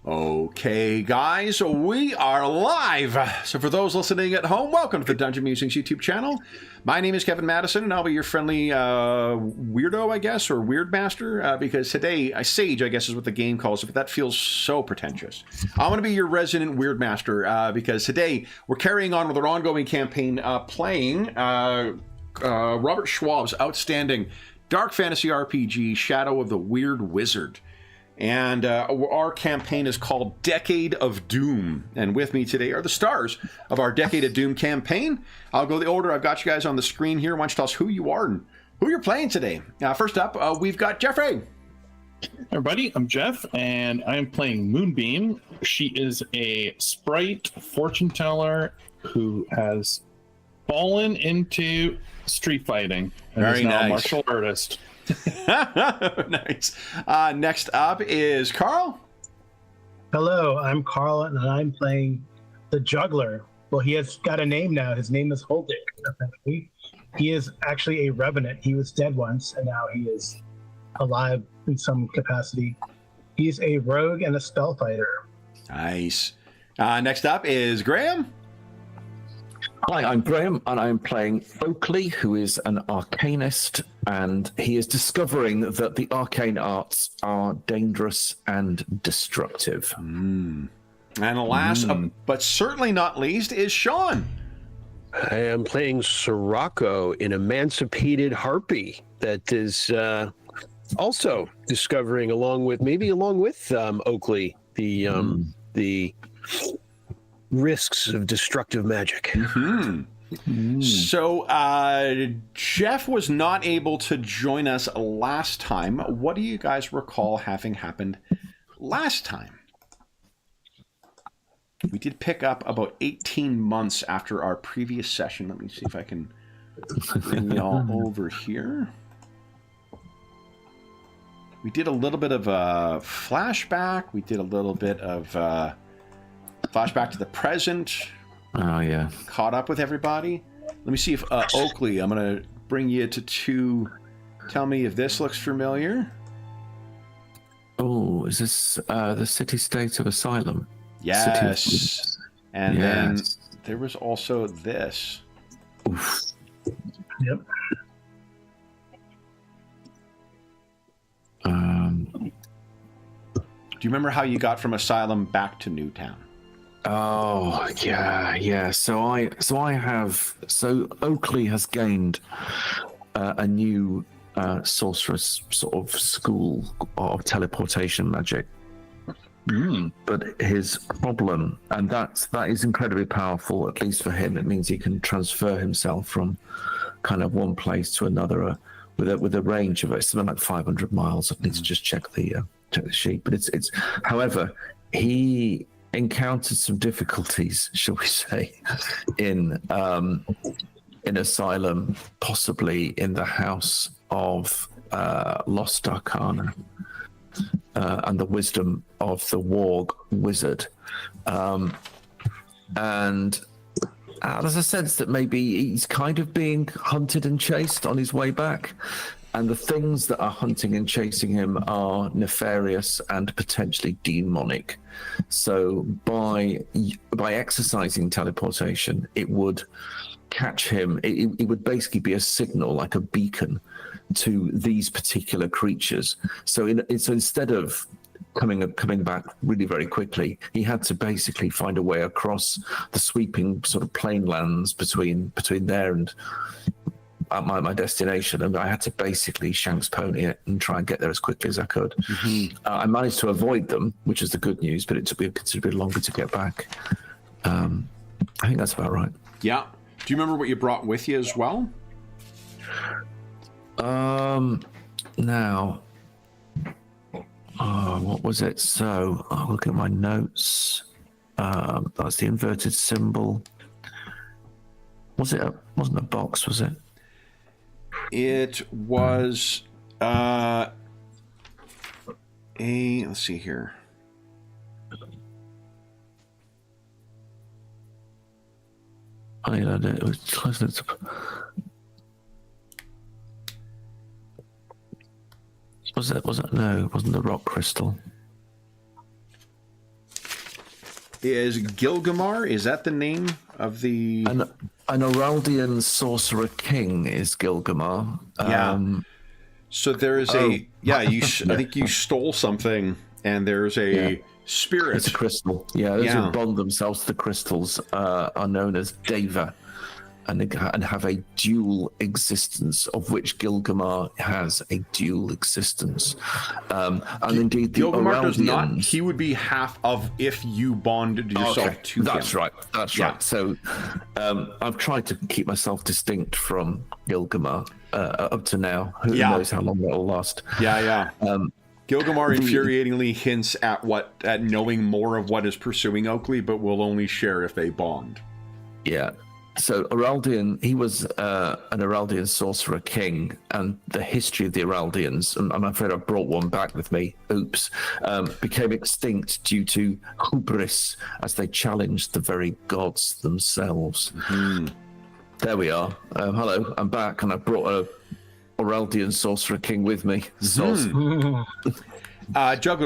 Okay, guys, we are live. So for those listening at home, welcome to the Dungeon Musings YouTube channel. My name is Kevin Madison, and I'll be your friendly weirdo, I guess, or weird master, because today, Sage, I guess, is what the game calls it, but that feels so pretentious. I'm going to be your resident weird master, because today we're carrying on with our ongoing campaign, playing Robert Schwalb's outstanding dark fantasy RPG, Shadow of the Weird Wizard. And our campaign is called Decade of Doom. And with me today are the stars of our Decade of Doom campaign. I'll go the order. I've got you guys on the screen here. Why don't you tell us who you are and who you're playing today? First up, we've got Jeffrey. Hey everybody, I'm Jeff, and I'm playing Moonbeam. She is a sprite fortune teller who has fallen into street fighting and Very is now nice. a martial artist. Nice. Next up is Carl. Hello, I'm Carl, and I'm playing the Juggler. Well, he has got a name now. His name is Holdick, apparently. He is actually a revenant. He was dead once, and now he is alive in some capacity. He's a rogue and a spell fighter. Nice. Next up is Graham. Hi, I'm Graham, and I'm playing Oakley, who is an arcanist, and he is discovering that the arcane arts are dangerous and destructive. And last, but certainly not least, is Sean. I am playing Sirocco, an emancipated harpy that is also discovering, along with Oakley, the risks of destructive magic. So Jeff was not able to join us last time. What do you guys recall having happened last time? We did pick up about 18 months after our previous session. Let me see if I can bring y'all over here. We did a little bit of a flashback. We did a little bit of flashback to the present. Oh, yeah. Caught up with everybody. Let me see if Oakley, I'm going to bring you to tell me if this looks familiar. Oh, is this the city-state of Asylum? Yes. And yes. then there was also this. Oof. Yep. Do you remember how you got from Asylum back to Newtown? Oh, yeah. So Oakley has gained a new sorceress sort of school of teleportation magic. But his problem, and that is incredibly powerful, at least for him. It means he can transfer himself from kind of one place to another with a range of something like 500 miles. I need to just check the sheet. But it's however, he encountered some difficulties, shall we say, in Asylum, possibly in the house of Lost Arcana. And the wisdom of the Warg wizard. And there's a sense that maybe he's kind of being hunted and chased on his way back. And the things that are hunting and chasing him are nefarious and potentially demonic. So by exercising teleportation, it would catch him. It would basically be a signal, like a beacon, to these particular creatures. So instead of coming back really very quickly, he had to basically find a way across the sweeping sort of plain lands between there and my destination, and I had to basically Shanks pony it and try and get there as quickly as I could. I managed to avoid them, which is the good news, but it took me a considerably longer to get back. I think that's about right. Yeah. Do you remember what you brought with you as well? Now, what was it? So I'll look at my notes. That's the inverted symbol. Wasn't a box, was it? It was let's see here. It was close enough to... Was it? No, it wasn't the rock crystal. is Gilgamar. Is that the name of the... An Araldian sorcerer king is Gilgamar. Yeah. So there is I think you stole something, and there's a spirit. It's a crystal. Yeah, those who bond themselves to crystals are known as Deva, and have a dual existence, of which Gilgamar has a dual existence. And indeed, the Gilgamar does not. Araldians... He would be half of if you bonded yourself to him. That's right. So I've tried to keep myself distinct from Gilgamar up to now. Who knows how long that'll last? Gilgamar infuriatingly hints at knowing more of what is pursuing Oakley, but will only share if they bond. Yeah. So Araldian, he was an Araldian sorcerer king, and the history of the Araldians, and I'm afraid I brought one back with me, became extinct due to hubris as they challenged the very gods themselves. Mm-hmm. There we are. Hello, I'm back, and I brought a Araldian sorcerer king with me. Juggler,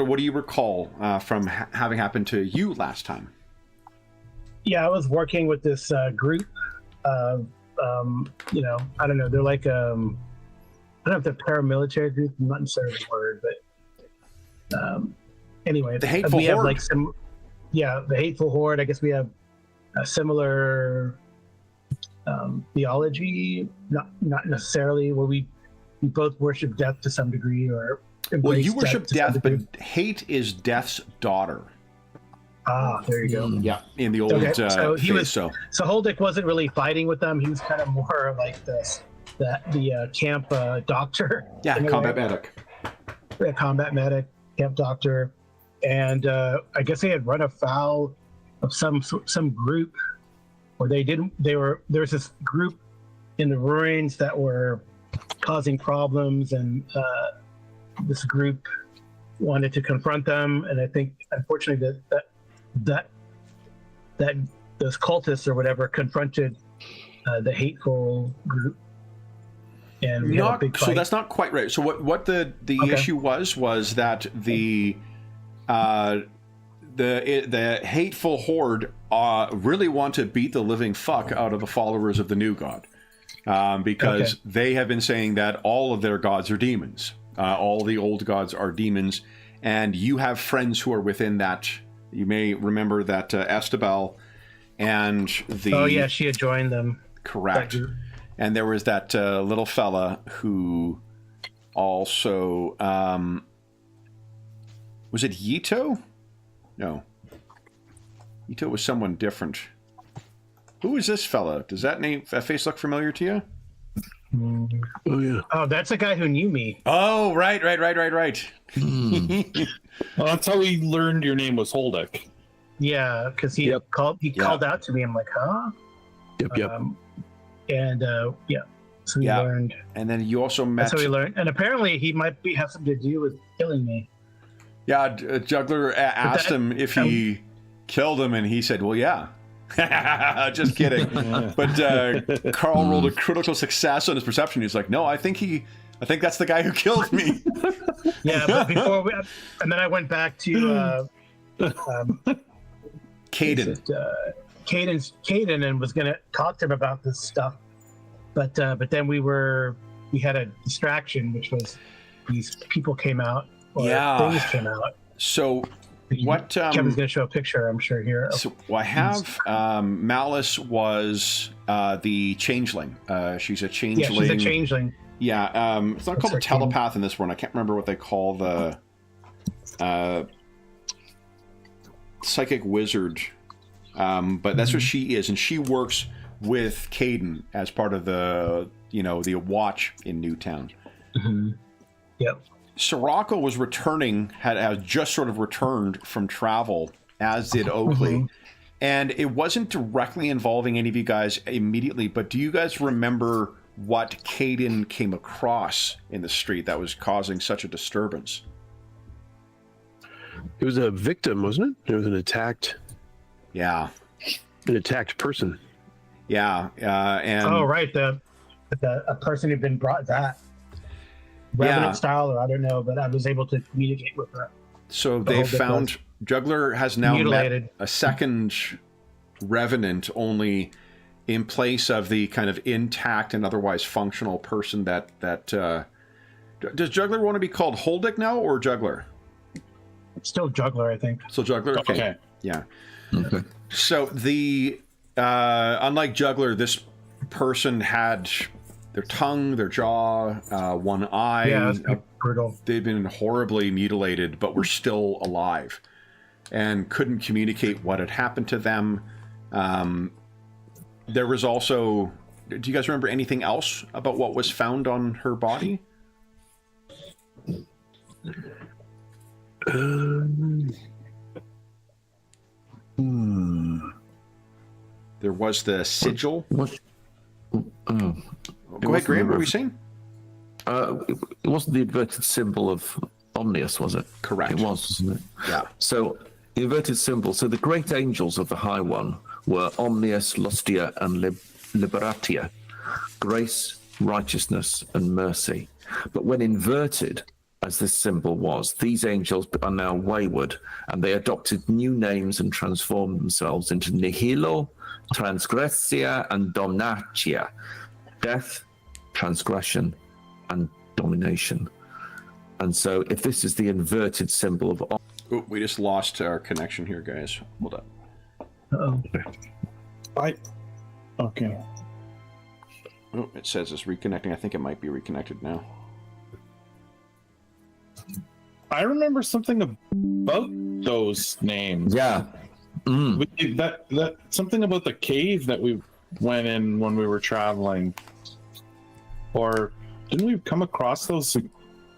what do you recall from having happened to you last time? Yeah, I was working with this group of, I don't know, they're like, I don't know if they're paramilitary group, I'm not necessarily the word, but anyway. The Hateful we Horde? Have like the Hateful Horde. I guess we have a similar theology, not necessarily where we both worship death to some degree, or well, you worship death, but hate is death's daughter. Ah, there you go. Yeah, in the old so he phase, was so Holdick wasn't really fighting with them. He was kind of more like the camp doctor. Yeah, combat medic. Yeah, combat medic, camp doctor, and I guess they had run afoul of some group, or there was this group in the ruins that were causing problems, and this group wanted to confront them, and I think unfortunately that those cultists or whatever confronted the hateful group, and we had a big fight. So that's not quite right. So what the issue was that the hateful horde really want to beat the living fuck out of the followers of the new god, because they have been saying that all of their gods are demons. All the old gods are demons, and you have friends who are within that. You may remember that Estabel and the... Oh, yeah, she had joined them. Correct. And there was that little fella who also... was it Yito? No. Yito was someone different. Who is this fella? Does that face look familiar to you? Oh, yeah. Oh, that's a guy who knew me. Oh, right. Well, that's how we learned your name was Holdick. Yeah, because he called out to me. I'm like, huh? Yep. So we learned. And then you also met... That's how we learned. And apparently he might have something to do with killing me. Yeah, Juggler asked him if he killed him, and he said, well, yeah. Just kidding. But Carl rolled a critical success on his perception. He's like, no, I think that's the guy who killed me. Yeah, but and then I went back to Caden. Caden, and was going to talk to him about this stuff. But then we had a distraction, which was these people came out, things came out. So what Kevin's going to show a picture, I'm sure, here. So I have Malice was the changeling. She's a changeling. Yeah, she's a changeling. Yeah, it's not called a telepath in this one. I can't remember what they call the psychic wizard, but that's what she is, and she works with Caden as part of the watch in Newtown. Mm-hmm. Yep. Sirocco was had just sort of returned from travel, as did Oakley. And it wasn't directly involving any of you guys immediately, but do you guys remember what Caden came across in the street that was causing such a disturbance? It was a victim, wasn't it? It was an attacked person. Yeah. And oh, right. A person who'd been brought that. Revenant style, or I don't know, but I was able to communicate with her. So they Holdick found was Juggler has now mutilated. met a second revenant, only in place of the kind of intact and otherwise functional person that does Juggler want to be called Holdick now or Juggler? Still Juggler, I think. So Juggler, Okay. yeah. Okay. So the unlike Juggler, this person had their tongue, their jaw, one eye. Yeah, that's pretty brutal. They'd been horribly mutilated, but were still alive and couldn't communicate what had happened to them. There was also, do you guys remember anything else about what was found on her body? There was the sigil. What? Go ahead, Graham. What were you saying? It wasn't the inverted symbol of Omnius, was it? Correct. It was, wasn't it? Yeah. So, the inverted symbol. So, the great angels of the High One were Omnius, Lustia, and Liberatia. Grace, righteousness, and mercy. But when inverted, as this symbol was, these angels are now wayward, and they adopted new names and transformed themselves into Nihilo, Transgressia, and Dominatia. Death, transgression, and domination. And so, if this is the inverted symbol of... Oh, we just lost our connection here, guys. Hold up. Uh-oh. Okay. Oh, it says it's reconnecting. I think it might be reconnected now. I remember something about those names. Yeah. That something about the cave that we went in when we were traveling. Or didn't we come across those?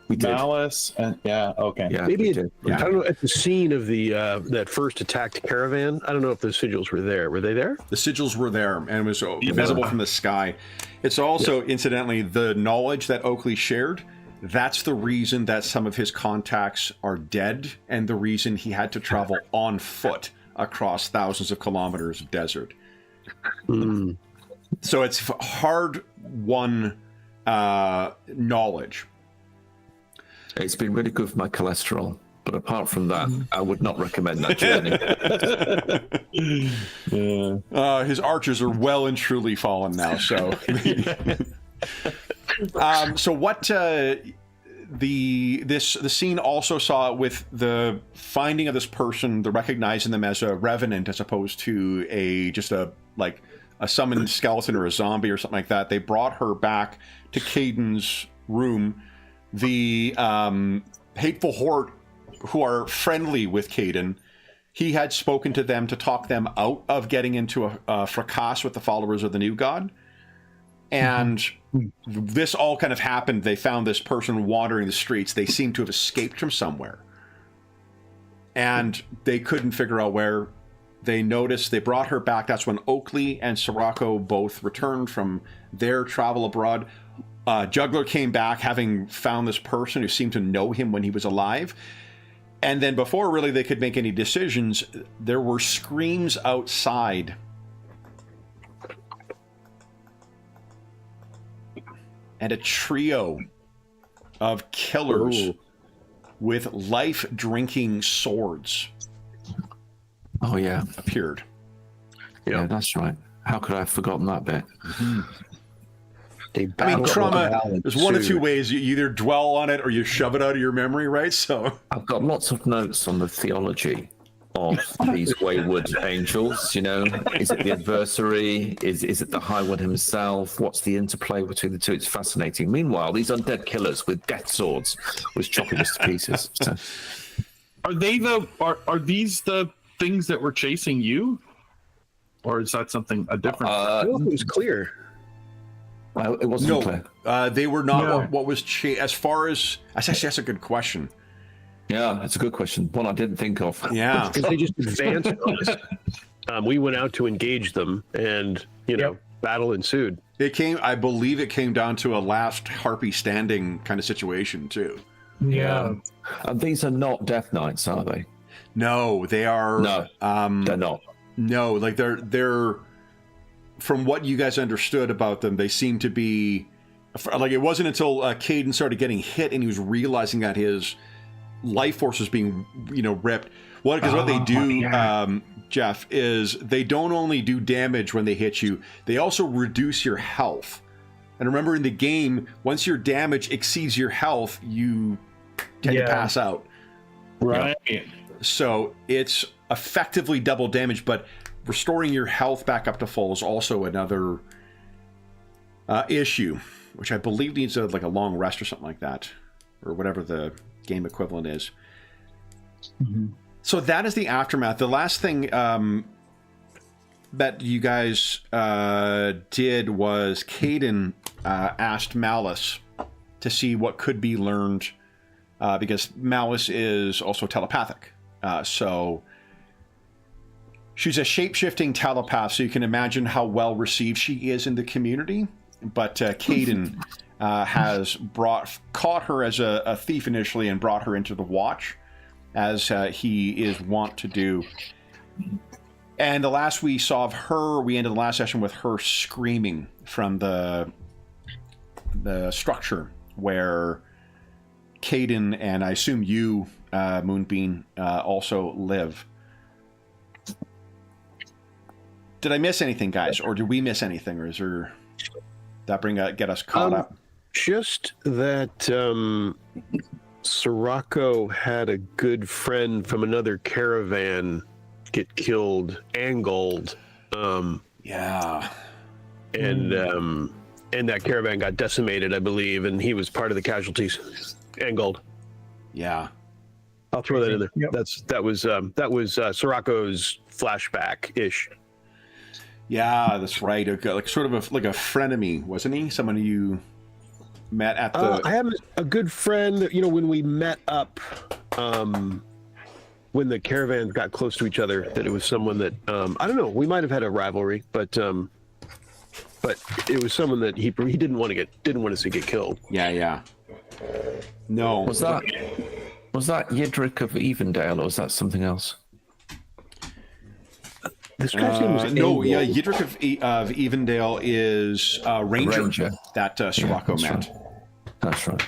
We did. Malice and yeah, okay. Yeah, Maybe we it, did. I don't know, at the scene of the that first attacked caravan, I don't know if the sigils were there. Were they there? The sigils were there and it was visible from the sky. It's also, incidentally, the knowledge that Oakley shared. That's the reason that some of his contacts are dead and the reason he had to travel on foot across thousands of kilometers of desert. So it's hard-won knowledge. It's been really good for my cholesterol, but apart from that, I would not recommend that journey. His archers are well and truly fallen now. So, so what the scene also saw with the finding of this person, the recognizing them as a revenant as opposed to just a summoned skeleton or a zombie or something like that. They brought her back to Caden's room. The hateful horde who are friendly with Caden, he had spoken to them to talk them out of getting into a fracas with the followers of the new god. And this all kind of happened. They found this person wandering the streets. They seemed to have escaped from somewhere. And they couldn't figure out where. They noticed, they brought her back. That's when Oakley and Sirocco both returned from their travel abroad. Juggler came back having found this person who seemed to know him when he was alive. And then before really they could make any decisions, there were screams outside. And a trio of killers with life-drinking swords Oh, yeah. appeared. Yeah, that's right. How could I have forgotten that bit? They I mean, trauma, battle there's one of two ensued. ways. You either dwell on it or you shove it out of your memory, right? So I've got lots of notes on the theology of these wayward angels. You know, is it the adversary? Is it the High One himself? What's the interplay between the two? It's fascinating. Meanwhile, these undead killers with death swords was chopping us to pieces. So, Are these the things that were chasing you? Or is that a different I don't know if it was clear. it wasn't clear. They were not No. what was as far as that's a good question. Yeah, that's a good question. One I didn't think of. Yeah. Because they just advanced on us. We went out to engage them, and battle ensued. I believe it came down to a last harpy standing kind of situation too. Yeah. And these are not Death Knights, are they? No, they are. No, they're not. No, like they're. From what you guys understood about them, they seem to be like it wasn't until Caden started getting hit and he was realizing that his life force is being, ripped. Because what they do, Jeff, is they don't only do damage when they hit you, they also reduce your health. And remember, in the game, once your damage exceeds your health, you tend to pass out. Right. So it's effectively double damage, but restoring your health back up to full is also another issue, which I believe needs a long rest or something like that, or whatever the game equivalent is. Mm-hmm. So that is the aftermath. The last thing that you guys did was Caden asked Malice to see what could be learned, because Malice is also telepathic. So she's a shape-shifting telepath, so you can imagine how well received she is in the community. But Caden has caught her as a thief initially and brought her into the Watch, as he is wont to do. And the last we saw of her, we ended the last session with her screaming from the structure where Caden and I assume you, Moonbeam, also live. Did I miss anything, guys, or did we miss anything, or is there that get us caught up? Just that Sirocco had a good friend from another caravan get killed, Angold. Yeah. And that caravan got decimated, I believe, and he was part of the casualties. Angold. Yeah. I'll throw that in there. Yep. That was Sirocco's flashback-ish. Yeah, that's right. Sort of a frenemy, wasn't he? Someone you met at the... I have a good friend, when we met up, when the caravans got close to each other, that it was someone that, I don't know, we might have had a rivalry, but it was someone that he didn't want to see get killed. Yeah. No. Was that Yidrick of Evendale, or was that something else? This guy's name was no, yeah, Yidrick of Evendale is Ranger that Sirocco met. Right. That's right.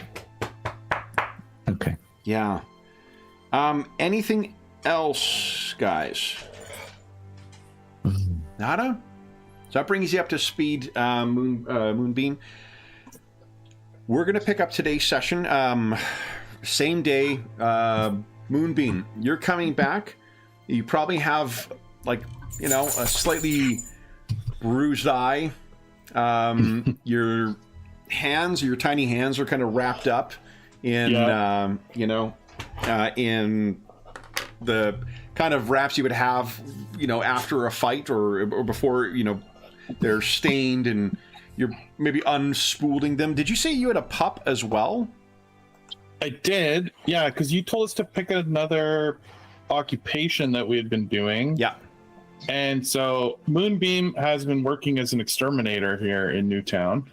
Okay. Yeah. Anything else, guys? Nada? So that brings you up to speed, Moonbeam. We're going to pick up today's session. Same day, Moonbeam, you're coming back. You probably have, a slightly bruised eye. Your tiny hands are kind of wrapped up in, in the kind of wraps you would have, after a fight or before, they're stained and you're maybe unspooling them. Did you say you had a pup as well? I did, yeah, because you told us to pick another occupation that we had been doing. Yeah. And so Moonbeam has been working as an exterminator here in Newtown.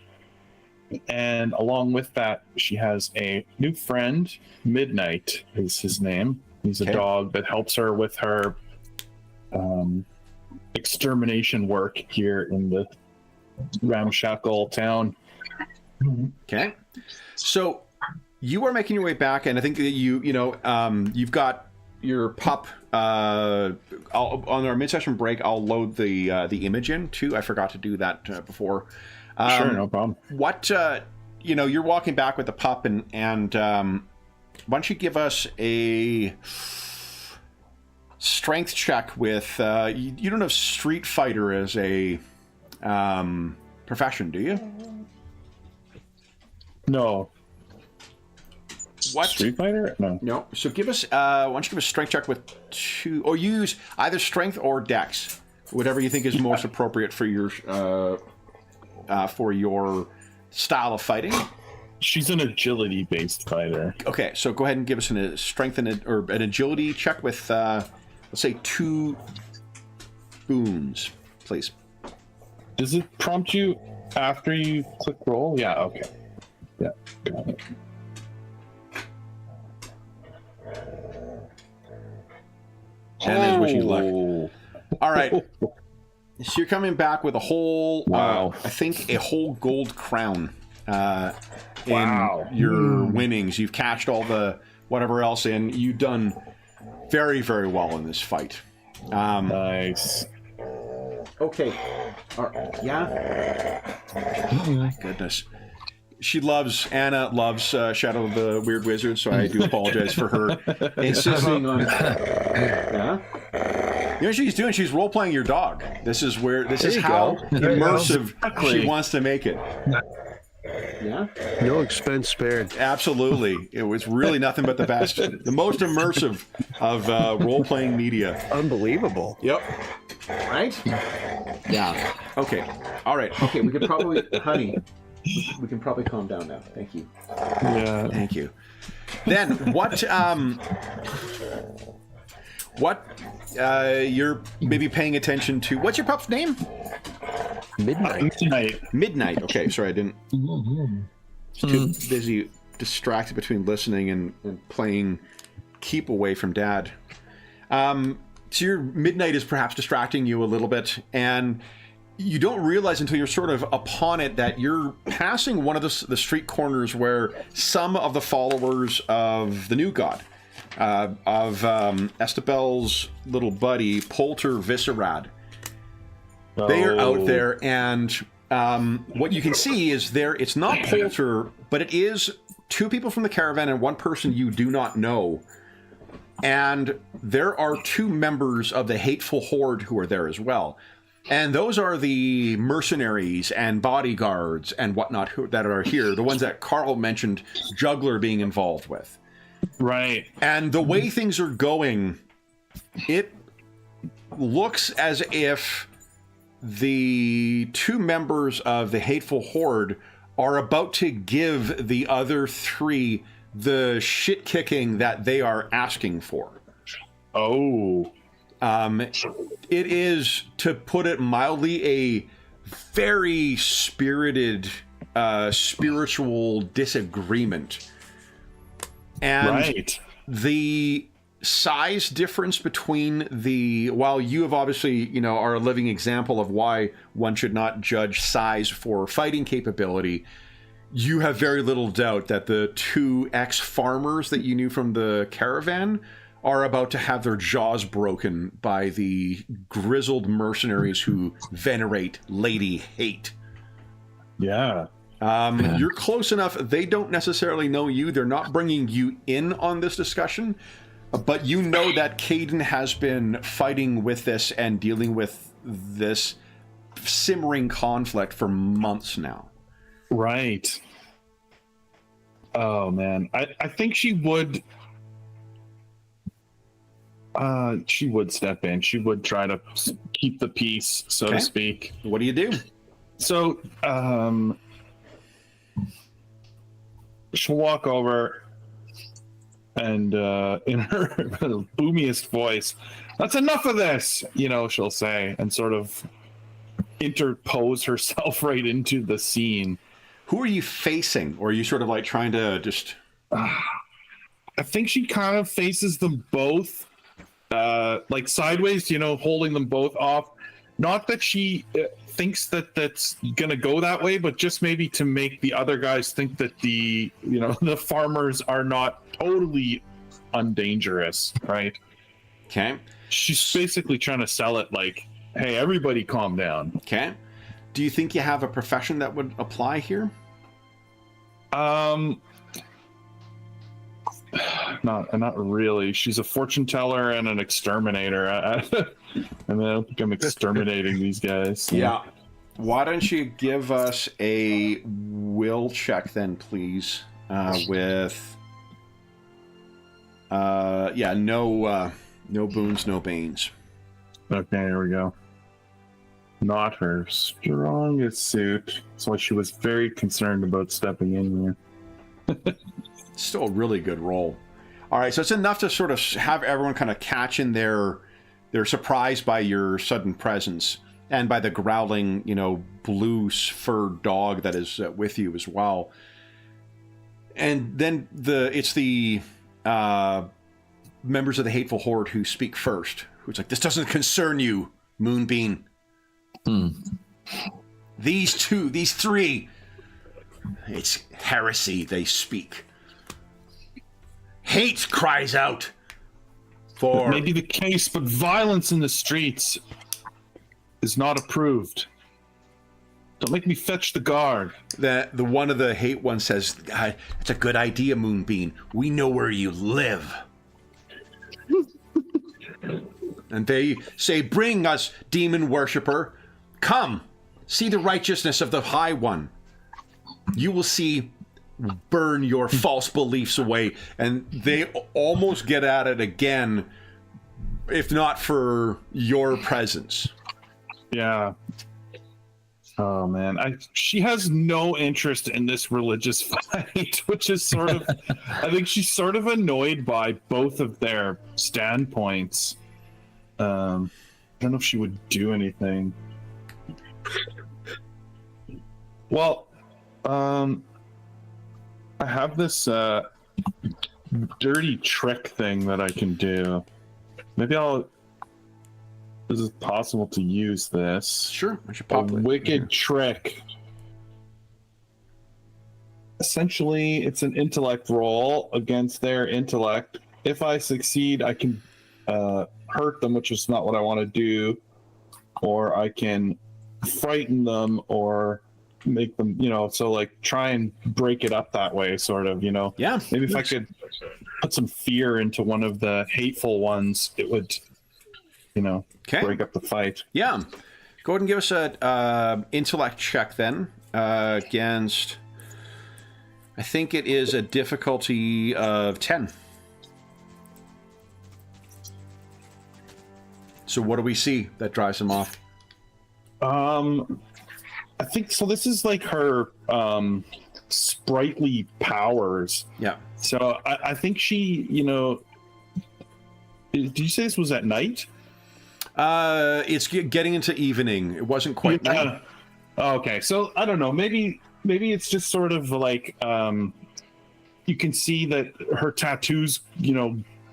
And along with that, she has a new friend. Midnight is his name. He's a dog that helps her with her extermination work here in the ramshackle town. Okay. So you are making your way back, and I think that you've got your pup. On our mid-session break, I'll load the image in too. I forgot to do that before. Sure, no problem. What you're walking back with the pup, and why don't you give us a strength check with you don't have Street Fighter as a profession, do you? No. What? Street Fighter? No. So give us why don't you give a strength check with 2, or use either strength or dex, whatever you think is most appropriate for your style of fighting. She's an agility-based fighter. Okay, so go ahead and give us a strength and an agility check with let's say 2 boons, please. Does it prompt you after you click roll? Yeah, okay. Yeah, got it. And there's wishing luck. All right. So you're coming back with a whole, I think a whole gold crown in your winnings. You've cashed all the whatever else in. You've done very, very well in this fight. Nice. Okay. Yeah? My goodness. Anna loves Shadow of the Weird Wizard, so I do apologize for her insisting on... Yeah? You know what she's doing? She's role-playing your dog. This is how immersive she wants to make it. Yeah? No expense spared. Absolutely. It was really nothing but the best. The most immersive of role-playing media. Unbelievable. Yep. Right? Yeah. Okay. All right. Okay, we could probably... Honey, we can probably calm down now. Thank you. Yeah. Thank you. Then, what you're maybe paying attention to... What's your pup's name? Midnight. Midnight. Okay, sorry, I didn't... Too busy, distracted between listening and playing keep away from Dad. So your Midnight is perhaps distracting you a little bit, and you don't realize until you're sort of upon it that you're passing one of the street corners where some of the followers of the new god, of Estebel's little buddy, Polter Viscerad, they are out there, and what you can see is it's not Polter, but it is two people from the caravan and one person you do not know. And there are two members of the Hateful Horde who are there as well. And those are the mercenaries and bodyguards and whatnot that are here, the ones that Carl mentioned Juggler being involved with. Right. And the way things are going, it looks as if the two members of the Hateful Horde are about to give the other three the shit kicking that they are asking for. Oh. It is, to put it mildly, a very spirited, spiritual disagreement. And the size difference between while you have obviously, are a living example of why one should not judge size for fighting capability, you have very little doubt that the two ex-farmers that you knew from the caravan are about to have their jaws broken by the grizzled mercenaries who venerate Lady Hate. Yeah. You're close enough. They don't necessarily know you. They're not bringing you in on this discussion, but you know that Caden has been fighting with this and dealing with this simmering conflict for months now. Right. Oh man, I think she would step in. She would try to keep the peace, so to speak. What do you do? So she'll walk over and in her boomiest voice, "That's enough of this," she'll say, and sort of interpose herself right into the scene. Who are you facing? Or are you sort of like trying to just... I think she kind of faces them both, like sideways, holding them both off. Not that she thinks that that's going to go that way, but just maybe to make the other guys think that the farmers are not totally undangerous, right? Okay. She's basically trying to sell it like, hey, everybody calm down. Okay. Do you think you have a profession that would apply here? Not really. She's a fortune teller and an exterminator. I don't think I'm exterminating these guys. Yeah. Why don't you give us a will check then, please? With no boons, no banes. Okay, here we go. Not her strongest suit. That's why she was very concerned about stepping in here. Still a really good roll. All right, so it's enough to sort of have everyone kind of catch in their surprise by your sudden presence and by the growling, blue furred dog that is with you as well. And then it's the members of the Hateful Horde who speak first. Who's like, "This doesn't concern you, Moonbeam. These three, it's heresy they speak. hate cries out for... Maybe the case, but violence in the streets is not approved. Don't make me fetch the guard. The one of the hate ones says, "It's a good idea, Moonbeam. We know where you live." And they say, "Bring us, demon worshipper. Come, see the righteousness of the High One. You will see, burn your false beliefs away." And they almost get at it again, if not for your presence. Yeah. Oh man, she has no interest in this religious fight, which is sort of, I think she's sort of annoyed by both of their standpoints. I don't know if she would do anything. Well, I have this dirty trick thing that I can do. Maybe is it possible to use this? Sure, I should A pop it. wicked trick. Essentially, it's an intellect roll against their intellect. If I succeed, I can hurt them, which is not what I want to do, or I can frighten them or make them, so like try and break it up that way, sort of, Yeah. Maybe if I could put some fear into one of the hateful ones, it would, Okay. break up the fight. Yeah. Go ahead and give us a intellect check then against, I think it is a difficulty of 10. So what do we see that drives him off? I think so. This is like her sprightly powers. Yeah. So I think she, did you say this was at night? It's getting into evening. It wasn't quite night. Okay, so I don't know. Maybe it's just sort of like you can see that her tattoos,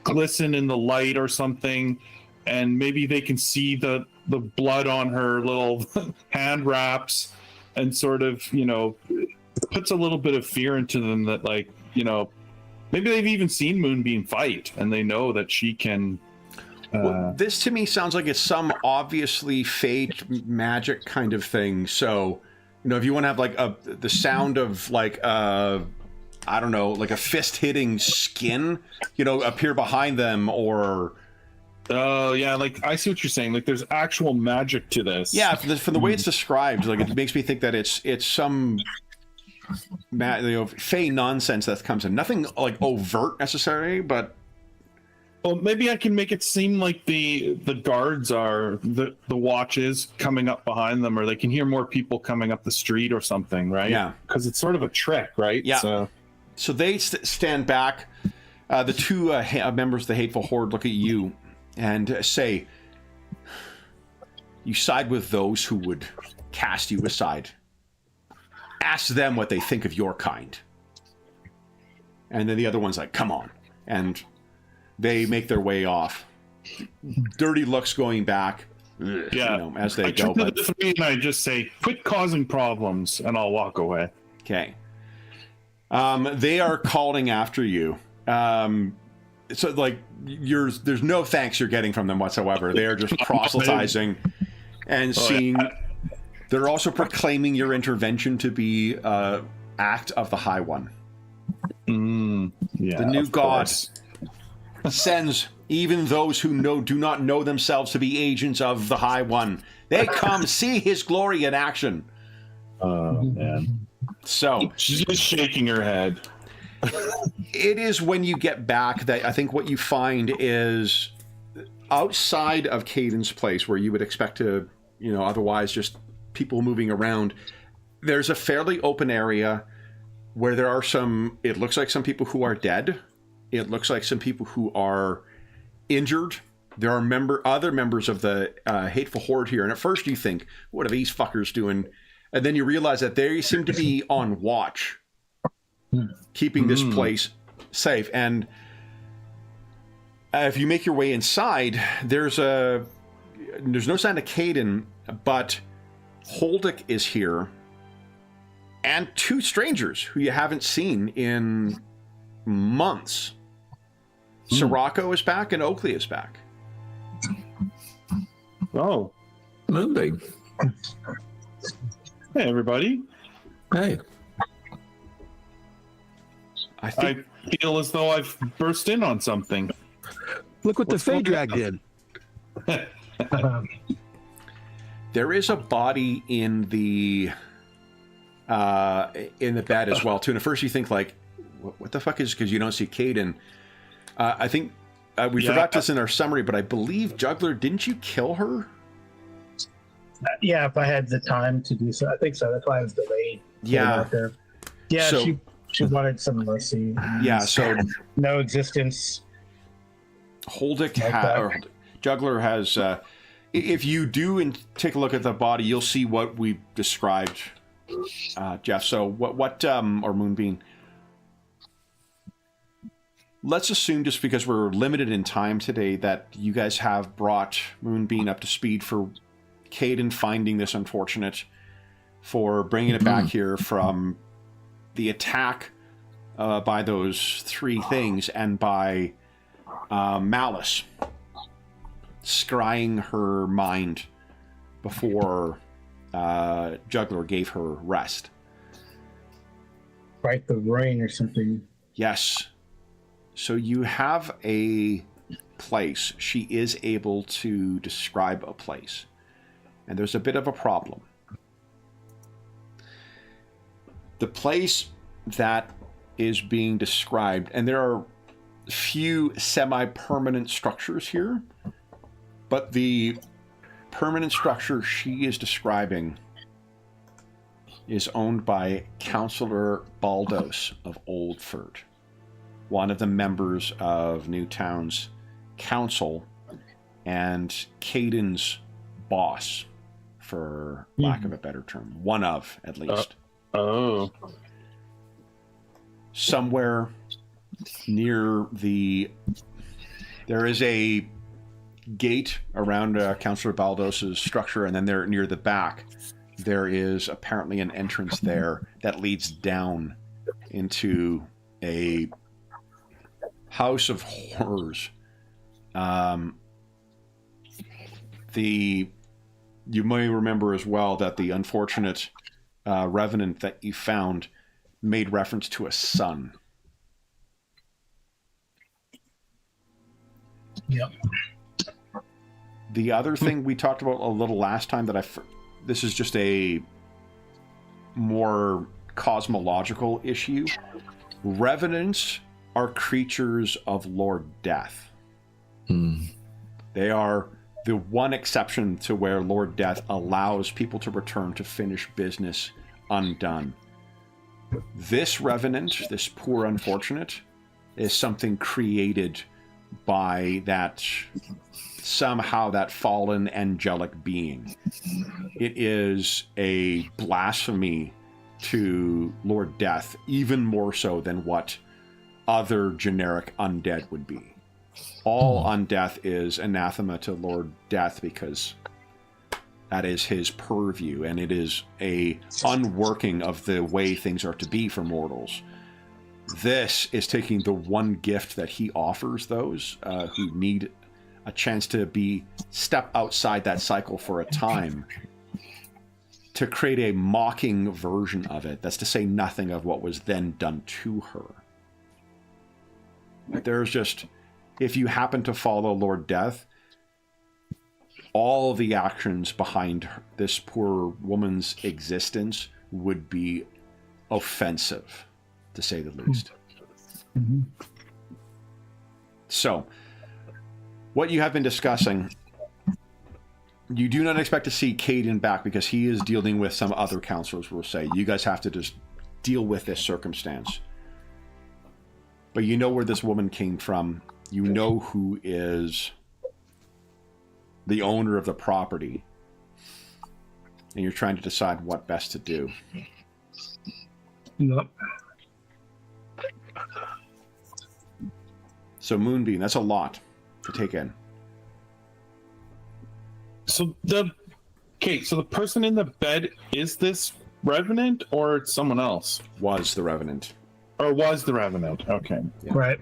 glisten in the light or something, and maybe they can see the blood on her little hand wraps, and sort of puts a little bit of fear into them that maybe they've even seen Moonbeam fight and they know that she can. Well, this to me sounds like it's some obviously fake magic kind of thing. So, if you want to have like the sound of like I don't know, like a fist hitting skin, appear behind them, or oh yeah, like I see what you're saying. Like there's actual magic to this. yeah, from the way it's described, like it makes me think that it's some fey nonsense that comes in. Nothing like overt necessarily, but. Well, maybe I can make it seem like the guards are the watches coming up behind them, or they can hear more people coming up the street or something, right? Yeah. Because it's sort of a trick, right? Yeah. So they stand back. The two members of the Hateful Horde look at you and say, "You side with those who would cast you aside. Ask them what they think of your kind." And then the other one's like, "Come on." And they make their way off. Dirty looks going back, Yeah. as they I go. turn to the three and I just say, "Quit causing problems," and I'll walk away. Okay. They are calling after you. So like there's no thanks you're getting from them whatsoever. They are just proselytizing and seeing. They're also proclaiming your intervention to be act of the High One. Yeah, The new of god course. sends even those who do not know themselves to be agents of the High One. They come see his glory in action. Oh man. So She's just shaking her head. it is when you get back that I think what you find is outside of Caden's place, where you would expect to, otherwise just people moving around. There's a fairly open area where there are it looks like some people who are dead. It looks like some people who are injured. There are other members of the Hateful Horde here. And at first you think, what are these fuckers doing? And then you realize that they seem to be on watch, keeping this place safe. And if you make your way inside, there's no sign of Caden, but Holdick is here. And two strangers who you haven't seen in months. Sirocco is back and Oakley is back. Oh, Moonbeam. hey everybody! Hey. I think I feel as though I've burst in on something. Look what What's the Fey going on? Drag did. there is a body in the bed as well too. And at first you think like, what the fuck is, because you don't see Caden. I think we forgot this in our summary, but I believe Juggler, didn't you kill her? Yeah, if I had the time to do so, I think so. That's why I was delayed. Yeah. Out there. Yeah, So- she wanted some mercy. Yeah, so No existence. Holdick Like that. Juggler has. If you do and take a look at the body, you'll see what we described, Jeff. So what or Moonbeam? Let's assume, just because we're limited in time today, that you guys have brought Moonbeam up to speed for Caden finding this unfortunate, for bringing it back here from the attack by those three things, and by Malice scrying her mind before Juggler gave her rest. Right, the ring or something. Yes. So you have a place. She is able to describe a place. And there's a bit of a problem. The place that is being described, and there are few semi-permanent structures here, but the permanent structure she is describing is owned by Councillor Baldos of Oldford, one of the members of Newtown's council and Caden's boss, for lack of a better term. One of, at least. Oh, Somewhere near there is a gate around Councillor Baldos's structure, and then there near the back there is apparently an entrance there that leads down into a house of horrors. You may remember as well that the unfortunate revenant that you found made reference to a son. Yep. The other thing we talked about a little last time that this is just a more cosmological issue. Revenants are creatures of Lord Death. They are the one exception to where Lord Death allows people to return to finish business undone. This revenant, this poor unfortunate, is something created by that fallen angelic being. It is a blasphemy to Lord Death, even more so than what other generic undead would be. All undeath is anathema to Lord Death because that is his purview, and it is a unworking of the way things are to be for mortals. This is taking the one gift that he offers those who need a chance to step outside that cycle for a time, to create a mocking version of it. That's to say nothing of what was then done to her. There's just, if you happen to follow Lord Death, all the actions behind this poor woman's existence would be offensive, to say the least. Mm-hmm. So, what you have been discussing, you do not expect to see Caden back because he is dealing with some other counselors, will say. You guys have to just deal with this circumstance. But you know where this woman came from. You know who is the owner of the property. And you're trying to decide what best to do. Yep. So Moonbeam, that's a lot to take in. so the person in the bed, is this Revenant or it's someone else? Was the Revenant. Or was the Revenant? Okay. Yeah. Right.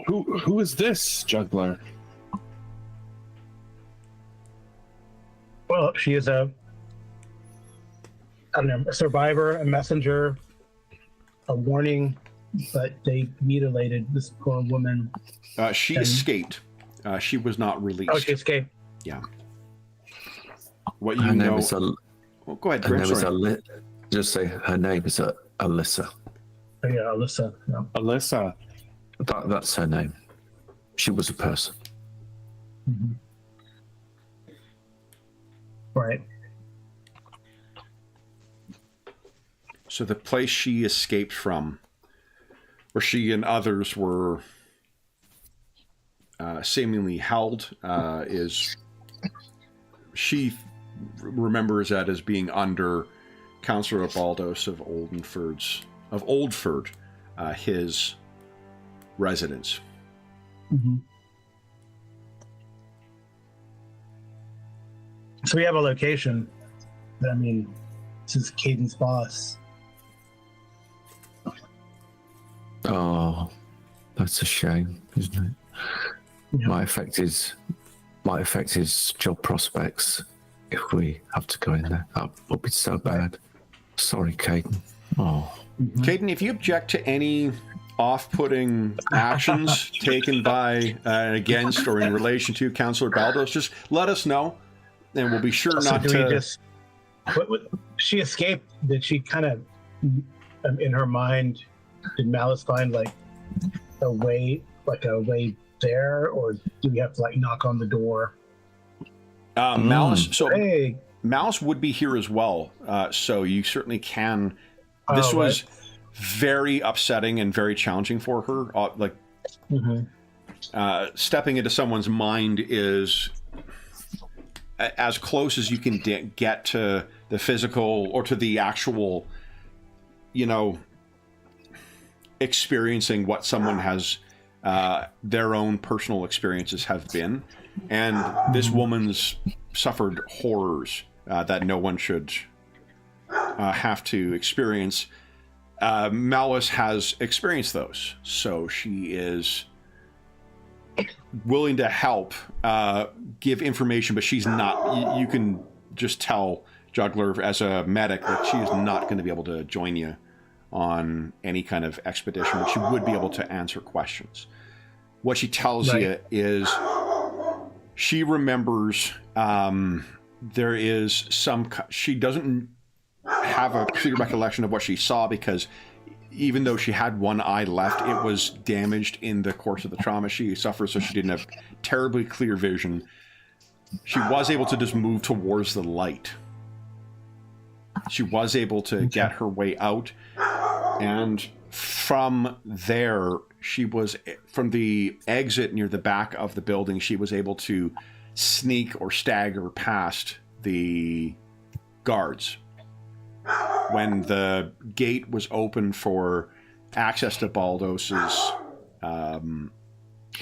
Who is this juggler? Well, she is a survivor, a messenger, a warning, but they mutilated this poor woman. She escaped. She was not released. Oh, she escaped. Yeah. What you Her name know? is Well, go ahead, her Greg. name is Sorry. just say her name is Alyssa. Oh, yeah, Alyssa. Yeah. Alyssa. That's her name. She was a person. Mhm. Right. So the place she escaped from, where she and others were seemingly held, is she remembers that as being under Councillor Baldos of Oldford, his residence. Mm-hmm. So we have a location. I mean, this is Caden's boss. Oh, that's a shame, isn't it? Yeah. Might affect his job prospects if we have to go in there. That would be so bad. Sorry, Caden. Oh, Caden, if you object to any off-putting actions taken by, against, or in relation to Councillor Baldos, just let us know, and we'll be sure So not do to. we just? She escaped. Did she kind of, in her mind, did Malice find like a way there, or do we have to like knock on the door? Malice. So Hey, Malice would be here as well, so you certainly can. This Oh, was very upsetting and very challenging for her. Mhm. Stepping into someone's mind is as close as you can get to the physical or to the actual, experiencing what someone has, their own personal experiences have been. And this woman's suffered horrors that no one should have to experience. Malice has experienced those, so she is willing to help, give information, but she's not. You can just tell Juggler as a medic that she is not going to be able to join you on any kind of expedition, but she would be able to answer questions. What she tells you is she remembers there is she doesn't have a clear recollection of what she saw, because even though she had one eye left, it was damaged in the course of the trauma she suffered, so she didn't have terribly clear vision. She was able to just move towards the light. She was able to get her way out, and from there, from the exit near the back of the building, she was able to sneak or stagger past the guards. When the gate was open for access to Baldos's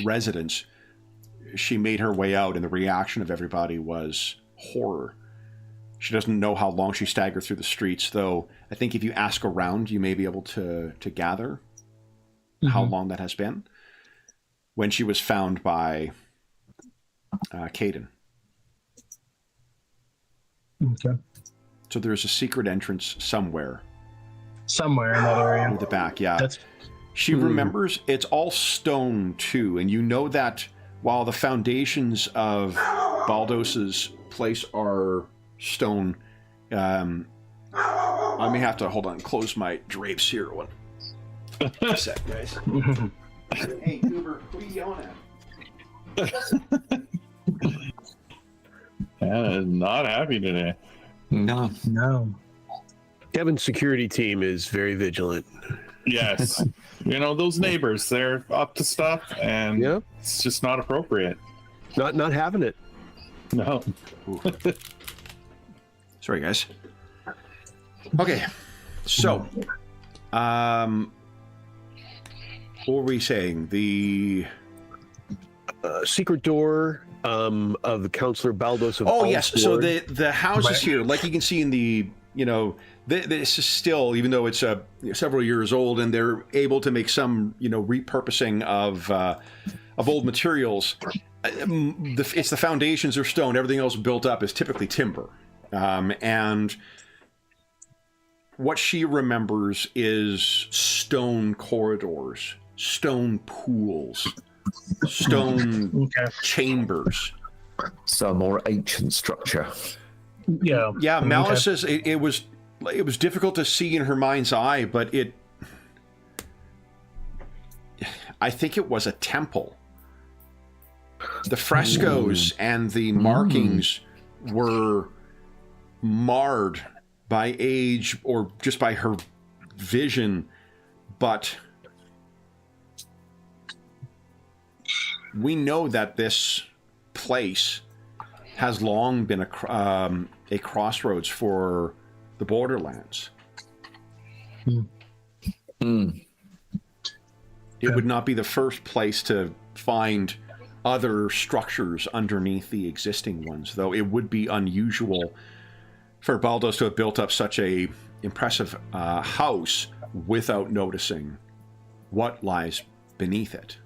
residence, she made her way out, and the reaction of everybody was horror. She doesn't know how long she staggered through the streets, though I think if you ask around, you may be able to gather how long that has been. When she was found by Caden. Okay. So there's a secret entrance somewhere. Somewhere in that area. Near the back, yeah. That's She remembers it's all stone too, and you know that while the foundations of Baldos's place are stone, I may have to hold on, close my drapes here. One sec, guys. Hey, Uber, who are you yelling at? Not happy today. no. no. Kevin's security team is very vigilant. Yes. Those neighbors, they're up to stuff, and Yeah. it's just not appropriate. Not having it. No. Sorry, guys. Okay, so, what were we saying? The Secret door of the Councillor Baldos of yes. So Alford. the houses here, like you can see in the this is still, even though it's several years old, and they're able to make some repurposing of old materials. It's the foundations are stone. Everything else built up is typically timber, and what she remembers is stone corridors, stone pools, stone chambers. So a more ancient structure. Yeah. Malice says it was difficult to see in her mind's eye, but I think it was a temple. The frescoes and the markings were marred by age or just by her vision, but we know that this place has long been a crossroads for the Borderlands. It would not be the first place to find other structures underneath the existing ones, though it would be unusual for Baldos to have built up such a impressive house without noticing what lies beneath it.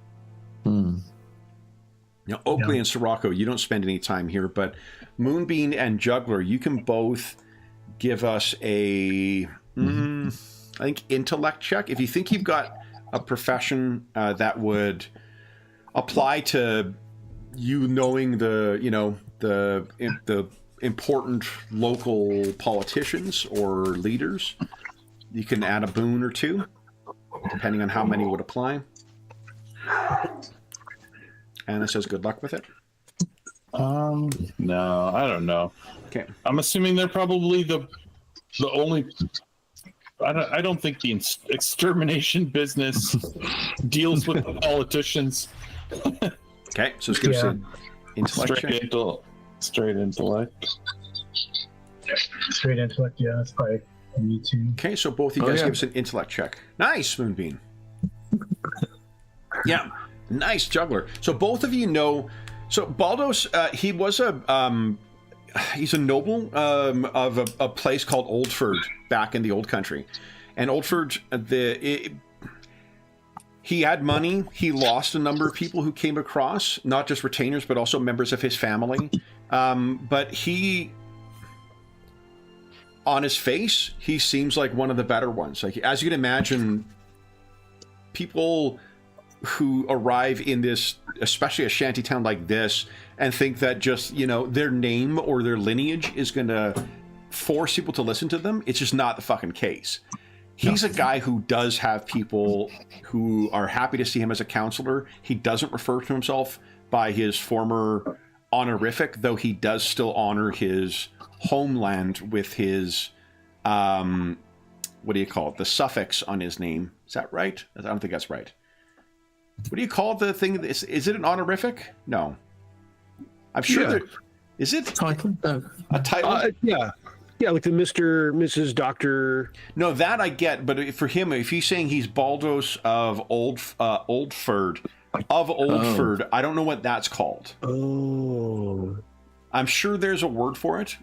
Now, Oakley and Sirocco, you don't spend any time here, but Moonbeam and Juggler, you can both give us a, I think, intellect check. If you think you've got a profession that would apply to you knowing the important local politicians or leaders, you can add a boon or two, depending on how many would apply. And it says good luck with it. No, I don't know. Okay. I'm assuming they're probably the only. I don't think the extermination business deals with the politicians. Okay, so let's give us an intellect check. Straight intellect. Straight intellect, yeah, that's probably me too. Okay, so both of you guys give us an intellect check. Nice, Moonbeam. Yeah, nice, Juggler. So both of you know. So Baldos, he was he's a noble of a place called Oldford back in the Old Country, and Oldford, he had money. He lost a number of people who came across, not just retainers, but also members of his family. But he, on his face, he seems like one of the better ones. Like, as you can imagine, people who arrive in this, especially a shanty town like this, and think that just, their name or their lineage is going to force people to listen to them. It's just not the fucking case. He's a guy who does have people who are happy to see him as a counselor. He doesn't refer to himself by his former honorific, though he does still honor his homeland with his, what do you call it? The suffix on his name. Is that right? I don't think that's right. What do you call the thing? Is it an honorific? No. I'm sure that... Is it? Title? No. A title? Yeah, like the Mr., Mrs., Doctor... No, that I get, but for him, if he's saying he's Baldos of Oldford, I don't know what that's called. Oh. I'm sure there's a word for it.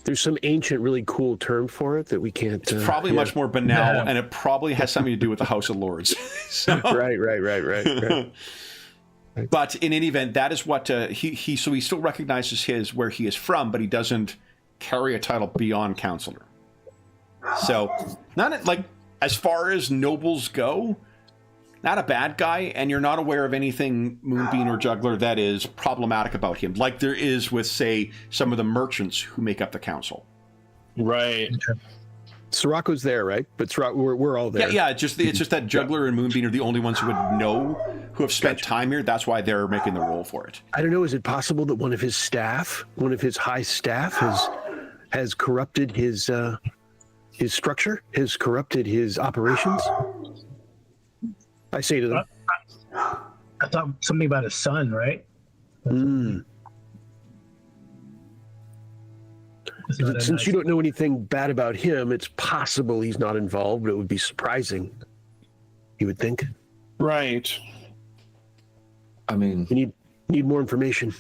There's some ancient, really cool term for it that we can't... It's probably much more banal, and it probably has something to do with the House of Lords. So, Right. But in any event, that is what he still recognizes where he is from, but he doesn't carry a title beyond counselor. So, not like as far as nobles go, not a bad guy, and you're not aware of anything, Moonbeam or Juggler, that is problematic about him, like there is with, say, some of the merchants who make up the council. Right. Sirocco's there, right? But we're all there. Yeah. It's just that Juggler and Moonbeam are the only ones who would know, who have spent time here. That's why they're making the roll for it. I don't know. Is it possible that one of his high staff, has corrupted his structure, has corrupted his operations? I say to them. I thought something about his son, right? Since you don't know anything bad about him, it's possible he's not involved, but it would be surprising. You would think. Right. I mean, We need more information.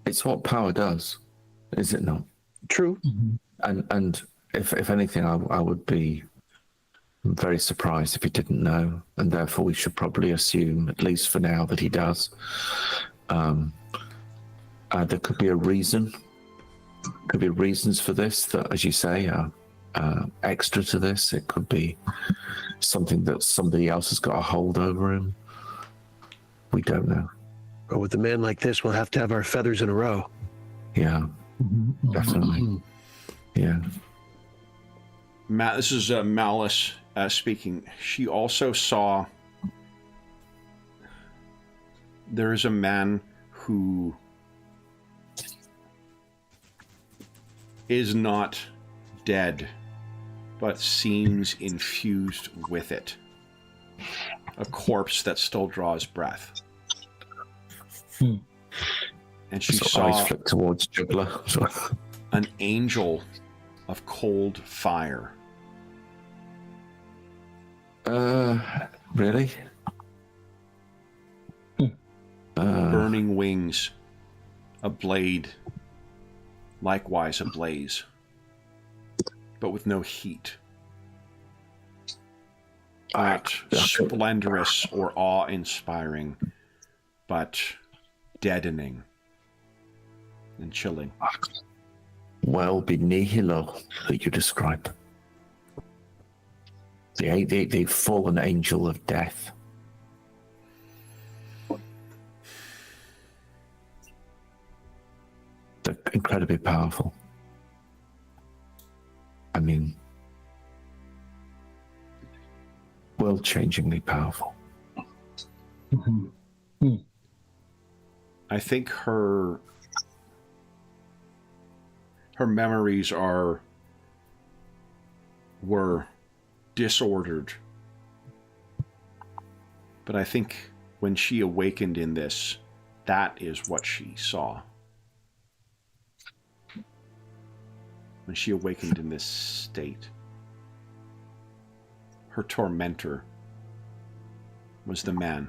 it's what power does, is it not? True. And if anything, I would be very surprised if he didn't know, and therefore we should probably assume, at least for now, that he does. There could be a reason. Could be reasons for this that, as you say, are extra to this. It could be something that somebody else has got a hold over him. We don't know. But with a man like this, we'll have to have our feathers in a row. Yeah, definitely. Yeah. This is Malice speaking. She also saw there is a man who is not dead, but seems infused with it. A corpse that still draws breath. And she saw eyes flick towards Juggler. an angel of cold fire. Really? Burning wings, a blade, likewise ablaze, but with no heat. Not splendorous or awe-inspiring, but deadening and chilling. Well, be nihilo that you describe. The fallen angel of death. They're incredibly powerful. I mean, world-changingly powerful. I think her memories were disordered. But I think when she awakened in this, that is what she saw. When she awakened in this state, her tormentor was the man.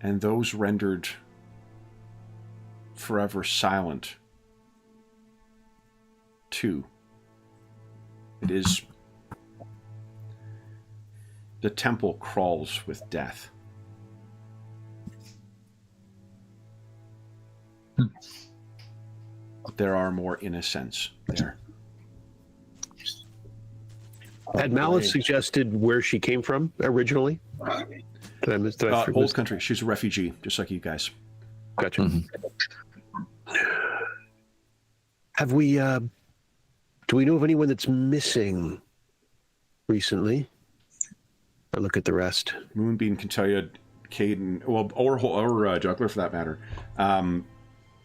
And those rendered forever silent, too. It is... The temple crawls with death. There are more innocents there. Had Malice suggested where she came from originally? Did I miss? Old country. She's a refugee, just like you guys. Gotcha. Have we? Do we know of anyone that's missing recently? I look at the rest. Moonbeam can tell you, Caden, well, or Juggler for that matter.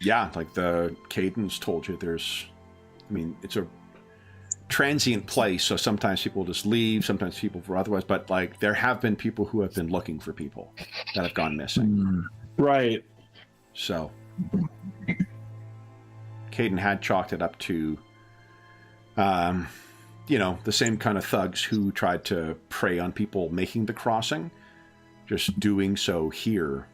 Yeah, like the Caden's told you. There's, I mean, it's a transient place, so sometimes people just leave, sometimes people for otherwise, but like there have been people who have been looking for people that have gone missing. Right. So Caden had chalked it up to the same kind of thugs who tried to prey on people making the crossing, just doing so here.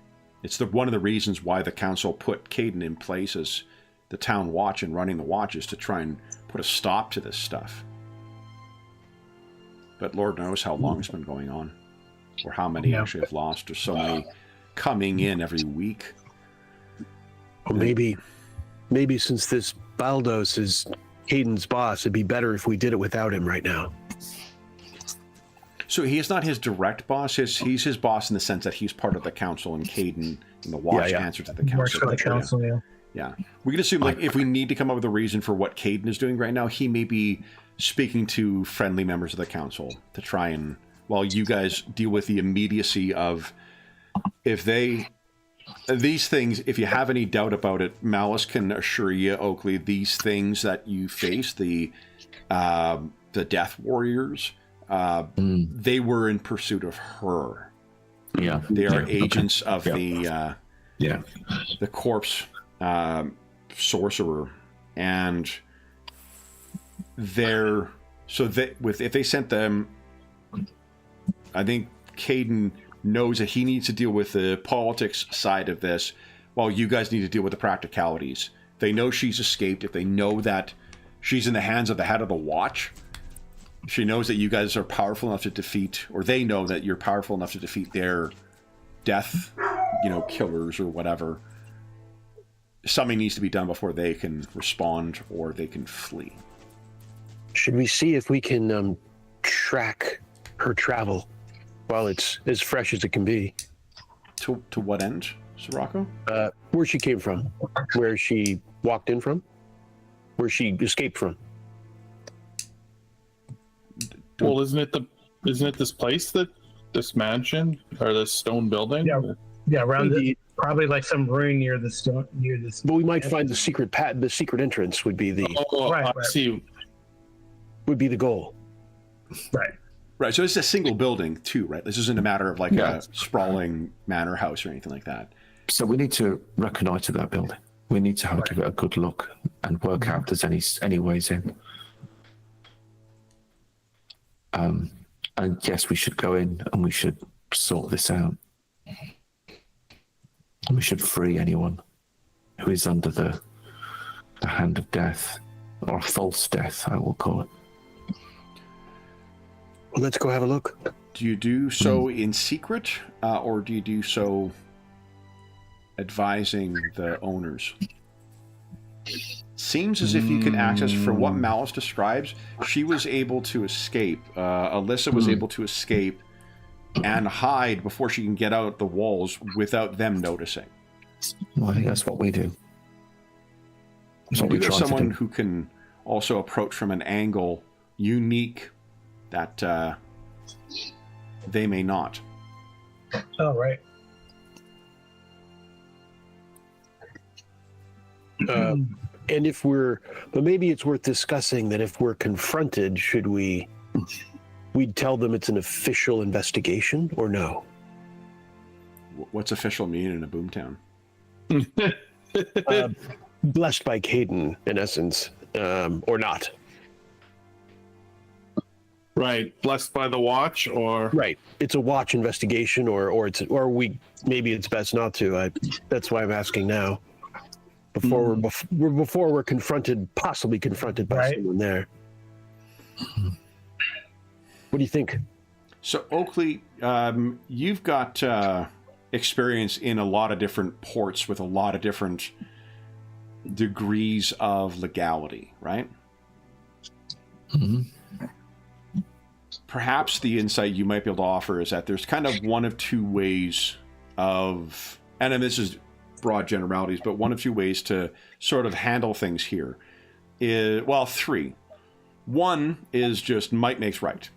It's one of the reasons why the council put Caden in place as the town watch and running the watches, to try and put a stop to this stuff. But Lord knows how long it's been going on, or how many actually have lost. There's so many coming in every week. Well, maybe since this Baldos is Caden's boss, it'd be better if we did it without him right now. So he is not his direct boss. He's his boss in the sense that he's part of the council, and Caden and the watch answer to the council. Works for the council, yeah. We can assume, like, if we need to come up with a reason for what Caden is doing right now, he may be speaking to friendly members of the council to try and, while you guys deal with the immediacy of, these things, if you have any doubt about it, Malice can assure you, Oakley, these things that you face, the Death Warriors, they were in pursuit of her. Yeah. They are agents of the corpse sorcerer, and if they sent them, I think Caden knows that he needs to deal with the politics side of this, while you guys need to deal with the practicalities. They know she's escaped. If they know that she's in the hands of the head of the watch, she knows that you guys are powerful enough to defeat, or they know that you're powerful enough to defeat their death, killers or whatever. Something needs to be done before they can respond or they can flee. Should we see if we can track her travel while it's as fresh as it can be? To what end, Sirocco? Where she came from, where she walked in from, where she escaped from. Well, isn't it this place, that this mansion or this stone building? Yeah, around probably like some ruin near the stone, near this. But we might find the secret the secret entrance would be the I see. Would be the goal. Right. So it's a single building too, right? This isn't a matter of like a sprawling manor house or anything like that. So we need to reconnoiter that building. We need to give it a good look and work out if there's any ways in. And yes, we should go in and we should sort this out. And we should free anyone who is under the hand of death, or false death, I will call it. Well, let's go have a look. Do you do so in secret, or do you do so advising the owners? Seems as if you can access, from what Malice describes, she was able to escape. Alyssa was able to escape and hide before she can get out the walls without them noticing. Well, I think that's what we do. That's what You we do try have to someone do. who can also approach from an angle unique that they may not. Oh, right. And if but maybe it's worth discussing that if we're confronted, should we'd tell them it's an official investigation or no? What's official mean in a boomtown? Blessed by Caden, in essence, or not. Right, blessed by the watch, or Right, it's a watch investigation, or maybe it's best not to. That's why I'm asking now. Before we're possibly confronted by someone there. What do you think? So Oakley, you've got experience in a lot of different ports with a lot of different degrees of legality, right? Mm-hmm. Perhaps the insight you might be able to offer is that there's kind of one of two ways of, and then this is broad generalities, but one of two ways to sort of handle things here. Three. One is just might makes right.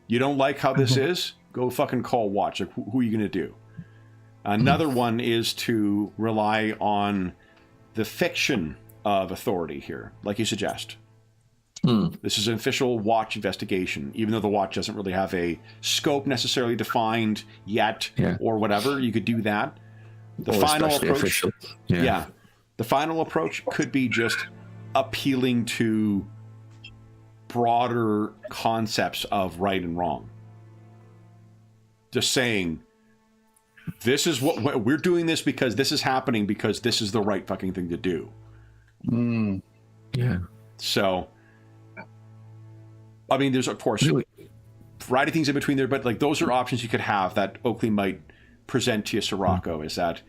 You don't like how this is? Go fucking call watch. Like, who are you going to do? Another one is to rely on the fiction of authority here, like you suggest. This is an official watch investigation, even though the watch doesn't really have a scope necessarily defined yet, or whatever. You could do that. The final approach, the final approach could be just appealing to broader concepts of right and wrong. Just saying, this is what we're doing, this because this is happening, because this is the right fucking thing to do. Yeah. So, I mean, there's of course variety of things in between there, but like those are options you could have that Oakley might present to you, Sirocco, is that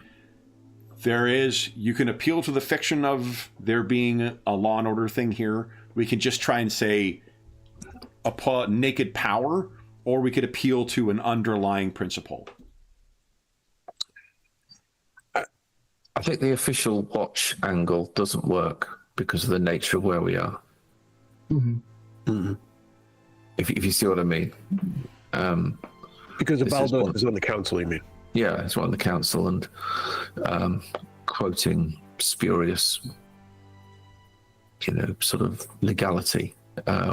you can appeal to the fiction of there being a law and order thing here. We can just try and say naked power, or we could appeal to an underlying principle. I think the official watch angle doesn't work because of the nature of where we are. If you see what I mean. Because Baldos is on the council, you mean? Yeah, it's on the council, and quoting spurious, sort of legality,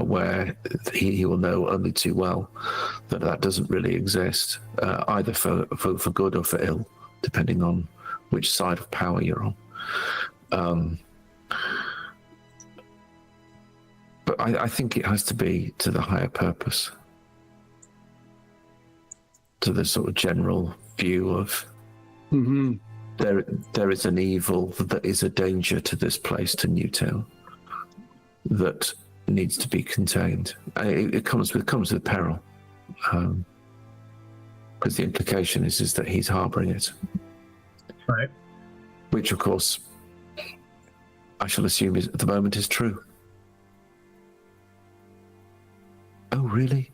where he will know only too well that doesn't really exist, either for good or for ill, depending on which side of power you're on. But I think it has to be to the higher purpose, to the sort of general view of there is an evil that is a danger to this place, to Newtown, that needs to be contained. It comes with peril, because the implication is that he's harboring it. Right. Which, of course, I shall assume at the moment is true. Oh, really?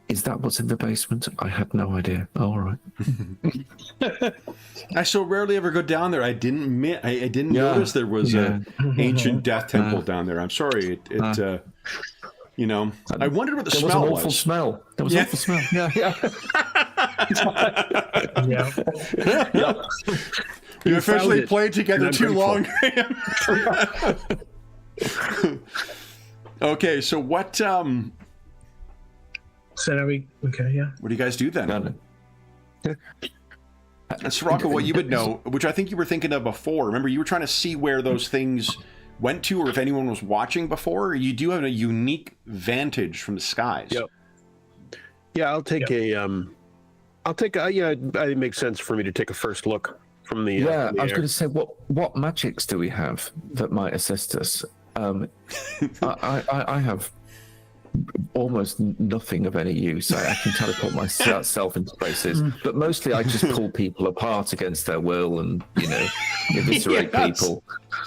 Is that what's in the basement? I had no idea. Oh, all right. I so rarely ever go down there. I didn't notice there was an ancient death temple down there. I'm sorry. I wondered what the smell was. There was an awful smell. There was an awful smell. Yeah. Yeah. You officially played together too long. Okay, so what? So now okay, yeah. What do you guys do then? And Sirocco, what you would know, which I think you were thinking of before. Remember, you were trying to see where those things went to, or if anyone was watching before. You do have a unique vantage from the skies. Yep. Yeah, I'll take it makes sense for me to take a first look from the. I was going to say, what magics do we have that might assist us? I have almost nothing of any use. I can teleport myself into places, but mostly I just pull people apart against their will and, eviscerate people.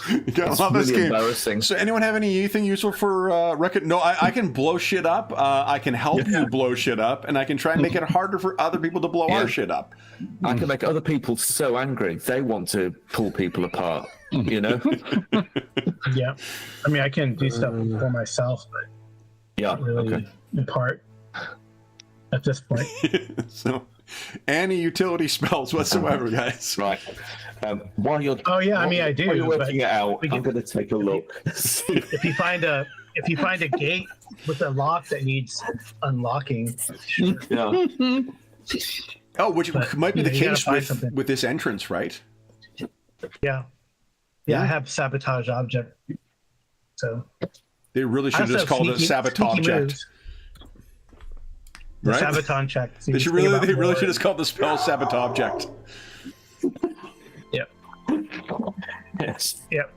It's really embarrassing. So anyone have anything useful for record? No, I can blow shit up. I can help you blow shit up, and I can try and make it harder for other people to blow our shit up. I can make other people so angry they want to pull people apart, Yeah. I mean, I can do stuff for myself, but not really in part at this point. So, any utility spells whatsoever, guys. Right. While you're I do. While you're working it out, I'm going to take a look. If you find a gate with a lock that needs unlocking, sure. Yeah. Oh, which might be the case with this entrance, right? Yeah, I have sabotage object, so. They really should have just called it sabotage object. The right? sabotage check. They really should have called the spell sabotage object. Yep. Yes. Yep.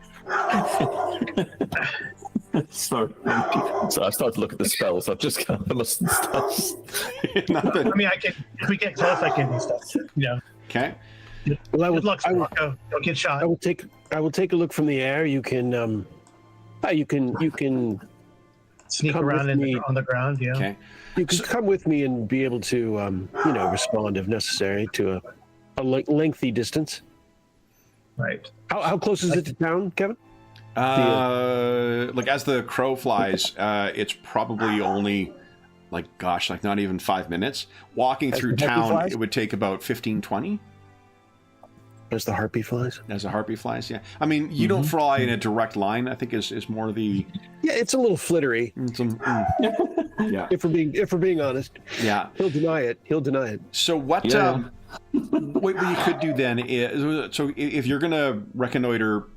So I started to look at the spells. I've just kind of lost stuff. Nothing. I mean, if we get close, I can do stuff. Yeah. Okay. Well, Good luck, Sirocco. Don't get shot. I will take a look from the air. You can Sneak come around with me. on the ground. Yeah. Okay. You can come with me and be able to respond if necessary to a lengthy distance. Right. How close is it to town, Kevin? Like as the crow flies, it's probably only not even 5 minutes. Walking through town, it would take about 15-20. As the harpy flies? As a harpy flies, yeah. I mean, you don't fly in a direct line, I think is more the... Yeah, it's a little flittery. Yeah. If we're being honest. Yeah. He'll deny it. So what what you could do then is, so if you're going to reconnoiter,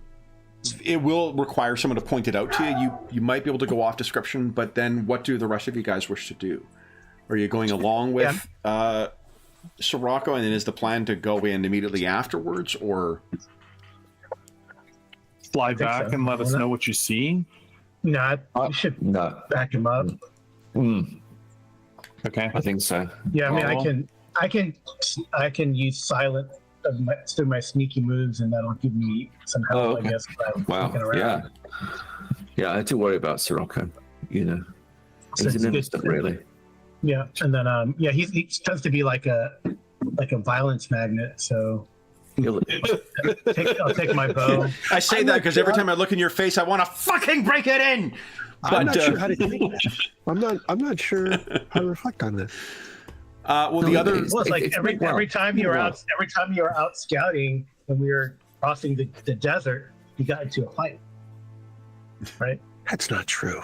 it will require someone to point it out to you. You might be able to go off description, but then what do the rest of you guys wish to do? Are you going along with Sirocco, and then is the plan to go in immediately afterwards, or fly back and let us know what you see? No, you should back him up. Okay, I think so. Yeah, I mean, I can use silent through my sneaky moves, and that'll give me some help, I guess. Wow. Yeah. I do worry about Sirocco. He's an instant, really. Yeah, and then he tends to be like a violence magnet. So I'll take my bow. I say that because every time I look in your face, I want to fucking break it in. I'm not sure how to think. I'm not sure how to reflect on this. It's like every time you were out scouting and we were crossing the desert, you got into a fight, right? That's not true.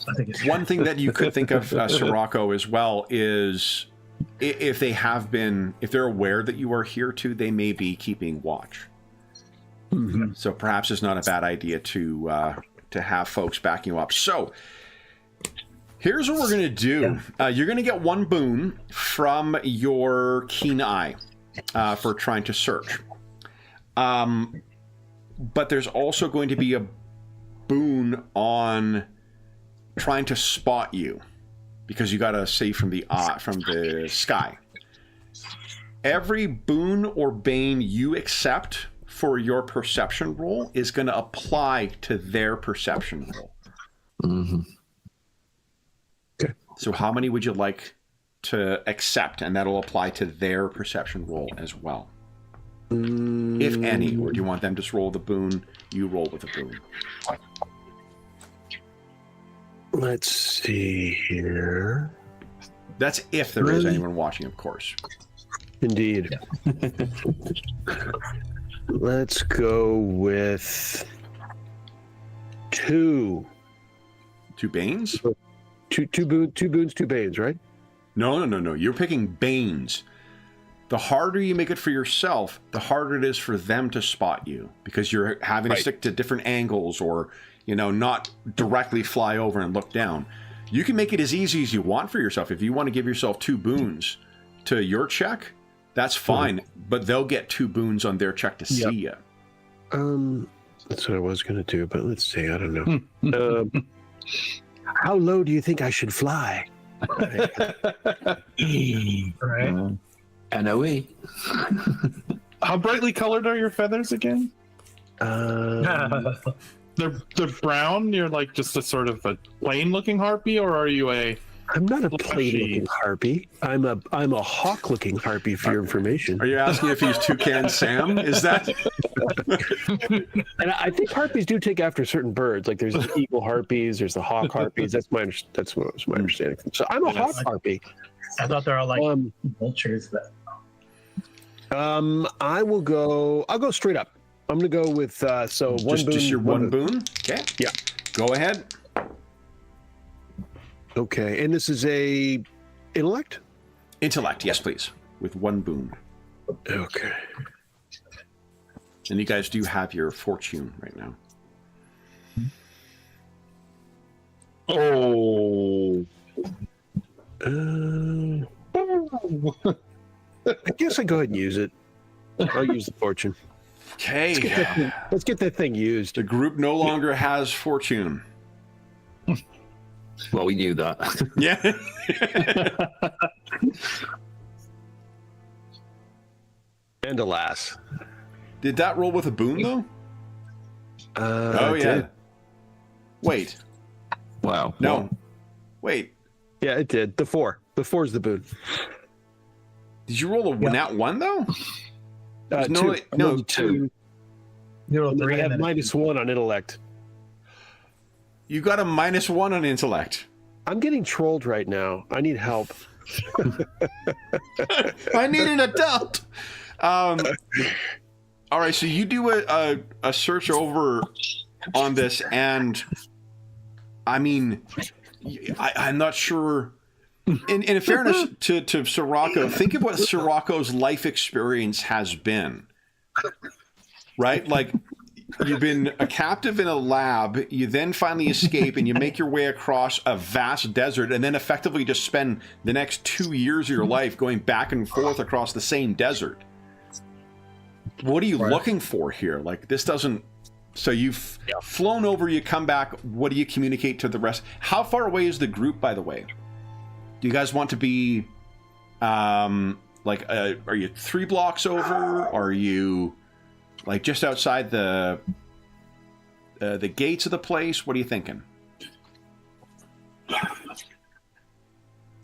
I think it's one thing that you could think of, Sirocco, as well, is if they're aware that you are here too, they may be keeping watch. Mm-hmm. So perhaps it's not a bad idea to have folks backing you up. So here's what we're going to do. You're going to get one boon from your keen eye. for trying to search. But there's also going to be a boon on trying to spot you, because you got to save from the sky. Every boon or bane you accept for your perception roll is going to apply to their perception roll. Mm-hmm. Okay. So how many would you like to accept, and that'll apply to their perception roll as well? If any, or do you want them to roll the boon, you roll with a boon? Let's see here. That's if there is anyone watching, of course. Indeed. Let's go with 2. 2 banes? Two boons, 2 banes, right? No. You're picking banes. The harder you make it for yourself, the harder it is for them to spot you, because you're having to stick to different angles, or, not directly fly over and look down. You can make it as easy as you want for yourself. If you want to give yourself 2 boons to your check, that's fine, but they'll get 2 boons on their check to see you. That's what I was going to do, but let's see. I don't know. How low do you think I should fly? Right. NOE. How brightly colored are your feathers again? They're brown. You're like just a sort of a plain looking harpy, or are you a? I'm not a plain-looking harpy. I'm a hawk-looking harpy. For your information. Are you asking if he's Toucan Sam? Is that? And I think harpies do take after certain birds. Like there's the eagle harpies, there's the hawk harpies. That's what was my understanding. So I'm a hawk harpy. I thought they're all like vultures. But I'll go straight up. I'm gonna go with one boon. Just your one boon? Okay. Yeah. Go ahead. Okay, and this is a intellect? Intellect, yes, please. With 1 boon. Okay. And you guys do have your fortune right now. Oh. I guess I go ahead and use it. I'll use the fortune. Okay. Let's get that thing used. The group no longer has fortune. Well, we knew that. Yeah. And alas. Did that roll with a boon, though? Oh, yeah. did. Wait. Wow. No. Wait. Yeah, it did. The 4. The 4 is the boon. Did you roll a nat 1, though? Two. No, 2. you roll And then 3 I have and then -1 on intellect. You got a -1 on intellect. I'm getting trolled right now. I need help. I need an adult. All right, so you do a search over on this, and I mean, I'm not sure. In fairness to Sirocco, think of what Sirocco's life experience has been, right? Like, you've been a captive in a lab, you then finally escape, and you make your way across a vast desert, and then effectively just spend the next 2 years of your life going back and forth across the same desert. What are you looking for here? Like, this doesn't... So you've flown over, you come back, what do you communicate to the rest? How far away is the group, by the way? Do you guys want to be, are you 3 blocks over? Are you, like, just outside the gates of the place? What are you thinking?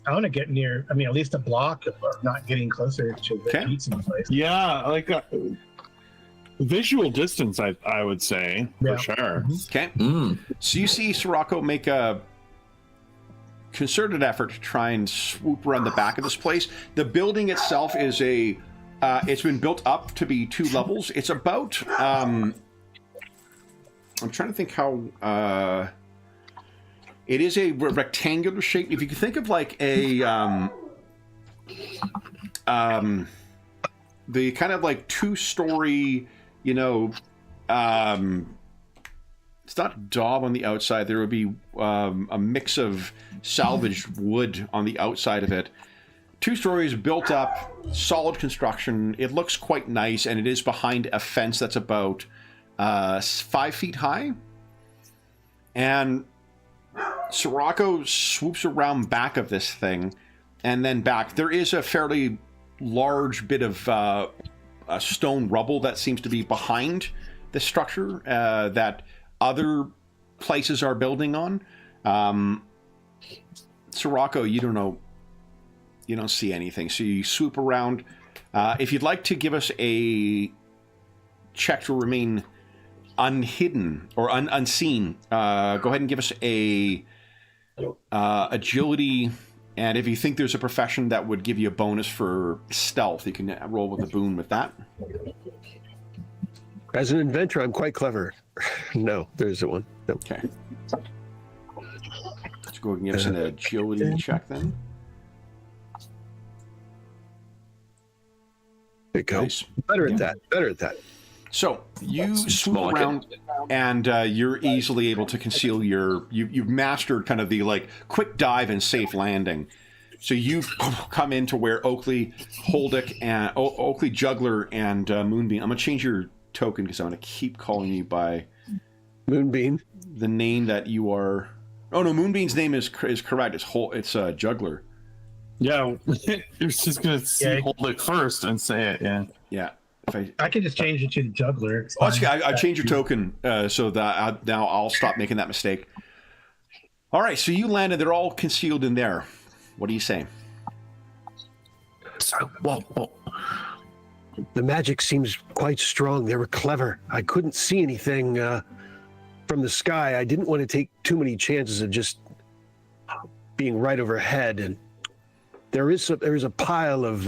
I want to get near. I mean, at least a block, if we're not getting closer to the gates in the place. Yeah, like visual distance, I would say, for sure. Okay. So you see Sirocco make a concerted effort to try and swoop around the back of this place. The building itself is it's been built up to be 2 levels. It's about, I'm trying to think how, it is a rectangular shape. If you can think of like a, the kind of like 2-story, it's not daub on the outside. There would be a mix of salvaged wood on the outside of it. 2 stories, built up, solid construction. It looks quite nice, and it is behind a fence that's about 5 feet high. And Sirocco swoops around back of this thing, and then back. There is a fairly large bit of stone rubble that seems to be behind the structure that other places are building on. Sirocco, you don't know. You don't see anything, so you swoop around. If you'd like to give us a check to remain unhidden or unseen, go ahead and give us a agility, and if you think there's a profession that would give you a bonus for stealth, you can roll with a boon with that. As an inventor, I'm quite clever. No, there isn't one. No. Okay. Let's go ahead and give us an agility check then. There you go. Nice. Better at that. Better at that. So you swoop small, around, and you're easily able to conceal your. You've mastered kind of the like quick dive and safe landing. So you've come into where Oakley, Holdick, and Oakley, Juggler, and Moonbeam. I'm gonna change your token because I'm gonna keep calling you by Moonbeam. the name that you are. Oh no, Moonbeam's name is correct. It's Juggler. Yeah, you're just gonna see Holdick first and say it. Yeah. Yeah. I can just change it to the Juggler. It's Oh, fine. I changed your token so that now I'll stop making that mistake. All right, so you landed. They're all concealed in there. What do you say? So what? The magic seems quite strong. They were clever. I couldn't see anything from the sky. I didn't want to take too many chances of just being right overhead. And there is a pile of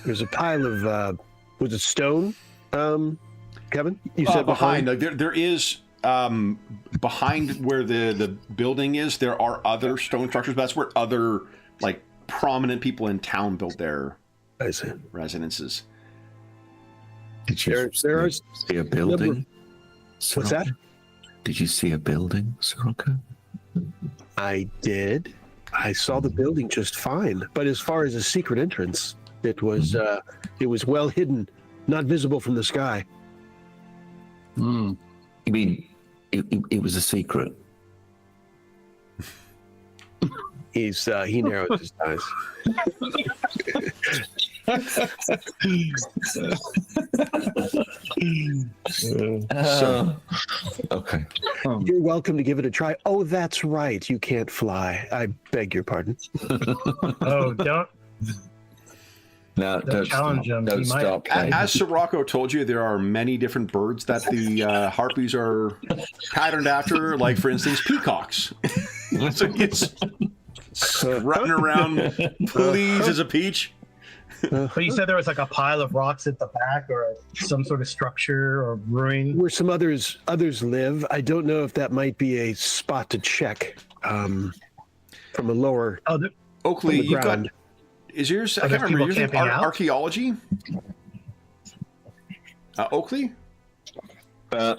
was it stone? Kevin, you said behind. Like, there is behind where the building is. There are other stone structures. But that's where other like prominent people in town built their I see. residences. Did you see a building? What's that? Did you see a building, Sirocco? I did. I saw the building just fine, but as far as a secret entrance, it was well hidden, not visible from the sky. Hmm. You mean it was a secret? He narrowed his eyes. Okay. You're welcome to give it a try. Oh, that's right. You can't fly. I beg your pardon. Oh, don't Don't challenge him. Don't He might- stop playing. As Sirocco told you, there are many different birds that the harpies are patterned after. Like, for instance, peacocks. So it's running around, please, as a peach. But you said there was like a pile of rocks at the back, or some sort of structure or ruin. Where some others live, I don't know if that might be a spot to check from a lower. Oh, Oakley, From the you've got. ground. Is yours? I Are can't there remember. people Yours camping out? archaeology? Oakley?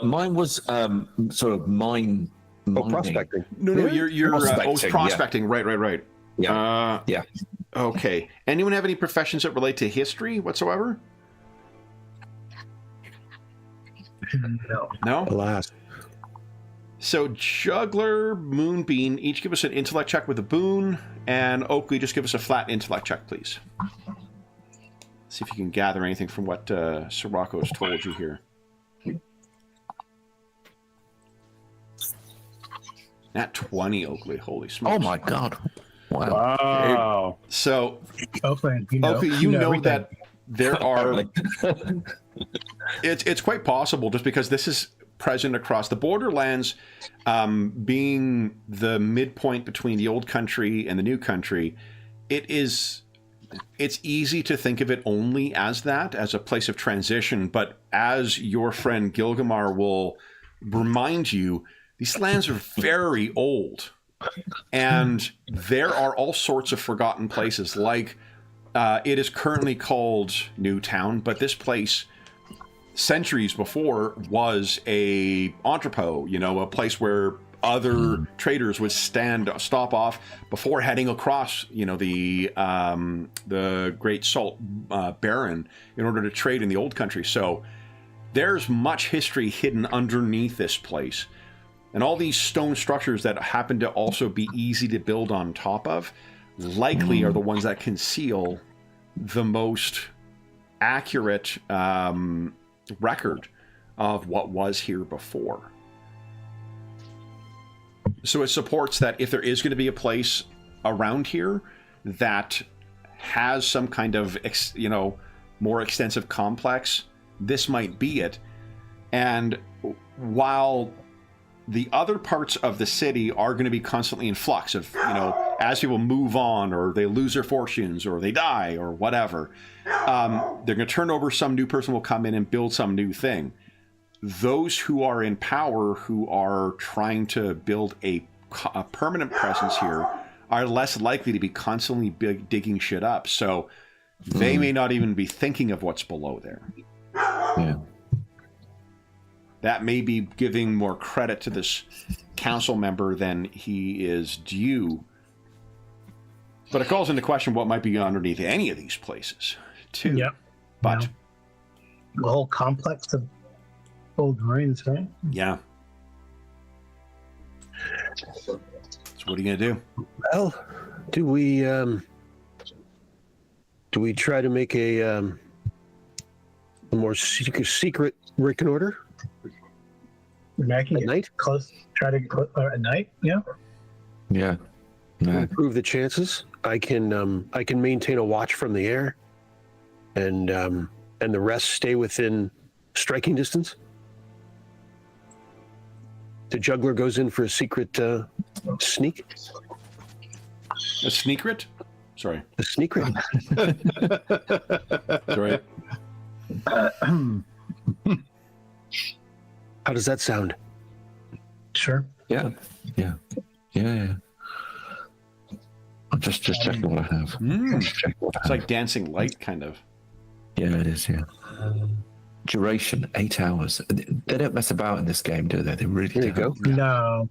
Mine was sort of mining. Prospecting. No, you're Prospecting, prospecting. Right. Yeah. Yeah. Okay. Anyone have any professions that relate to history whatsoever? No? Alas. So Juggler, Moonbeam, each give us an intellect check with a boon, and Oakley, just give us a flat intellect check, please. See if you can gather anything from what Sirocco has told you here. Nat 20, Oakley. Holy smokes. Oh my God! Wow. Wow. So, Oakland, Oakley, you know everything. that there are... It's quite possible, just because this is present across the borderlands, being the midpoint between the old country and the new country. It's easy to think of it only as that, as a place of transition, but as your friend Gilgamar will remind you, these lands are very old, and there are all sorts of forgotten places. Like, it is currently called Newtown, but this place, centuries before, was a entrepot, a place where other traders would stop off before heading across, the Great Salt Baron in order to trade in the Old Country. So there's much history hidden underneath this place. And all these stone structures that happen to also be easy to build on top of likely are the ones that conceal the most accurate record of what was here before. So it supports that if there is going to be a place around here that has some kind of, more extensive complex, this might be it. And while the other parts of the city are going to be constantly in flux of, as people move on or they lose their fortunes or they die or whatever, they're going to turn over, some new person will come in and build some new thing. Those who are in power, who are trying to build a permanent presence here, are less likely to be constantly digging shit up. So they may not even be thinking of what's below there. Yeah. That may be giving more credit to this council member than he is due. But it calls into question what might be underneath any of these places, too. Yep. But the whole complex of old ruins, right? yeah. So what are you gonna do? Well, do we try to make a more secret reconnoiter I can at get night? close. Try to go at night. Yeah. Yeah. To No. improve the chances. I can maintain a watch from the air, and the rest stay within striking distance. The juggler goes in for a secret sneak. A sneakret? Sorry. A sneak raid. Sorry. How does that sound? Sure. Yeah. Yeah. Yeah. Yeah. I'm just checking what I have. Just checking what I It's have. like dancing light, kind of. Yeah, it is. Yeah. Duration 8 hours. They don't mess about in this game, do they? They really There you don't. go. No.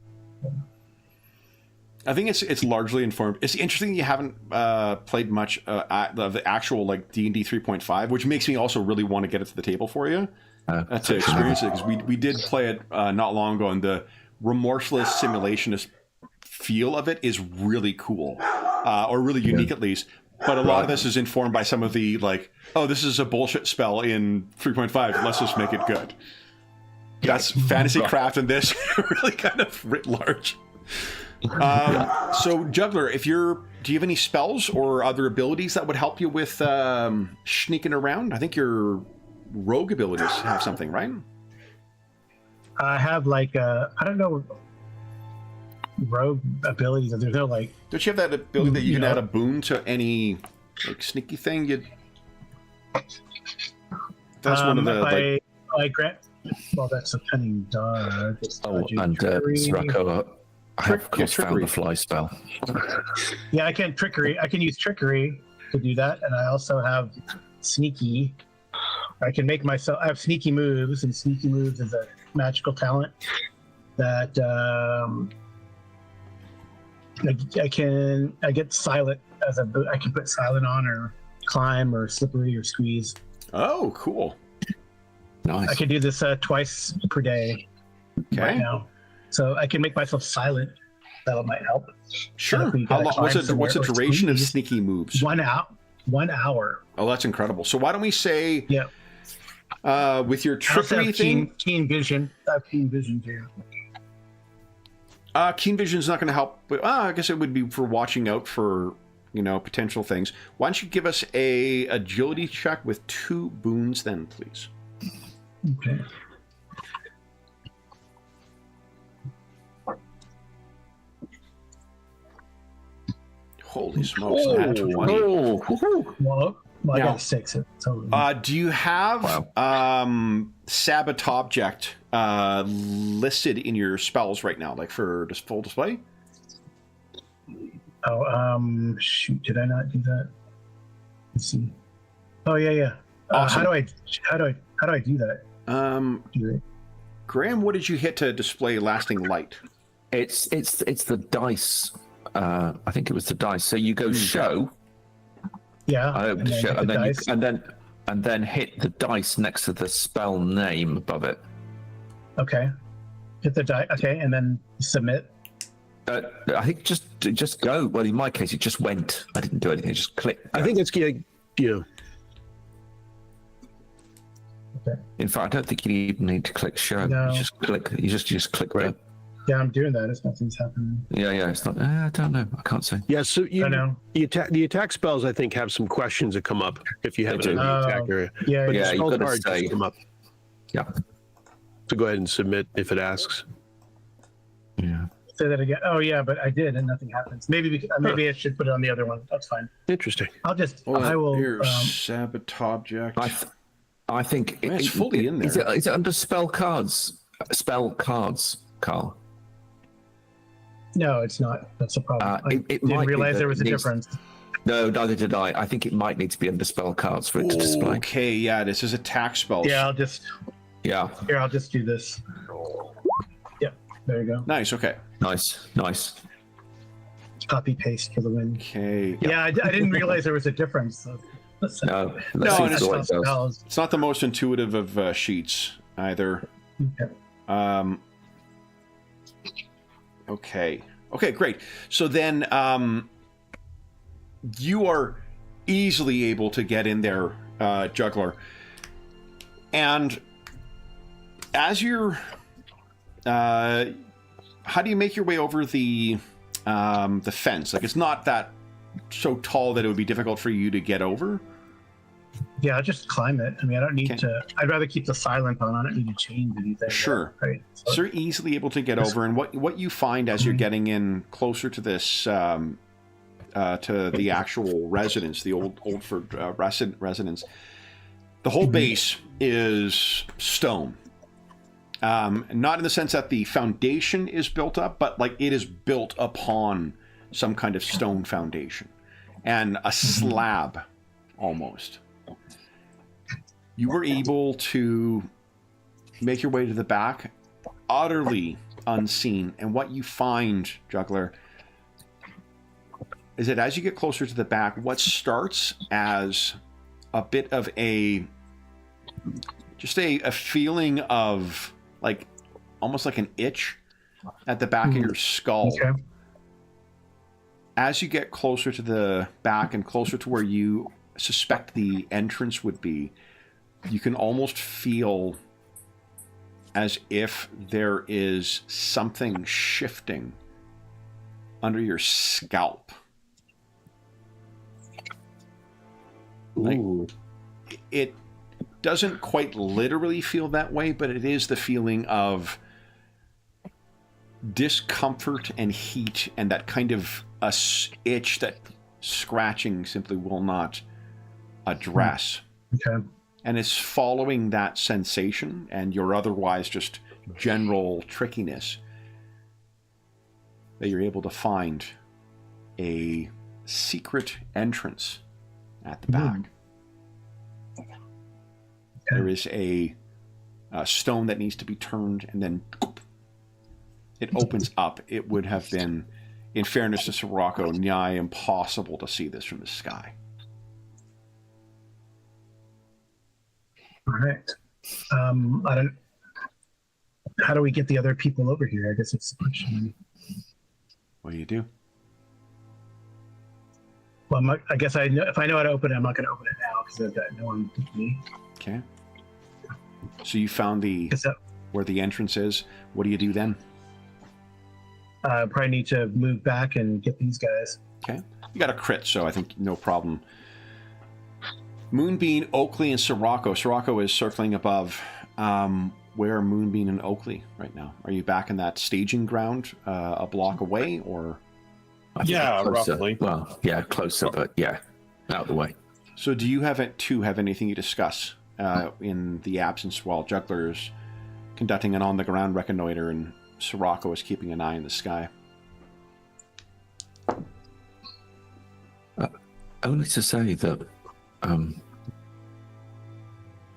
I think it's largely informed. It's interesting you haven't played much of the actual like D&D 3.5, which makes me also really want to get it to the table for you to experience it, because we did play it not long ago, and the remorseless simulationist feel of it is really cool, or really unique at least. But a lot of this is informed by some of the like, oh, this is a bullshit spell in 3.5. Let's just make it good. That's fantasy craft in this really kind of writ large. So Juggler, do you have any spells or other abilities that would help you with sneaking around? I think your rogue abilities have something, right? I have like I don't know, rogue abilities. There's no like. Don't you have that ability that you can Yeah. add a boon to any like sneaky thing? That's one of the I grant. Well, that's a cunning dog. Oh, and Srako, I have of course found trickery. the fly spell. Yeah, I can trickery. I can use trickery to do that, and I also have sneaky. I can make myself. I have sneaky moves, and sneaky moves is a magical talent that I get silent as I can put silent on, or climb, or slippery, or squeeze. Oh, cool. Nice. I can do this twice per day Okay. right now, so I can make myself silent. That might help. Sure. If we How gotta long, climb what's the somewhere or duration of squeeze. sneaky moves? 1 hour. 1 hour. Oh, that's incredible. So why don't we say, Yeah. with your I also trickery have thing, keen vision. I have keen vision too. keen vision is not going to help. But I guess it would be for watching out for potential things. Why don't you give us a agility check with 2 boons, then, please? Okay. Holy smokes! Nat 20. Well, I Now- got 6. So Do you have Sabbat object listed in your spells right now, like for just full display? shoot, did I not do that? Let's see. Oh yeah. Awesome. How do I do that? Graham, what did you hit to display lasting light? It's the dice. I think it was the dice. So you go show. Yeah. I opened the then show, hit and the then dice. and then hit the dice next to the spell name above it. Okay. Hit the die. Okay, and then submit. I think just go. Well, in my case, it just went. I didn't do anything. It just clicked. I think it's you know. Okay. In fact, I don't think you even need to click show. No. You just click. You just click. Right. Yeah, I'm doing that. It's nothing's happening. Yeah. It's not. I don't know. I can't say. Yeah, so I know. the attack spells I think have some questions that come up if you have They an do. enemy attack area. Yeah. But Yeah, the you spell gotta card say- just come up. Yeah. So go ahead and submit if it asks. Yeah. Say that again. Oh yeah, but I did, and nothing happens. Maybe I should put it on the other one. That's fine. Interesting. I will. Here, Sabbat object. I think Yeah, it's fully in Is there. it under spell cards? Spell cards, Carl. No, it's not. That's a problem. I It didn't might be realize that there was a it needs- difference. No, neither did I. I think it might need to be under spell cards for it to display. Okay, yeah, this is attack spells. Yeah, I'll just do this. Yep, there you go. Nice, okay. Nice. Copy paste for the win. Okay. Yeah, I didn't realize there was a difference. So, No, No, see and if it's the way it goes. spells. It's not the most intuitive of sheets either. Okay. Okay, great. So then you are easily able to get in there, Juggler. And as you're... how do you make your way over the fence? Like, it's not that so tall that it would be difficult for you to get over. Yeah, I'll just climb it. I mean, I don't need Okay. to. I'd rather keep the silent on. I don't need to change anything. Sure. Right. So you're easily able to get over, and what you find as you're getting in closer to this, to the actual residence, the old Oldford residence, the whole base is stone. Not in the sense that the foundation is built up, but like it is built upon some kind of stone foundation and a slab almost. You were able to make your way to the back, utterly unseen. And what you find, Juggler, is that as you get closer to the back, what starts as a bit of a feeling of like almost like an itch at the back of your skull. Okay. As you get closer to the back and closer to where you suspect the entrance would be, you can almost feel as if there is something shifting under your scalp. Like, it doesn't quite literally feel that way, but it is the feeling of discomfort and heat and that kind of itch that scratching simply will not address. Okay. And it's following that sensation and your otherwise just general trickiness that you're able to find a secret entrance at the back. There is a stone that needs to be turned, and then it opens up. It would have been, in fairness to Sirocco, nigh impossible to see this from the sky. All right. I don't. How do we get the other people over here? I guess it's the question. What do you do? Well, I guess I know, if I know how to open it, I'm not going to open it now because I've got no one with me. Okay. So you found where the entrance is. What do you do then? Probably need to move back and get these guys. Okay. You got a crit, so I think no problem. Moonbeam, Oakley, and Sirocco. Sirocco is circling above. Where are Moonbeam and Oakley right now? Are you back in that staging ground a block away, or? I think Yeah, closer. roughly. Well, yeah, closer, but yeah, out of the way. So do you have anything you discuss in the absence while Juggler is conducting an on-the-ground reconnoiter and Sirocco is keeping an eye in the sky? Only to say that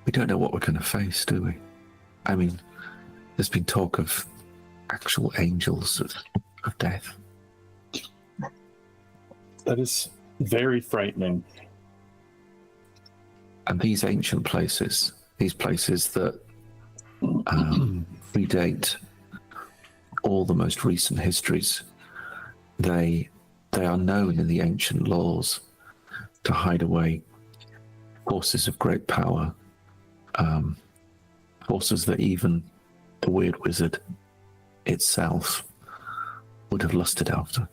we don't know what we're going to face, do we? I mean, there's been talk of actual angels of death. That is very frightening. And these ancient places, these places that predate all the most recent histories, they are known in the ancient laws to hide away forces of great power, forces that even the weird wizard itself would have lusted after.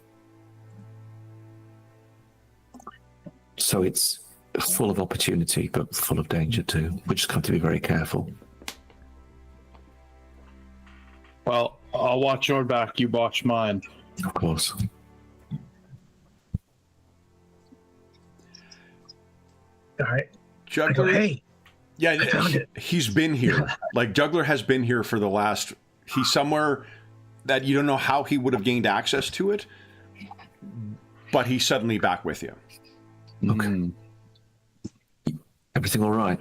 So it's full of opportunity, but full of danger too. We just have to be very careful. Well, I'll watch your back, you watch mine. Of course. All right. I go, Juggler. hey, Yeah, I found it. he's been here. Like, Juggler has been here for the last... He's somewhere that you don't know how he would have gained access to it, but he's suddenly back with you. Okay. Everything all right?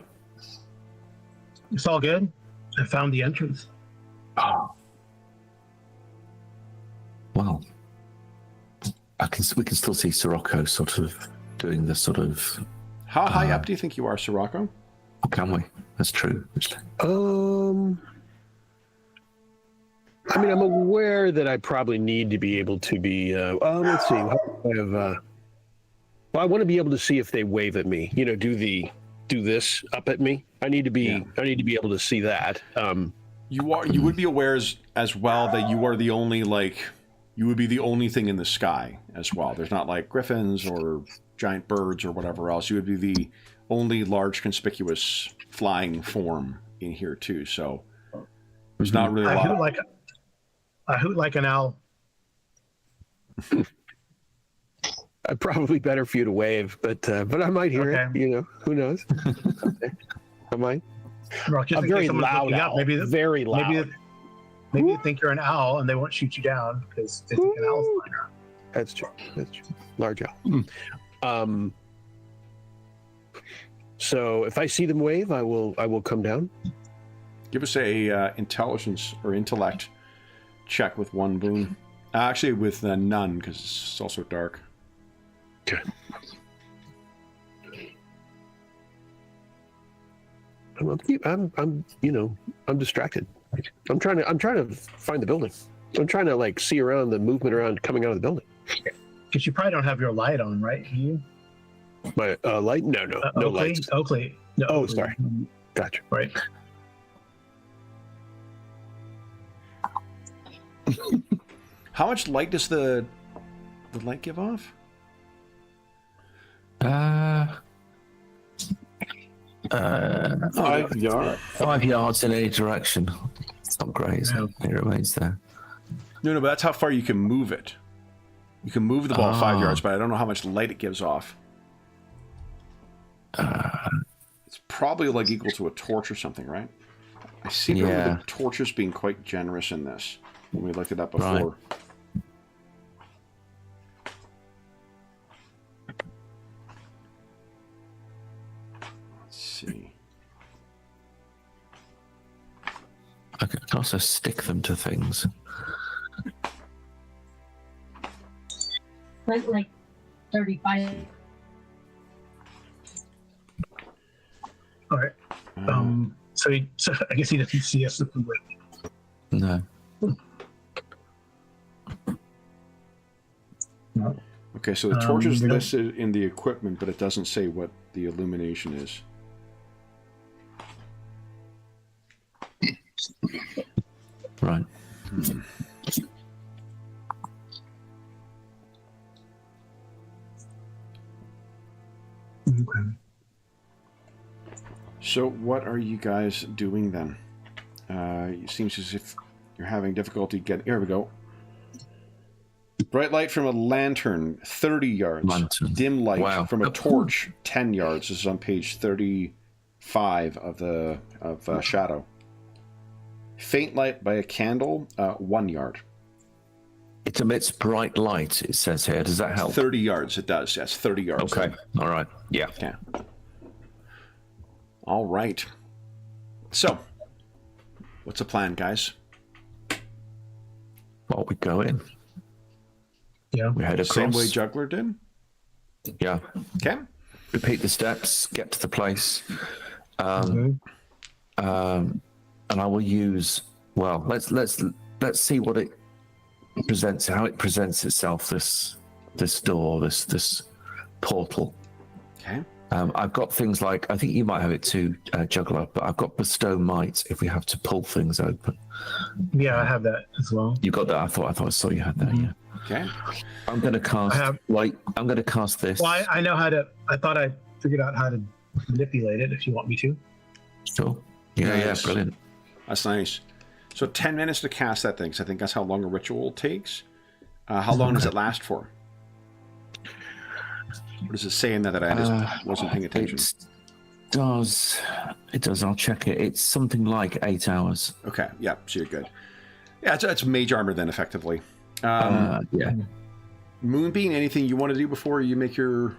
It's all good. I found the entrance. Oh. Well, we can still see Sirocco sort of doing this sort of... How high up do you think you are, Sirocco? Oh, can we? That's true. I mean, I'm aware that I probably need to be able to be. Let's see. Well, I want to be able to see if they wave at me. You know, do this up at me. I need to be. Yeah. I need to be able to see that. You would be aware as well that you are the only, like, you would be the only thing in the sky as well. There's not like griffins or giant birds or whatever else. You would be the only large conspicuous flying form in here too. So there's not really a lot. I hoot like an owl. Probably better for you to wave, but I might hear it. You know, who knows? Okay. I might. Well, just I'm in case very someone's loud. looking up, maybe very loud. Maybe they think you're an owl and they won't shoot you down because they think an owl's flying around. That's true. That's true. Large owl. So if I see them wave, I will come down. Give us a intelligence or intellect check with one boon. Actually, with none, because it's also dark. Okay. I'm distracted. I'm trying to find the building. I'm trying to like see around the movement around coming out of the building. Because you probably don't have your light on, right? Do you? My light? No Oakley? lights. Oakley. No, Oh, Oakley. sorry. Gotcha. Right. How much light does the light give off? 5 yards. 5 yards in any direction. It's not great, so it remains there. No, but that's how far you can move it. You can move the ball 5 yards, but I don't know how much light it gives off. It's probably like equal to a torch or something, right? I seem to remember the torches being quite generous in this when we looked it up before. Right. Let's see. I can also stick them to things. Like 35. All right. So I guess he doesn't see us. No. No. Okay, so the torch is listed in the equipment, but it doesn't say what the illumination is. Right. Okay. So what are you guys doing then? It seems as if you're having difficulty getting... Here we go. Bright light from a lantern, 30 yards. Lantern. Dim light from a Oh. torch, 10 yards. This is on page 35 of Shadow. Faint light by a candle, 1 yard. It emits bright light, it says here. Does that help? 30 yards, it does. Yes, 30 yards. Okay. All right. Yeah. Yeah. All right. So, what's the plan, guys? While we go in, Yeah. we head across. Same way Juggler did. Yeah. Okay. Repeat the steps. Get to the place. Mhm. And I will use. Well, let's see what it presents. How it presents itself. This door. This portal. Okay. I've got things like, I think you might have it too, Juggler, but I've got bestow might if we have to pull things open. Yeah, I have that as well. You got that? I thought I saw you had that. Yeah. Okay. I'm going to cast. I'm going to cast this. Well, I know how to. I thought I figured out how to manipulate it. If you want me to. Sure. Yeah. Nice. Yeah. Brilliant. That's nice. So 10 minutes to cast that thing. So I think that's how long a ritual takes. How long does it last for? What does it say in that I just wasn't paying attention? It does. I'll check it. It's something like 8 hours. Okay. Yeah. So you're good. Yeah. It's mage armor then, effectively. Yeah. Moonbeam, anything you want to do before you make your...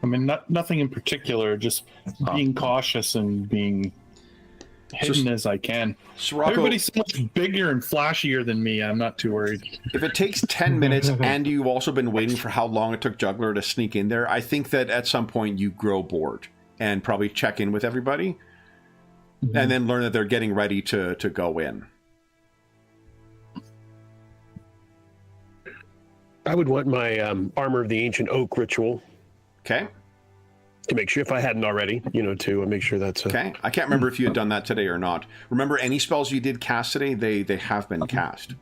I mean, nothing in particular, just being cautious and being hidden as I can. Sirocco, Everybody's so much bigger and flashier than me. I'm not too worried. if it takes 10 minutes and you've also been waiting for how long it took Juggler to sneak in there, I think that at some point you grow bored and probably check in with everybody and then learn that they're getting ready to go in. I would want my Armor of the Ancient Oak ritual Okay. to make sure, if I hadn't already, to make sure that's... Okay. I can't remember if you had done that today or not. Remember, any spells you did cast today, they have been cast.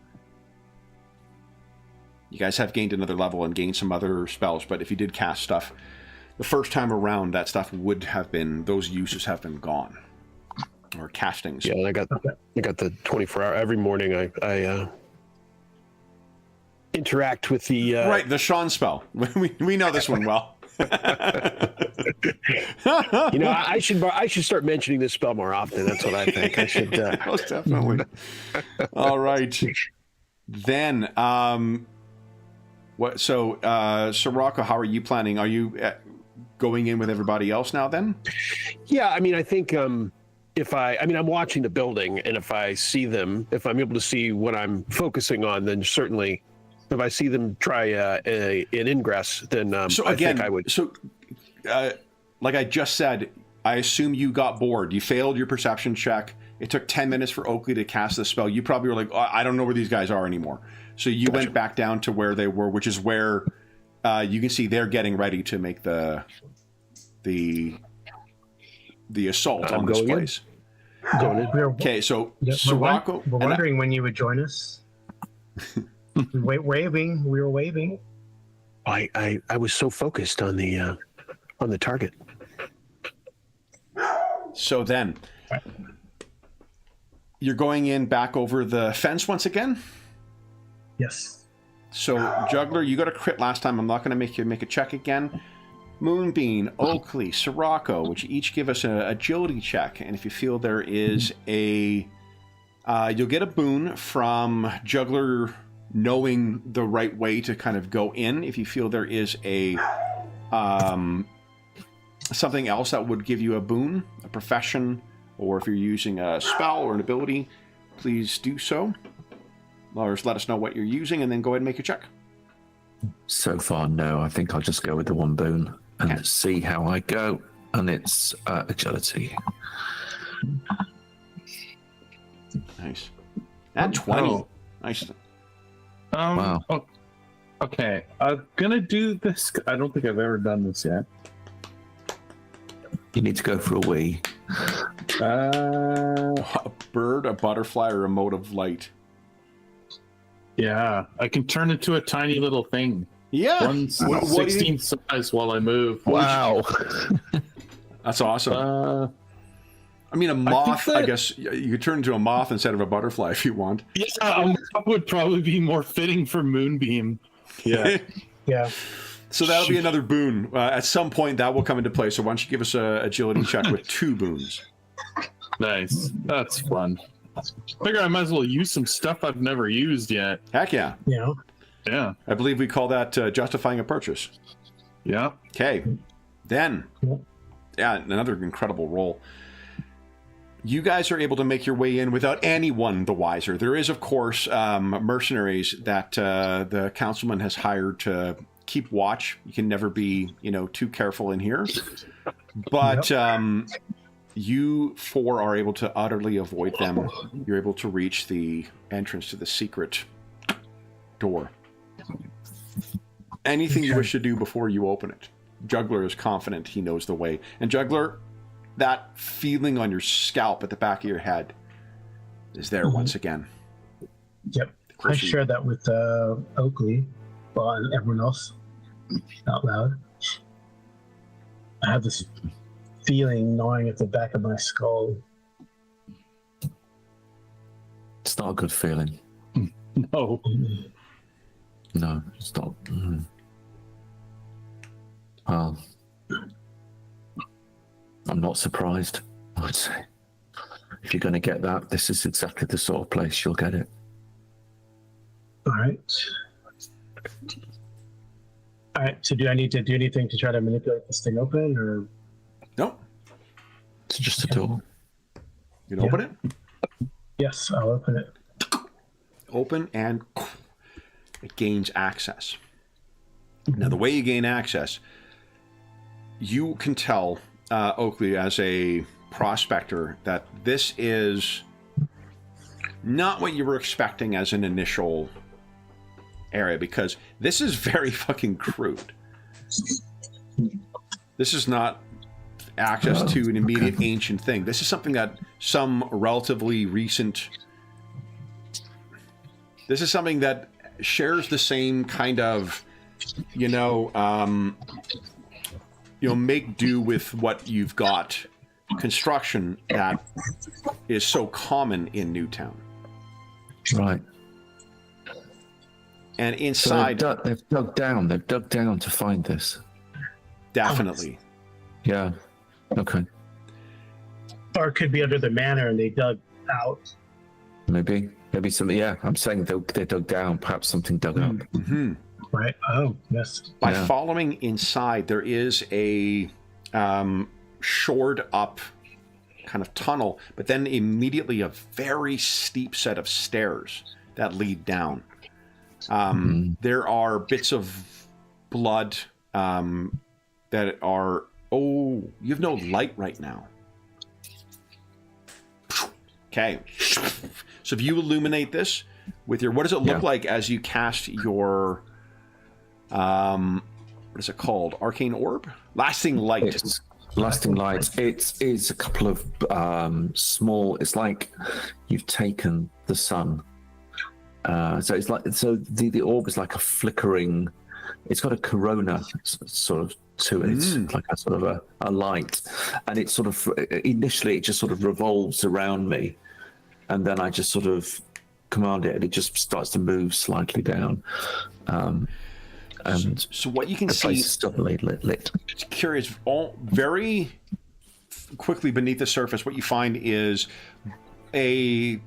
You guys have gained another level and gained some other spells, but if you did cast stuff the first time around, that stuff would have been, those uses have been gone. Or castings. Yeah, and I got the 24-hour... Every morning I interact with the... Right, the Sean spell. We know this one well. I should start mentioning this spell more often. That's what I think. I should. Most definitely. All right. Then, what? So, Sirocco, how are you planning? Are you going in with everybody else now? Then? Yeah, I mean, I think I'm watching the building, and if I see them, if I'm able to see what I'm focusing on, then certainly. If I see them try an ingress, then I think I would. So, like I just said, I assume you got bored. You failed your perception check. It took 10 minutes for Oakley to cast the spell. You probably were like, I don't know where these guys are anymore. So you went back down to where they were, which is where you can see they're getting ready to make the assault on this place. Going in. Okay, so We're Sirocco... wondering when you would join us. We were waving. I was so focused on the target. So then, you're going in back over the fence once again? Yes. So, Juggler, you got a crit last time. I'm not going to make you make a check again. Moonbeam, Oakley, Sirocco, which each give us an agility check. And if you feel there is a... you'll get a boon from Juggler... knowing the right way to kind of go in. If you feel there is a something else that would give you a boon, a profession, or if you're using a spell or an ability, please do so. Or just let us know what you're using and then go ahead and make your check. So far, no. I think I'll just go with the one boon and see how I go. And it's agility. Nice. And 20. Nice. Wow. Oh, okay, I'm gonna do this. I don't think I've ever done this yet. You need to go for a wee. A bird, a butterfly, or a mode of light. Yeah, I can turn into a tiny little thing. Yeah. One What do you- 16th size while I move. Wow. That's awesome. I mean, a moth, I guess you could turn into a moth instead of a butterfly if you want. Yeah, a moth would probably be more fitting for Moonbeam. Yeah. Yeah. So that'll be another boon. At some point, that will come into play. So why don't you give us a agility check with 2 boons? Nice. That's fun. Figure I might as well use some stuff I've never used yet. Heck yeah. Yeah. I believe we call that justifying a purchase. Yeah. Okay. Then, yeah, another incredible roll. you guys are able to make your way in without anyone the wiser. There is, of course, mercenaries that the councilman has hired to keep watch. You can never be, too careful in here. But you four are able to utterly avoid them. You're able to reach the entrance to the secret door. Anything you wish to do before you open it? Juggler is confident he knows the way. And Juggler, that feeling on your scalp at the back of your head is there once again. Yep. I shared that with Oakley, and everyone else out loud. I have this feeling gnawing at the back of my skull. It's not a good feeling. No. No, it's not. Well, I'm not surprised, I'd say. If you're going to get that, this is exactly the sort of place you'll get it. All right. So do I need to do anything to try to manipulate this thing open, or? No. It's just a door. You can open it? Yes, I'll open it. Open, and it gains access. Now, the way you gain access, you can tell, Oakley, as a prospector, that this is not what you were expecting as an initial area, because this is very fucking crude. This is not access to an immediate ancient thing. This is something that some relatively recent... This is something that shares the same kind of, make do with what you've got construction that is so common in Newtown. Right. And inside... So they've dug down to find this. Definitely. Yeah. Okay. Or it could be under the manor and they dug out. Maybe something. Yeah, I'm saying they dug down. Perhaps something dug up. Mm-hmm. Right. Oh, yes. By following inside, there is a shored up kind of tunnel, but then immediately a very steep set of stairs that lead down. There are bits of blood that are... Oh, you have no light right now. Okay. So if you illuminate this with your... What does it look like as you cast your... what is it called? Arcane Orb? Lasting Light. Lasting Light. It is a couple of small... It's like you've taken the sun. So it's like... So the orb is like a flickering... It's got a corona sort of to it. It's like a sort of a light. And it sort of... Initially, it just sort of revolves around me. And then I just sort of command it, and it just starts to move slightly down. And so what you can the see... place is suddenly lit. Curious, all very quickly beneath the surface, what you find is a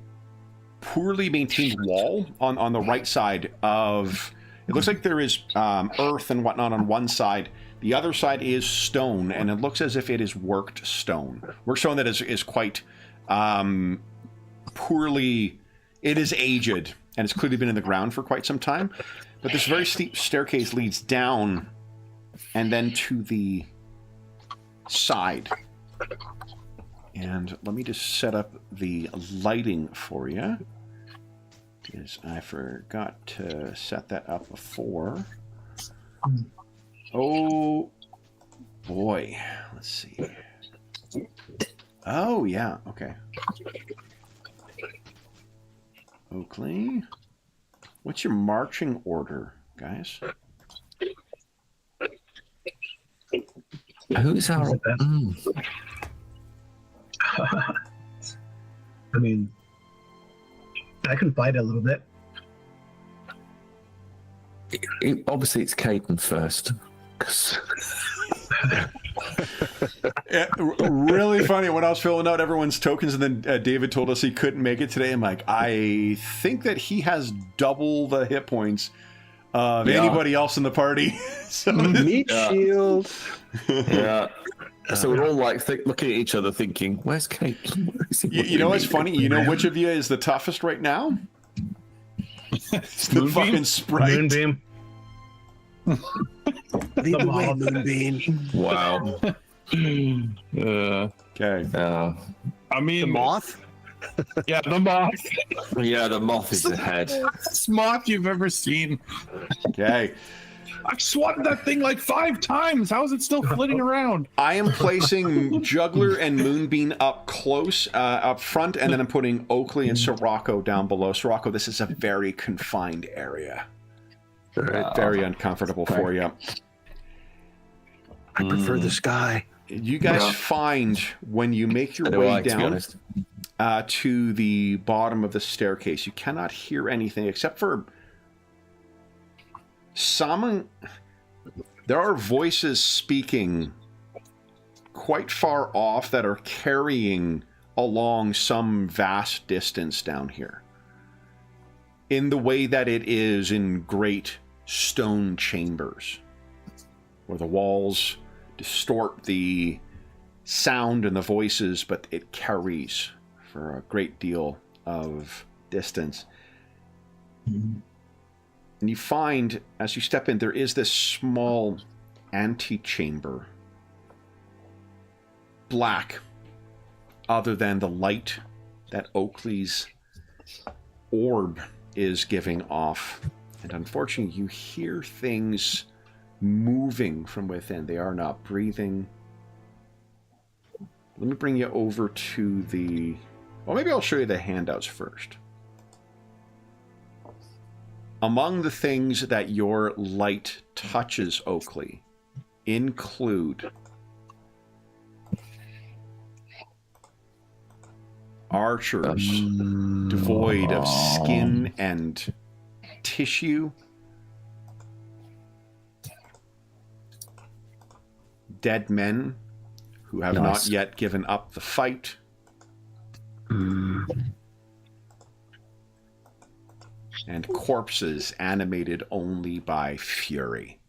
poorly maintained wall on the right side of... It looks like there is earth and whatnot on one side. The other side is stone, and it looks as if it is worked stone. Worked stone that is quite poorly... It is aged, and it's clearly been in the ground for quite some time. But this very steep staircase leads down and then to the side. And let me just set up the lighting for you, because I forgot to set that up before. Oh, boy. Let's see. Oh, yeah. Okay. Oakley. What's your marching order, guys? Who's our... I mean, I can fight a little bit. Obviously, it's Caden first. Yeah, really funny. When I was filling out everyone's tokens, and then David told us he couldn't make it today, I'm like, I think that he has double the hit points of anybody else in the party. So Meat shield. Yeah. So we're all like looking at each other, thinking, "Where's Caitlin? Where is he? You know what's funny? You know which of you is the toughest right now? It's the Moonbeam? fucking sprite. Moonbeam. Lead the way, moth. Moonbeam. Wow. Okay. I mean, The moth? yeah, the moth. Yeah, the moth is ahead. Best moth you've ever seen. Okay. I've swatted that thing like 5 times. How is it still flitting around? I am placing Juggler and Moonbeam up close, up front, and then I'm putting Oakley and Sirocco down below. Sirocco, this is a very confined area. Very uncomfortable for you. I prefer the sky. You guys find when you make your way down to the bottom of the staircase, you cannot hear anything except for there are voices speaking quite far off that are carrying along some vast distance down here, in the way that it is in great stone chambers, where the walls distort the sound and the voices, but it carries for a great deal of distance. And you find, as you step in, there is this small antechamber, black, other than the light that Oakley's orb is giving off. And unfortunately, you hear things moving from within. They are not breathing. Let me bring you over to the... Well, maybe I'll show you the handouts first. Among the things that your light touches, Oakley, include archers devoid of skin and tissue, dead men who have not yet given up the fight, and corpses animated only by fury.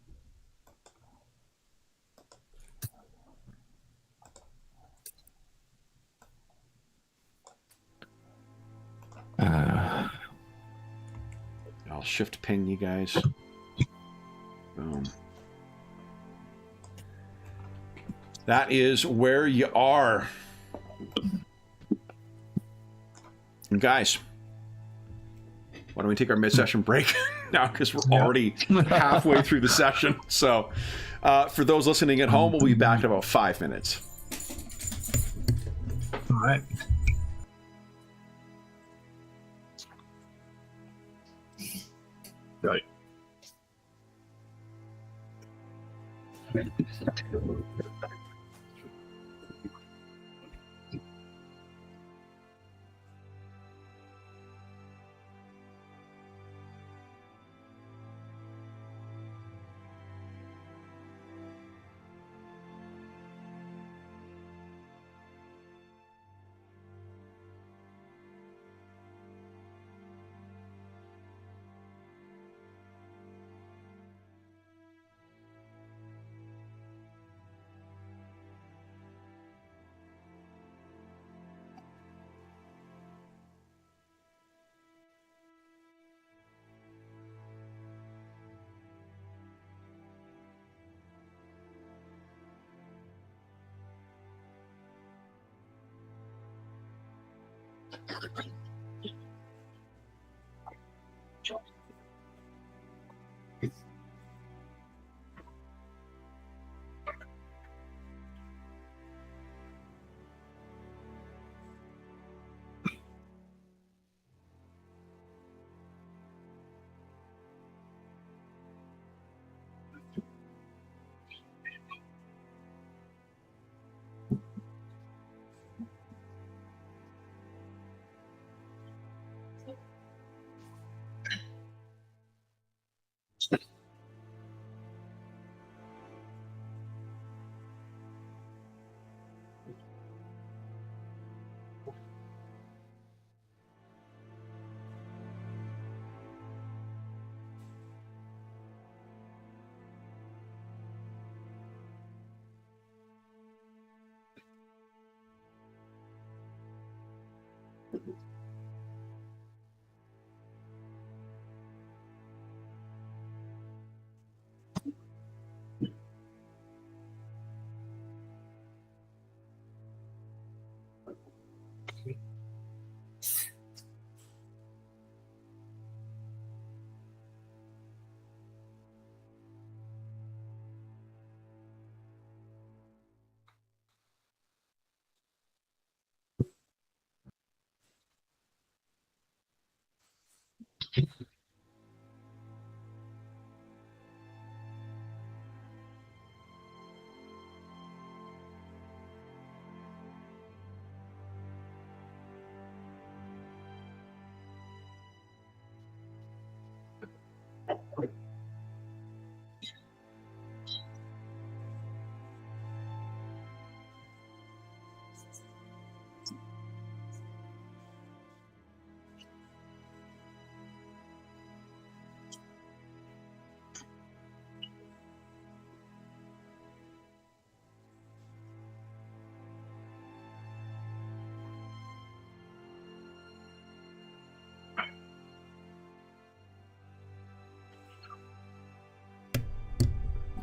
I'll shift ping you guys. Boom. That is where you are. And guys, why don't we take our mid-session break now, because we're already halfway through the session. So for those listening at home, we'll be back in about 5 minutes. All right. Right.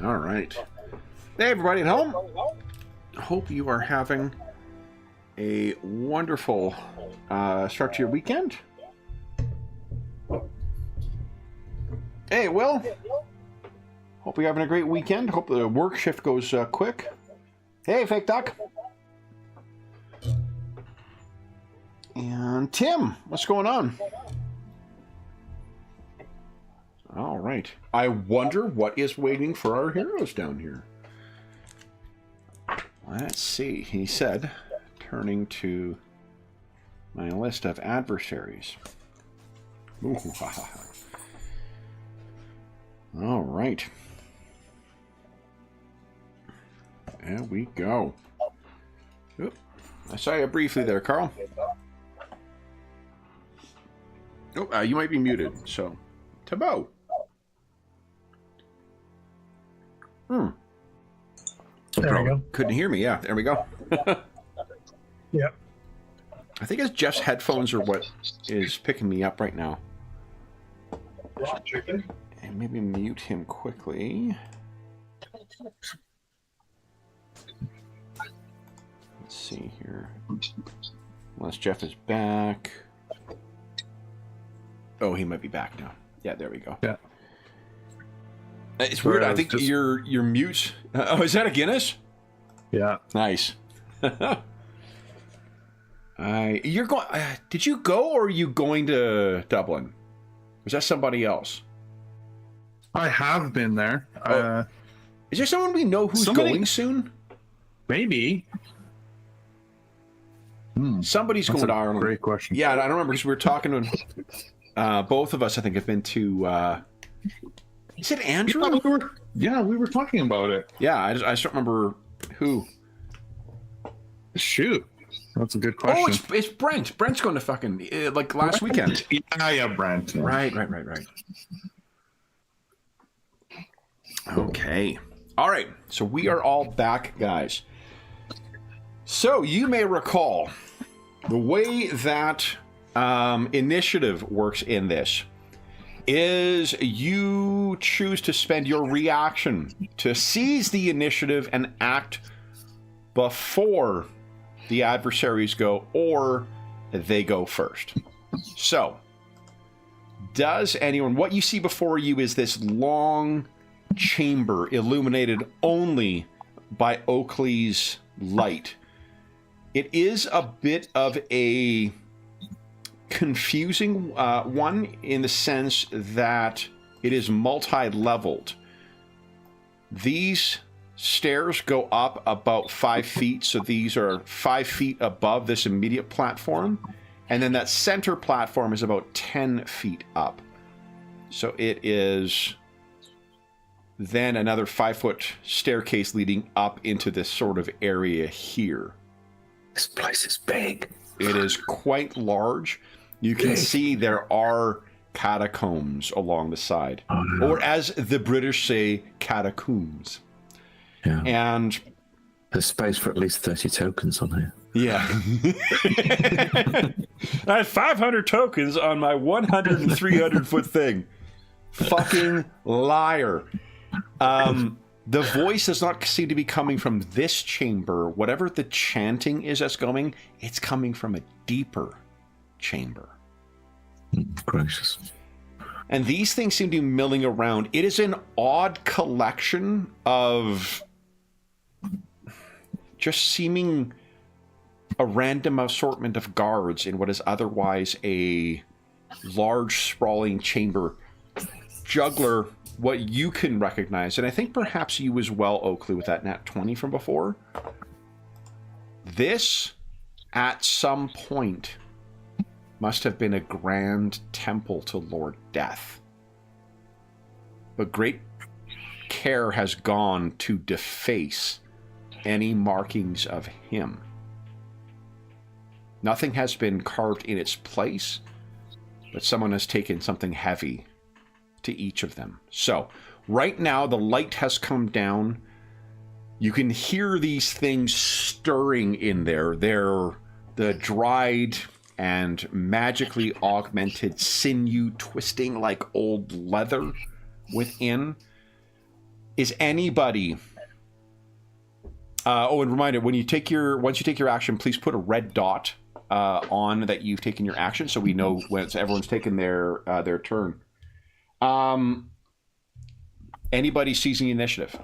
All right. Hey, everybody at home. Hope you are having a wonderful start to your weekend. Hey, Will. Hope you're having a great weekend. Hope the work shift goes quick. Hey, Fake Duck. And Tim, what's going on? All right. I wonder what is waiting for our heroes down here. Let's see. He said, turning to my list of adversaries. Ooh, ha, ha, ha. All right. There we go. Oop. I saw you briefly there, Carl. Oh, you might be muted, so. Tabo. There we go. Couldn't hear me. Yeah, there we go. Yep. I think it's Jeff's headphones are what is picking me up right now. And maybe mute him quickly. Let's see here. Unless Jeff is back. Oh, he might be back now. Yeah, there we go. Yeah. It's weird. I think your mute. Oh, is that a Guinness? Yeah. Nice. You're going. Did you go, or are you going to Dublin? Was that somebody else? I have been there. Is there someone we know who's going soon? Maybe. Somebody's That's going to a Ireland. Great question. Yeah, I don't remember because we were talking to. Both of us, I think, have been to. Is it Andrew? We were talking about it. Yeah, I just don't remember who. Shoot, that's a good question. Oh, it's Brent. Brent's going to fucking like last weekend. Yeah, Brent. Right. Okay. All right. So we are all back, guys. So you may recall the way that initiative works in this is you choose to spend your reaction to seize the initiative and act before the adversaries go, or they go first. So, does anyone... What you see before you is this long chamber illuminated only by Oakley's light. It is a bit of a confusing one in the sense that it is multi-leveled. These stairs go up about 5 feet, so these are 5 feet above this immediate platform, and then that center platform is about 10 feet up. So it is then another 5-foot staircase leading up into this sort of area here. This place is big. It is quite large. You can see there are catacombs along the side. Oh, no. Or as the British say, catacombs. Yeah. And There's space for at least 30 tokens on here. Yeah. I have 500 tokens on my 100 and 300 foot thing. Fucking liar. The voice does not seem to be coming from this chamber. Whatever the chanting is that's going, it's coming from a deeper chamber. Gracious. And these things seem to be milling around. It is an odd collection of just seeming a random assortment of guards in what is otherwise a large, sprawling chamber. Juggler, what you can recognize, and I think perhaps you as well, Oakley, with that nat 20 from before, this, at some point, must have been a grand temple to Lord Death. But great care has gone to deface any markings of him. Nothing has been carved in its place, but someone has taken something heavy to each of them. So, right now, the light has come down. You can hear these things stirring in there. They're the dried and magically augmented sinew twisting like old leather within. Is anybody... and reminder, once you take your action, please put a red dot on that you've taken your action, so we know when everyone's taken their turn. Anybody seizing the initiative?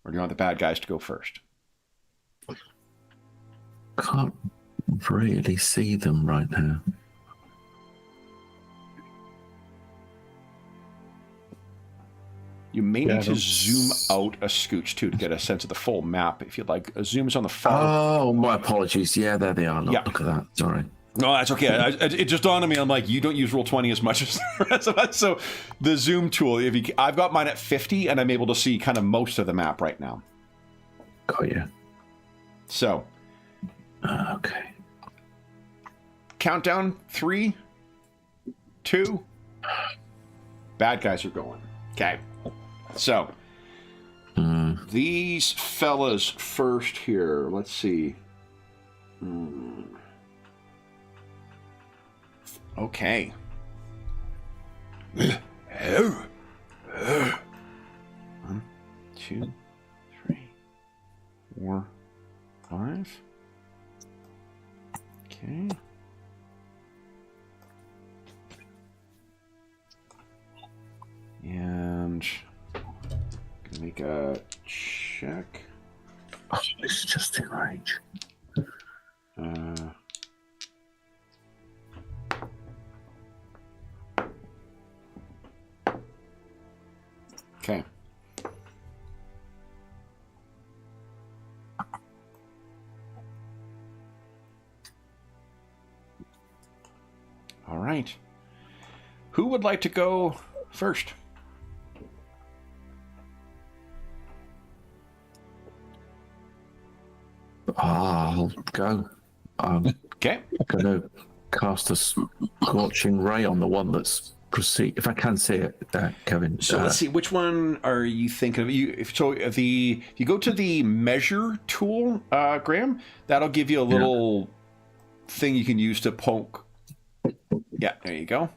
Or do you want the bad guys to go first? Can't really see them right now. You may need to zoom out a scooch too to get a sense of the full map. If you'd like, zoom's on the far. Oh, my apologies. Yeah, there they are. Look, Yeah. Look at that. Sorry. No, that's okay. It just dawned on me. I'm like, you don't use Roll20 as much as the rest of us. So the zoom tool, I've got mine at 50, and I'm able to see kind of most of the map right now. Got you. So. Okay. Countdown, 3, 2. Bad guys are going. Okay. So. These fellas first here. Let's see. Okay. 1, 2, 3, 4, 5. Okay. And gonna make a check. Oh, it's just in range. Okay. All right. Who would like to go first? I'll go. Okay. Going to cast a scorching ray on the one that's proceed. If I can see it, Kevin. So let's see. Which one are you thinking of? If you go to the measure tool, Graham, that'll give you a little thing you can use to poke. Yeah, there you go.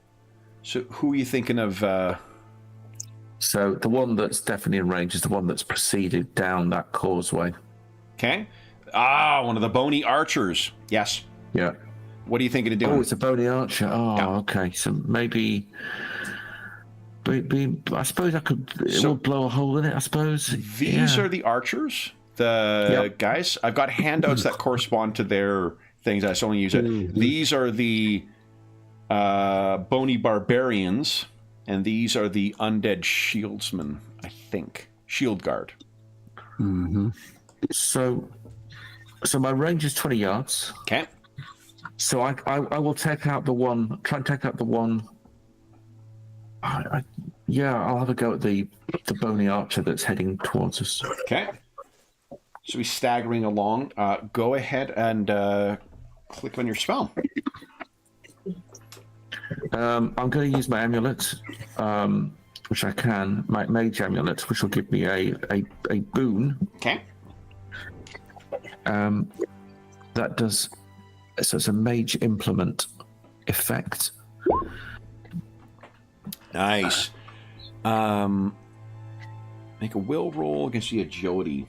So who are you thinking of? So the one that's definitely in range is the one that's proceeded down that causeway. Okay. One of the bony archers. Yes. Yeah. What are you thinking of doing? Oh, it's a bony archer. Oh, Yeah. okay. So maybe. I suppose I could. It will blow a hole in it. I suppose. These are the archers. The guys. I've got handouts that correspond to their things. I just only use it. Mm-hmm. These are the bony barbarians, and these are the undead shieldsmen. I think shield guard. Mm-hmm. So my range is 20 yards. Okay. So I will take out the one. Try and take out the one. I'll have a go at the bony archer that's heading towards us. Okay. So he's staggering along. Go ahead and click on your spell. I'm going to use my amulet, which I can. My mage amulet, which will give me a boon. Okay. That does. So it's a mage implement effect. Nice. Make a will roll against the agility.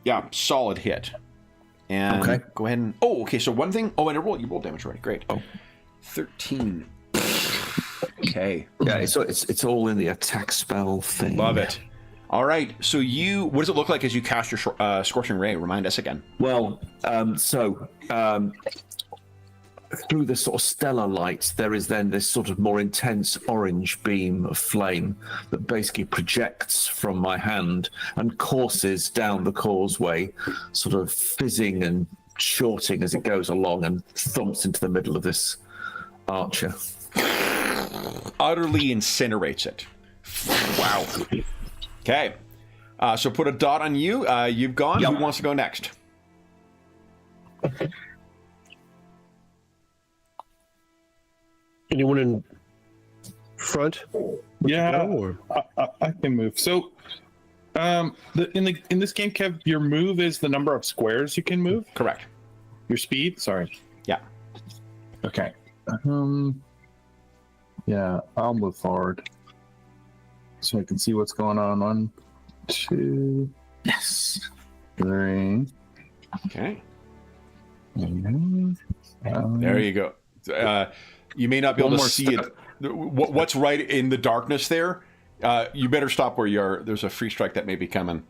Yeah, solid hit. And Okay. go ahead and... Oh, okay, so one thing... Oh, and you rolled damage already. Great. Oh. 13. Okay. Yeah, it's all in the attack spell thing. Love it. All right, so what does it look like as you cast your Scorching Ray? Remind us again. Well, through the sort of stellar light, there is then this sort of more intense orange beam of flame that basically projects from my hand and courses down the causeway, sort of fizzing and shorting as it goes along and thumps into the middle of this archer. Utterly incinerates it. Wow. Okay. So put a dot on you. You've gone. Yep. Who wants to go next? Anyone in front? Yeah, Or I can move. So, in this game, Kev, your move is the number of squares you can move. Correct. Your speed. Sorry. Yeah. Okay. Yeah, I'll move forward so I can see what's going on. 1, 2, Yes. 3. Okay. Um, There you go. You may not be One able to more see step. it. What's right in the darkness there? You better stop where you are. There's a free strike that may be coming.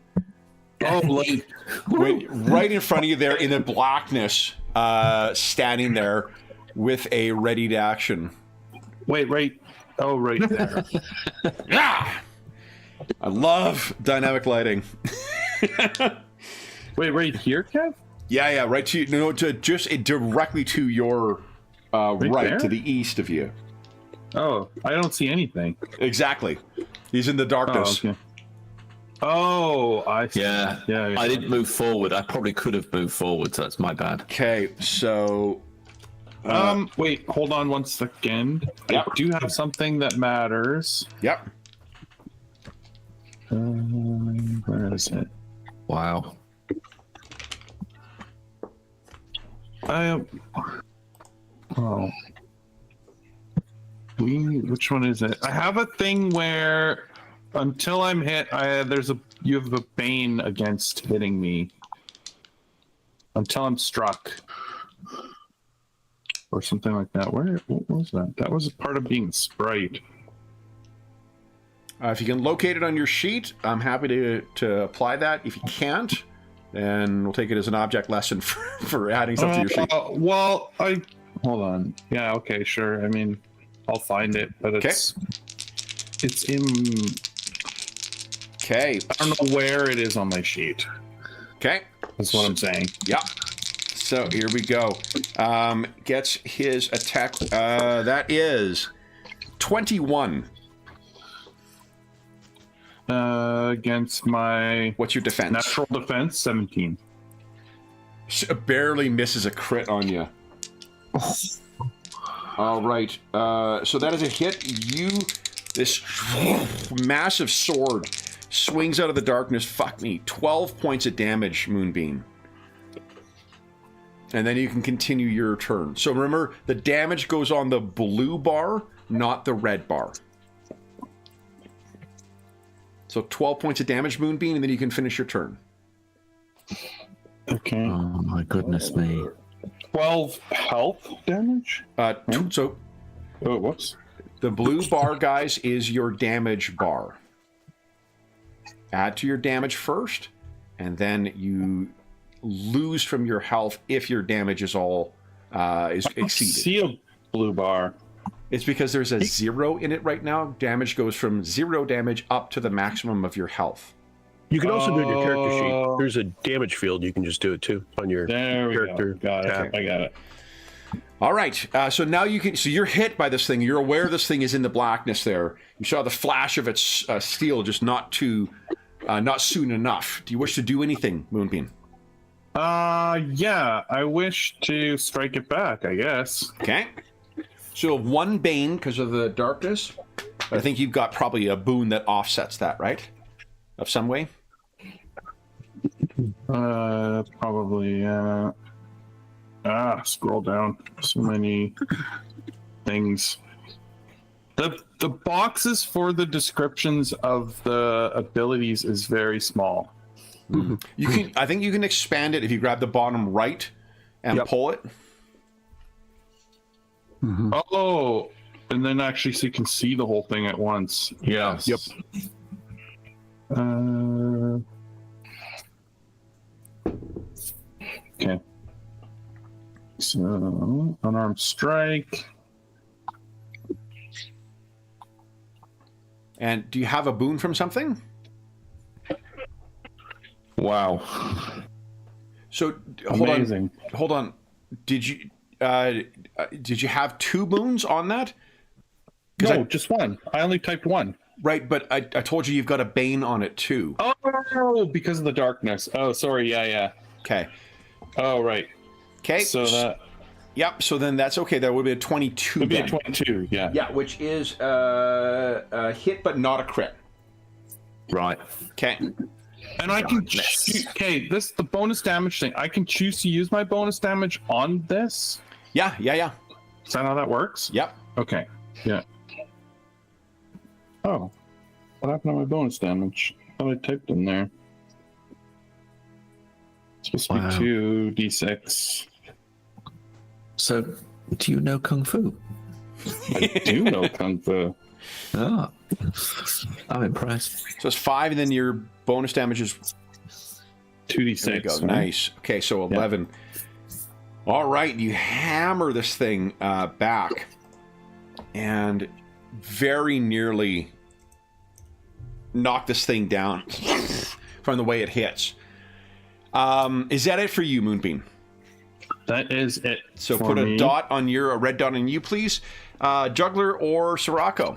Oh, like, Right in front of you there in the blackness, standing there with a readied action. wait, right. Oh, right there. Ah! I love dynamic lighting. Wait, right here, Kev? Yeah, right to directly to your right there? to the east of you. Oh, I don't see anything. Exactly. He's in the Oh, darkness. okay. Oh, I see. Yeah. Yeah. I didn't move forward. I probably could have moved forward, so that's my bad. Okay, so Wait, hold on 1 second. Yep. I do have something that matters. yep. Where is it? Wow. Oh. Which one is it? I have a thing where until I'm hit, you have a bane against hitting me. Until I'm struck. Or something like that. What was that? That was a part of being a sprite. If you can locate it on your sheet, I'm happy to apply that. If you can't, then we'll take it as an object lesson for adding stuff to your sheet. Well, hold on. Yeah, okay, sure. I mean, I'll find it, but it's in. Okay. I don't know where it is on my sheet. Okay. That's what I'm saying. Yep. So here we go. Gets his attack. That is 21. Against my What's your defense? natural defense, 17. Barely misses a crit on you. All right. So that is a hit. This massive sword swings out of the darkness. Fuck me. 12 points of damage, Moonbeam. And then you can continue your turn. So remember, the damage goes on the blue bar, not the red bar. So 12 points of damage, Moonbeam, and then you can finish your turn. Okay. Oh my goodness me. 12 health damage? So Oh, whoops. the blue bar, guys, is your damage bar. Add to your damage first, and then you lose from your health if your damage is all is exceeded. See a blue bar. It's because there's a 0 in it right now. Damage goes from 0 damage up to the maximum of your health. you can also do it in your character sheet. Oh. There's a damage field. You can just do it too on your There we character. go. Got it. tab. I got it. All right. So now you can. So you're hit by this thing. You're aware this thing is in the blackness. There, you saw the flash of its steel, just not soon enough. Do you wish to do anything, Moonbeam? Yeah. I wish to strike it back, I guess. Okay. So one bane because of the darkness. But I think you've got probably a boon that offsets that, right? Of some way. Probably. Scroll down. So many things. The boxes for the descriptions of the abilities is very small. You can. I think you can expand it if you grab the bottom right and pull it. Oh, and then actually so you can see the whole thing at once. Yes. Yep. Okay. So, unarmed strike. And do you have a boon from something? Wow. So Amazing. Hold on. Did you have 2 boons on that? No, just one. I only typed one. Right, but I told you you've got a bane on it too. Oh, because of the darkness. Oh, sorry. Yeah. Okay. Oh, right. Okay. So that Yep. So then that's okay. That would be a 22. would be a then. 22. Yeah. Yeah, which is a hit, but not a crit. Right. Okay. And I can the bonus damage thing. I can choose to use my bonus damage on this. Yeah. Is that how that works? Yep. Okay. Yeah. Oh, what happened to my bonus damage? I thought I typed in there. It's supposed to be 2d6. So, do you know Kung Fu? I do know Kung Fu. Ah, I'm impressed. So it's 5, and then your bonus damage is 2d6. there you go. Right? Nice. Okay, so 11. All right, you hammer this thing back, and very nearly knock this thing down from the way it hits. Is that it for you, Moonbeam? That is it. So for put a me. a red dot on you, please. Juggler or Sirocco?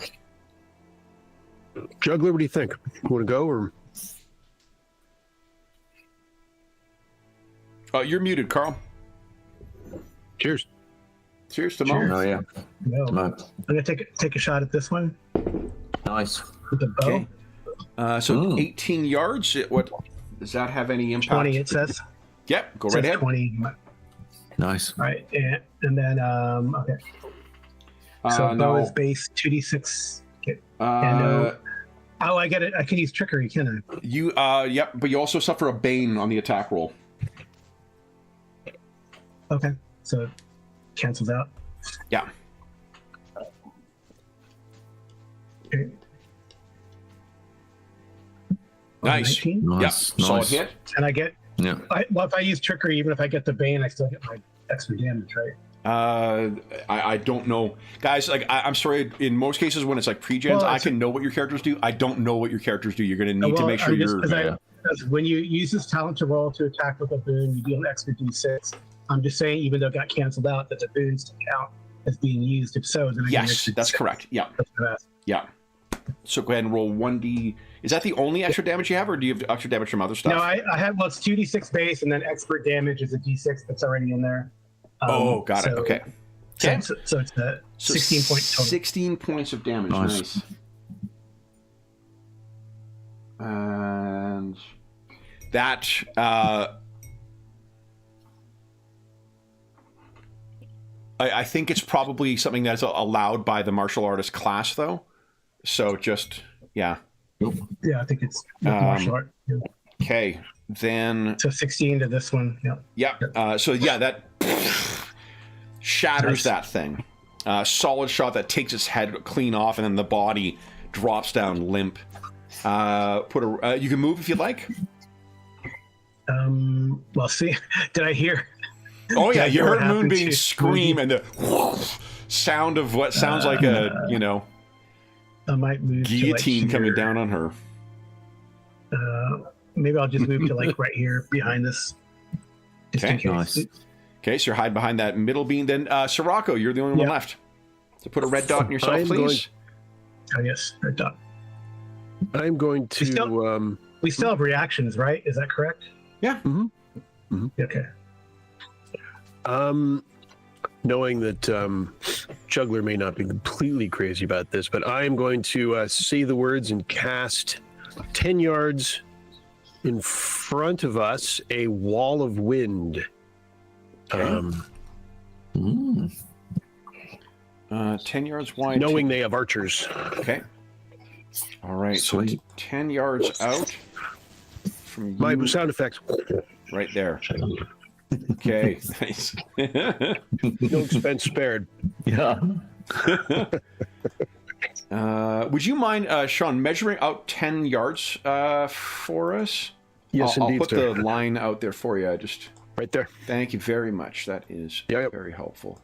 Juggler, what do you think? You want to go or? You're muted, Carl. Cheers. Cheers to Mo. Oh yeah. No. No. I'm gonna take a shot at this one Nice. with the bow. Okay. So 18 yards. What does that have any impact? 20 it says. Yep. Go It right says ahead. 20. Nice. All right, and then okay. So bow is base 2d6. Okay. And I get it. I can use trickery, can I? You yep, but you also suffer a bane on the attack roll. Okay, so it cancels out. Yeah. Okay. Nice. 19. Yep. Nice. Solid Nice. hit. And I get Yeah. well, if I use trickery, even if I get the bane, I still get my extra damage, right? I don't know, guys. Like I'm sorry. In most cases, when it's like pre-gens, Well, I can know what your characters do. I don't know what your characters do. You're going to need to make sure you're. Because when you use this talent to roll to attack with a boon, you deal an extra d6. I'm just saying, even though it got canceled out, that the boons still count as being used. If so, then I get an Yes, extra that's D6. correct. Yeah, That's what I asked. yeah. So go ahead and roll 1d. Is that the only extra damage you have, or do you have extra damage from other stuff? No, I have, well, it's 2d6 base, and then expert damage is a d6 that's already in there. Got it. Okay. Okay. So it's a 16 point total. 16 points of damage. Nice. Nice. And that I think it's probably something that's allowed by the martial artist class, though. So just yeah. Yeah, I think it's martial art. Yeah. Okay. Then So 16 to this one. Yeah. yeah. So yeah, that shatters Nice. that thing. Solid shot that takes its head clean off, and then the body drops down limp. You can move if you'd like. Well, see, did I hear? Oh yeah, Did I you hear what heard happened Moonbeam to scream and the sound of what sounds like a I might move guillotine to like coming here. down on her. Maybe I'll just move to like right here behind this. Just in Okay, case. nice. Okay, so you're hiding behind that middle beam. Then Sirocco, you're the only one Yeah. left. So put a red dot on yourself, I'm please. Oh yes, right done. I'm going to. still- We still have reactions, right? Is that correct? Yeah. Okay. Knowing that Juggler may not be completely crazy about this, but I am going to say the words and cast 10 yards in front of us a wall of wind. Okay. 10 yards wide. Knowing they have archers. Okay. All right. Sweet. So 10 yards out from you. My sound effects. Right there. Okay. Nice. No expense spared. Yeah. Would you mind, Sean, measuring out 10 yards for us? Yes, I'll indeed, put sir. the line out there for you. Right there. Thank you very much. That is Yep. very helpful.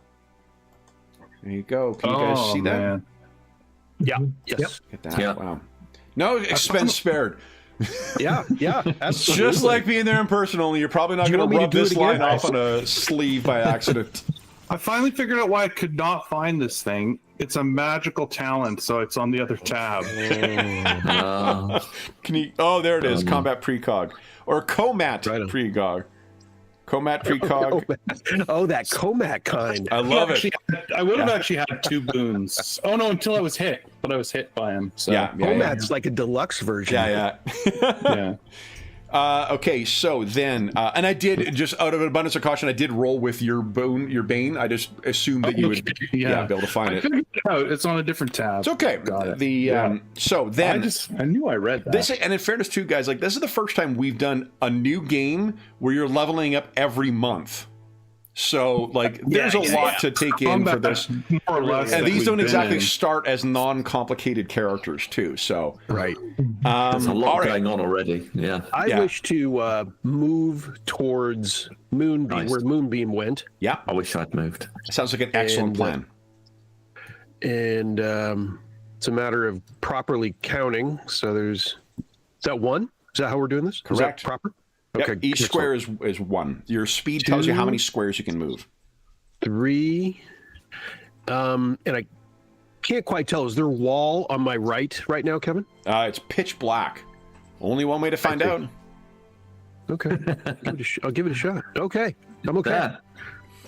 There you go. Can you guys see that? Man. Yeah. Mhm. Yes. Yep. Get that. Yeah. Wow. No expense spared. Yeah. Yeah. It's Absolutely. just like being there in person, only you're probably not Do you going to want me to rub do it this line again? off on a sleeve by accident. I finally figured out why I could not find this thing. It's a magical talent, so it's on the other tab. Can you? Oh, there it is. Combat precog or comat Right on. precog. Comat precog. Oh, that Comac kind. I love it. Actually, I would have actually had 2 boons. Oh no, until I was hit, but I was hit by him. So Yeah. Comac's like a deluxe version. Yeah. yeah. Okay, so then, and I did, just out of an abundance of caution, I did roll with your bane. I just assumed that you would be able to find I it. figured it out. It's on a different tab. It's okay. Got it. So then, I knew I read that. this, and in fairness too, guys, like this is the first time we've done a new game where you're leveling up every month. So like, there's a lot to take in for this. more or less. And that these we've don't been exactly in. start as non-complicated characters too. So Right. There's a lot all right. going on already. Yeah. I Yeah. wish to move towards Moonbeam, Nice. where Moonbeam went, Yeah, I wish I'd moved. sounds like an excellent And, plan. and it's a matter of properly counting. So is that 1? Is that how we're doing this? Correct. Is that proper? Yep, Okay. each square is 1. Your speed tells you how many squares you can move. 3. And I can't quite tell. Is there a wall on my right now, Kevin? It's pitch black. Only one way to find out. Okay. I'll give it a shot. Okay. I'm okay. There.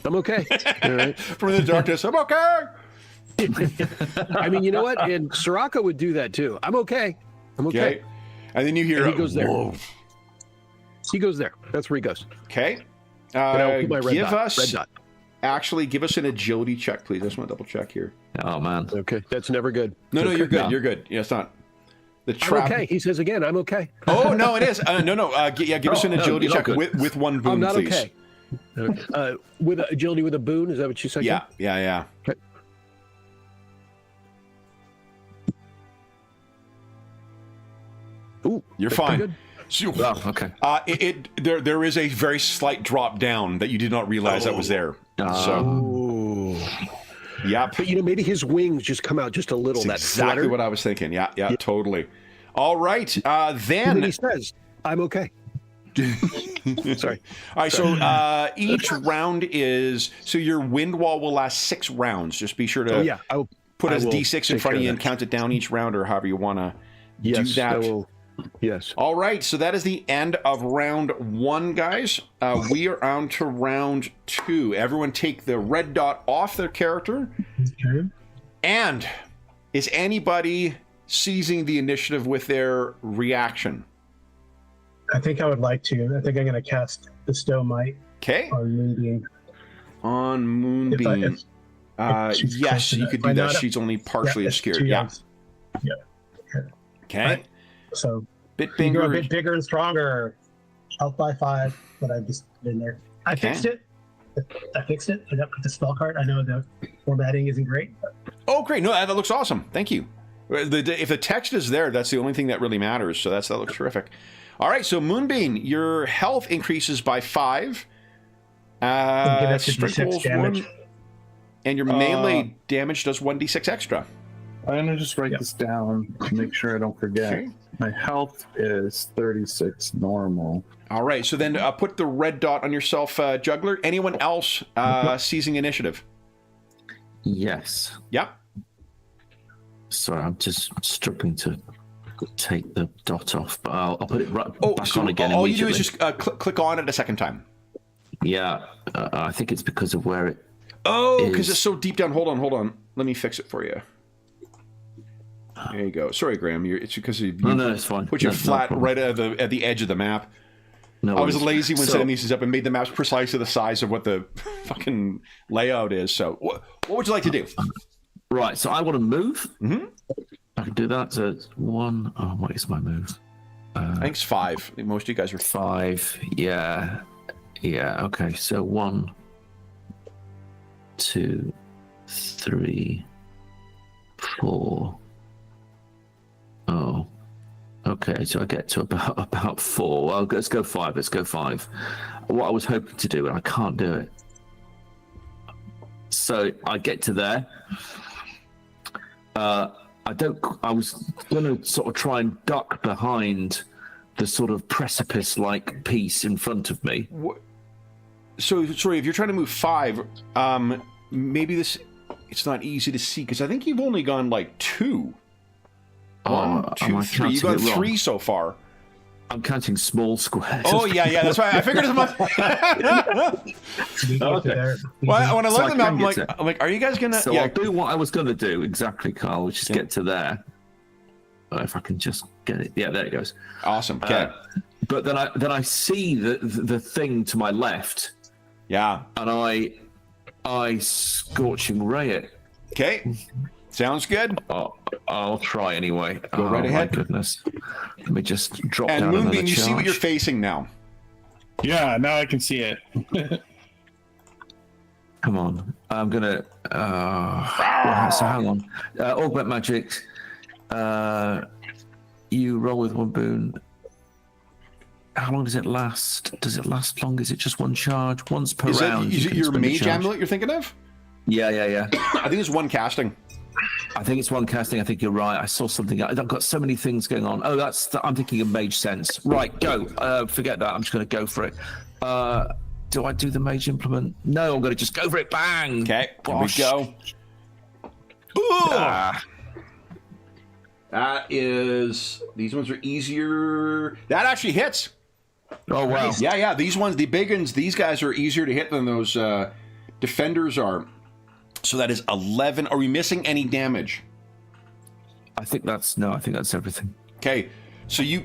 I'm okay. All right. From the darkness, I'm okay. I mean, you know what? And Soraka would do that too. I'm okay. I'm okay. Okay. And then you hear, And he goes there. "Whoa." He goes there. That's where he goes. Okay. And I'll put my red Give dot. us, Red dot. actually, give us an agility check, please. I just want to double check here. Oh man. Okay. That's never good. No, you're good. No. You're good. Yeah, it's not. The I'm trap. okay. He says again, I'm okay. Oh, no, it is. No. Give us an no, agility you're not check good. with 1 boon, I'm not please. okay. With agility with a boon, is that what you said? Yeah. Okay. Ooh, You're that's fine. pretty So, Oh, okay. there is a very slight drop down that you did not realize that was there. good. So, Ooh. yep. But maybe his wings just come out just a little. That's That exactly flutter. what I was thinking. Yeah, totally. All right. And then Then, he says, I'm okay. Sorry. all right. So each round is your wind wall will last 6 rounds. Just be sure to Oh, yeah. put I a will D6 in take front of care you of and that. count it down each round, or however you want to Yes, do that. I will. Yes. All right, so that is the end of round 1, guys. We are on to round 2. Everyone take the red dot off their character. Okay. And is anybody seizing the initiative with their reaction? I think I would like to. I think I'm going to cast Bestow Might Okay, on Moonbeam. on Moonbeam. if she's Yes, close you enough. could Why do that. not? She's only partially it's obscured. 2 Yeah. yards. Yeah. Okay. Right. So Bit you go a bigger. bit bigger and stronger. Health by 5, but I just put in there. I Okay. fixed it. I fixed it. I got the spell card. I know the formatting isn't great. But Oh, great. No, that looks awesome. Thank you. If the text is there, that's the only thing that really matters. So that looks terrific. All right, so Moonbeam, your health increases by 5. I'll give it to Strength D6 rolls damage. 1, and your melee damage does 1d6 extra. I'm gonna just write this down to make sure I don't forget. Okay. My health is 36 normal. All right, so then put the red dot on yourself, Juggler. Anyone else seizing initiative? Yes. Yep. Sorry, I'm just struggling to take the dot off, but I'll put it right back so on again. all you do is immediately. just click on it a second time. Yeah, I think it's because of where it. Oh, because Is- it's so deep down. Hold on. Let me fix it for you. There you go. Sorry, Graham. It's because you No, it's fine. put you No flat problem. right at the edge of the map. No I was worries. lazy when So- setting these up and made the maps precisely the size of what the fucking layout is. So, what would you like to do? Right, so I want to move. Mm-hmm. I can do that. So it's 1. Oh, what is my move? I think it's 5. I think most of you guys are 5. Yeah. Yeah. Okay. So 1, 2, 3, 4. Oh. Okay. So I get to about 4. Well, let's go 5. Let's go 5. What I was hoping to do, and I can't do it. So I get to there. I was going to sort of try and duck behind the sort of precipice-like piece in front of me. So, sorry, if you're trying to move 5, maybe it's not easy to see because I think you've only gone like 2. 1, 2, am I 3. You've counting gone it 3 wrong? so far. I'm counting small squares. Oh yeah, that's why I figured as much. We go to there. Well, when I So look I at the map, can get I'm like, are you guys gonna? So yeah. I'll do what I was going to do exactly, Carl, which is get to there. If I can just get it. Yeah, there it goes. Awesome. Okay. But then I see the thing to my left, Yeah. and I scorching ray it. Okay. Sounds good. I'll try anyway. Go right ahead. My goodness. Let me just drop And down another Moonbeam, you see what you're charge. facing now. Yeah, now I can see it. Come on. I'm gonna. So hang on. Augment magic. You roll with 1 boon. How long does it last? Does it last long? Is it just 1 charge? Once per round. Is you it can your spend a mage charge. amulet you're thinking of? Yeah. I think it's 1 casting. I think it's 1 casting. I think you're right. I saw something. I've got so many things going on. Oh, I'm thinking of mage sense. Right, go. Forget that. I'm just going to go for it. Do I do the mage implement? No, I'm going to just go for it. Bang. Okay. Here we Bosh. go. Ooh. That is. These ones are easier. That actually hits. Oh wow. Yeah. These ones, the big ones, these guys are easier to hit than those defenders are. So that is 11. Are we missing any damage? I think that's everything. Okay. So you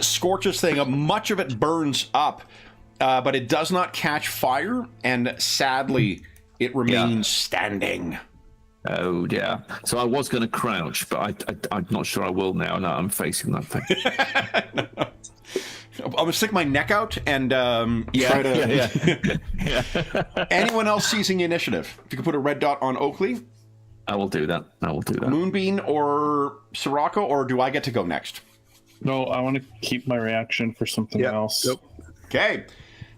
scorch this thing up. Much of it burns up, but it does not catch fire. And sadly, it remains standing. Oh yeah. So I was going to crouch, but I'm not sure I will now. No, I'm facing that thing. I'm going to stick my neck out and try to... Yeah. Anyone else seizing the initiative? If you could put a red dot on Oakley, I will do that. Moonbeam, or Sirocco, or do I get to go next? No, I want to keep my reaction for something else. Yep. Okay.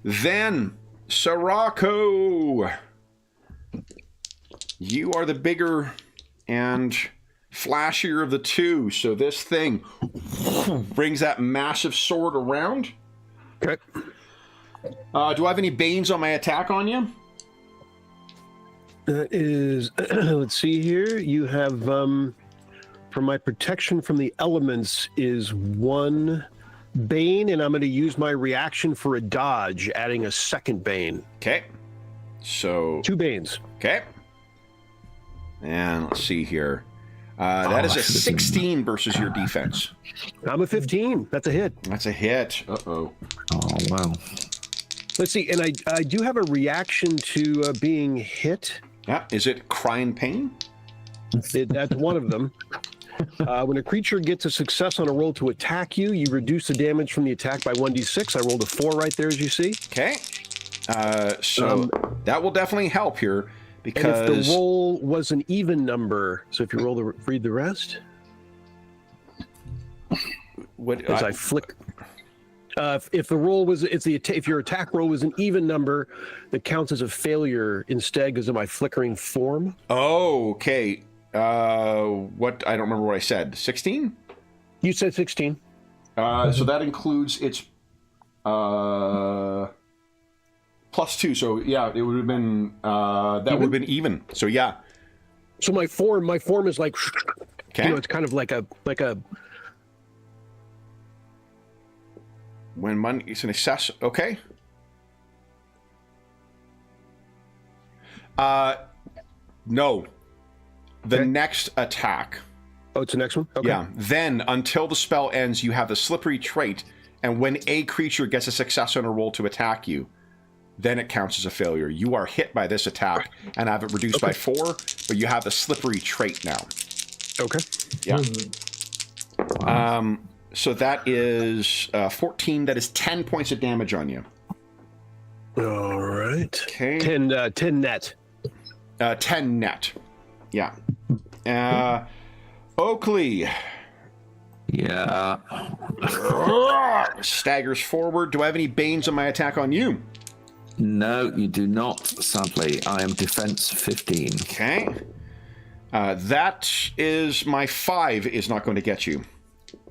Then, Sirocco. You are the bigger and flashier of the two, so this thing brings that massive sword around. Okay. Do I have any banes on my attack on you? That is, let's see here. You have, for my protection from the elements is 1 bane, and I'm going to use my reaction for a dodge, adding a 2nd bane. Okay. So, 2 banes. okay. And let's see here. That is a 16 versus your defense. I'm a 15. That's a hit. That's a hit. Uh-oh. Oh wow. Let's see, and I do have a reaction to being hit. Yeah. Is it crying pain? That's one of them. When a creature gets a success on a roll to attack you, you reduce the damage from the attack by 1d6. I rolled a 4 right there, as you see. Okay. So that will definitely help here because... And if the roll was an even number, so if you read the rest, what, as I flick... if the roll was, if your attack roll was an even number, that counts as a failure instead because of my flickering form. Oh, okay. What? I don't remember what I said. 16? You said 16. So that includes its +2. So yeah, it would have been that would have been even. So yeah. So my form is like, Okay. it's kind of like a. When money is an excess. Okay. No. The Okay. next attack. Oh, it's the next one? Okay. Yeah. Then, until the spell ends, you have the slippery trait, and when a creature gets a success on a roll to attack you, then it counts as a failure. You are hit by this attack and have it reduced by 4, but you have the slippery trait now. Okay. Yeah. So that is 14. That is 10 points of damage on you. All right. Okay. 10 net. 10 net. Yeah. Oakley Yeah. staggers forward. Do I have any banes on my attack on you? No, you do not, sadly. I am defense 15. Okay. That is my 5 is not going to get you.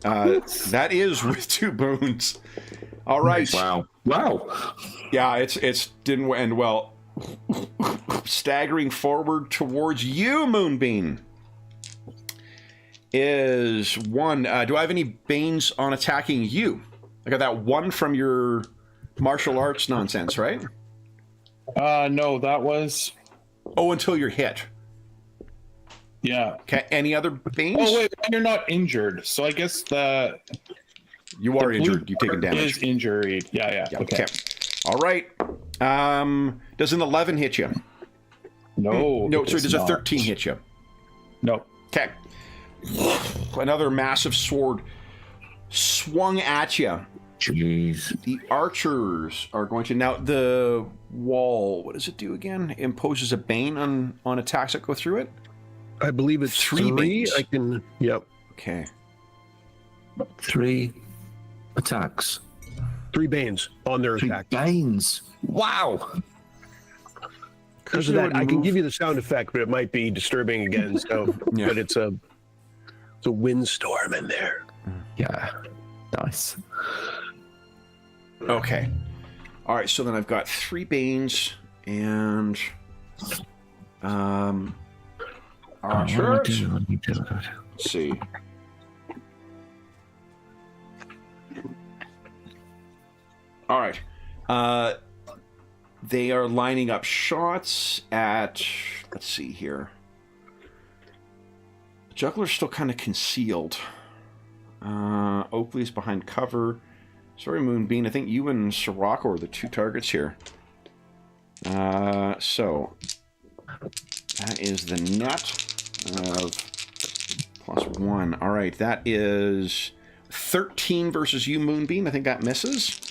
That is with 2 boons. All right. Wow. Yeah, it's didn't end well. Staggering forward towards you, Moonbeam, is 1. Do I have any banes on attacking you? I got that 1 from your martial arts nonsense, right? No, that was... Oh, until you're hit. Yeah. Okay, any other banes? Oh, wait, you're not injured. So I guess the... You are injured. You've taken damage. Is injured. Yeah. Okay. All right. Does an 11 hit you? No. No, sorry, does a not. 13 hit you? No. Okay. Another massive sword swung at you. Jeez. The archers are going to... Now, the wall, what does it do again? It imposes a bane on attacks that go through it? I believe it's 3 banes. I can... Yep. Okay. 3 attacks. 3 banes on their 3 attack. banes. Wow. Because of that, I can give you the sound effect, but it might be disturbing again. So, Yeah. But it's a windstorm in there. Yeah. Nice. Okay. All right, so then I've got 3 banes and... archers. Let's see. All right. They are lining up shots at... Let's see here. The juggler's still kind of concealed. Oakley's behind cover. Sorry, Moonbeam. I think you and Sirocco are the 2 targets here. So... That is the net of +1. All right, that is 13 versus you, Moonbeam. I think that misses.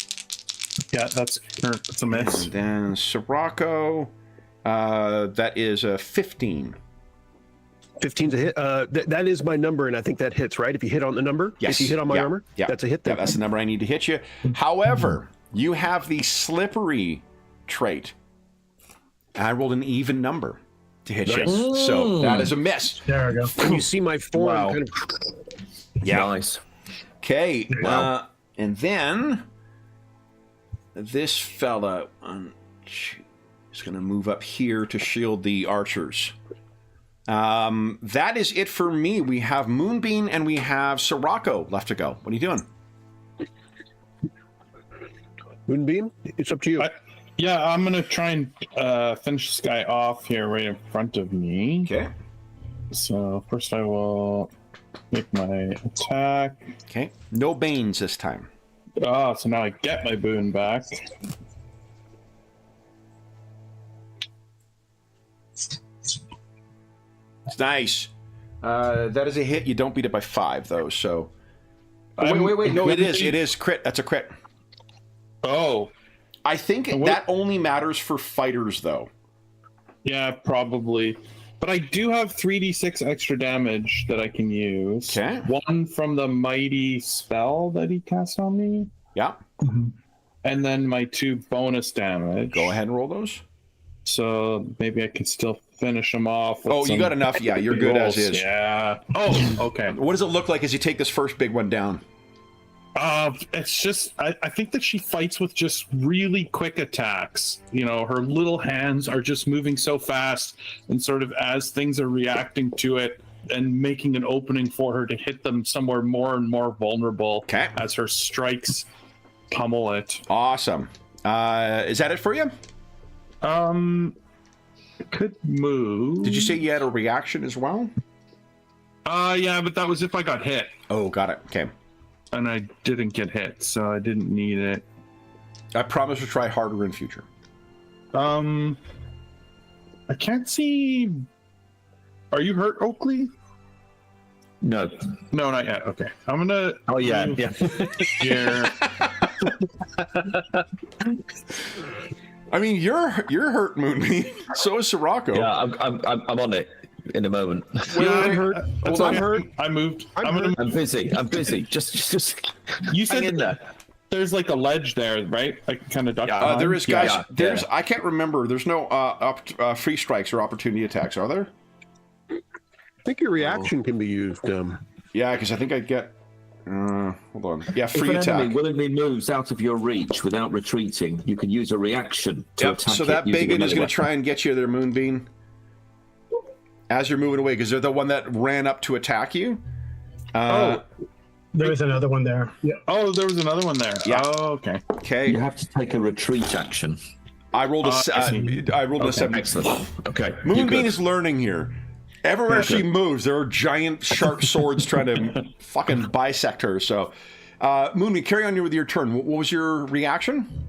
Yeah, that's a miss. And then Sirocco, that is a 15. 15's a hit. That is my number, and I think that hits, right? If you hit on the number? Yes. If you hit on my armor? Yeah. That's a hit Yeah, then. that's the number I need to hit you. However, you have the slippery trait. I rolled an even number to hit you. So that is a miss. There we go. And you see my form Wow. kind of... Yeah. Nice. Okay. Wow. And then this fella is going to move up here to shield the archers. That is it for me. We have Moonbeam and we have Sirocco left to go. What are you doing? Moonbeam, it's up to you. Yeah, I'm going to try and finish this guy off here right in front of me. Okay. So first I will make my attack. Okay. No banes this time. Oh, so now I get my boon back. It's nice. That is a hit. You don't beat it by 5, though, so... Oh, wait. No, it is. It is crit. That's a crit. Oh. I think that only matters for fighters, though. Yeah, probably. But I do have 3d6 extra damage that I can use. Okay. 1 from the mighty spell that he cast on me. Yeah. And then my 2 bonus damage. Go ahead and roll those. So maybe I can still finish them off. With Oh, you got enough. Yeah, you're good as is. Yeah. Oh, okay. What does it look like as you take this first big one down? It's just, I think that she fights with just really quick attacks. You know, her little hands are just moving so fast, and sort of as things are reacting to it and making an opening for her to hit them somewhere more and more vulnerable. Okay. As her strikes pummel it. Awesome. Is that it for you? Could move. Did you say you had a reaction as well? Yeah, but that was if I got hit, Oh, got it. Okay. and I didn't get hit, so I didn't need it. I promise to try harder in future. I can't see. Are you hurt, Oakley? No. No, not yet. Okay, I'm gonna. Oh yeah, move yeah. Here. I mean, you're hurt, Moonbeam. So is Sirocco. Yeah, I'm on it in a moment. Yeah, I'm hurt. Hold I'm on. hurt. I moved. I'm gonna. hurt. I'm busy. Just You said hang in there. there's like a ledge there, right? I can kind of duck. There behind? is, guys. Yeah, There's. yeah. I can't remember. There's no free strikes or opportunity attacks, are there? I think your reaction can be used. Yeah, because I think I get. Hold on. Yeah, If free an attack. enemy willingly moves out of your reach without retreating, you can use a reaction to Yep. attack So it that using a bigot is melee going to try and get you there, Moonbeam. As you're moving away, because they're the one that ran up to attack you. There is another one there. Yeah. Oh, there was another one there. Yeah. Oh, okay. Okay. You have to take a retreat action. I rolled a. I rolled a 7. Excellent. Okay. you're Moonbeam good. is learning here. Everywhere she moves, there are giant sharp swords trying to fucking bisect her. So, Moonbeam, carry on with your turn. What was your reaction?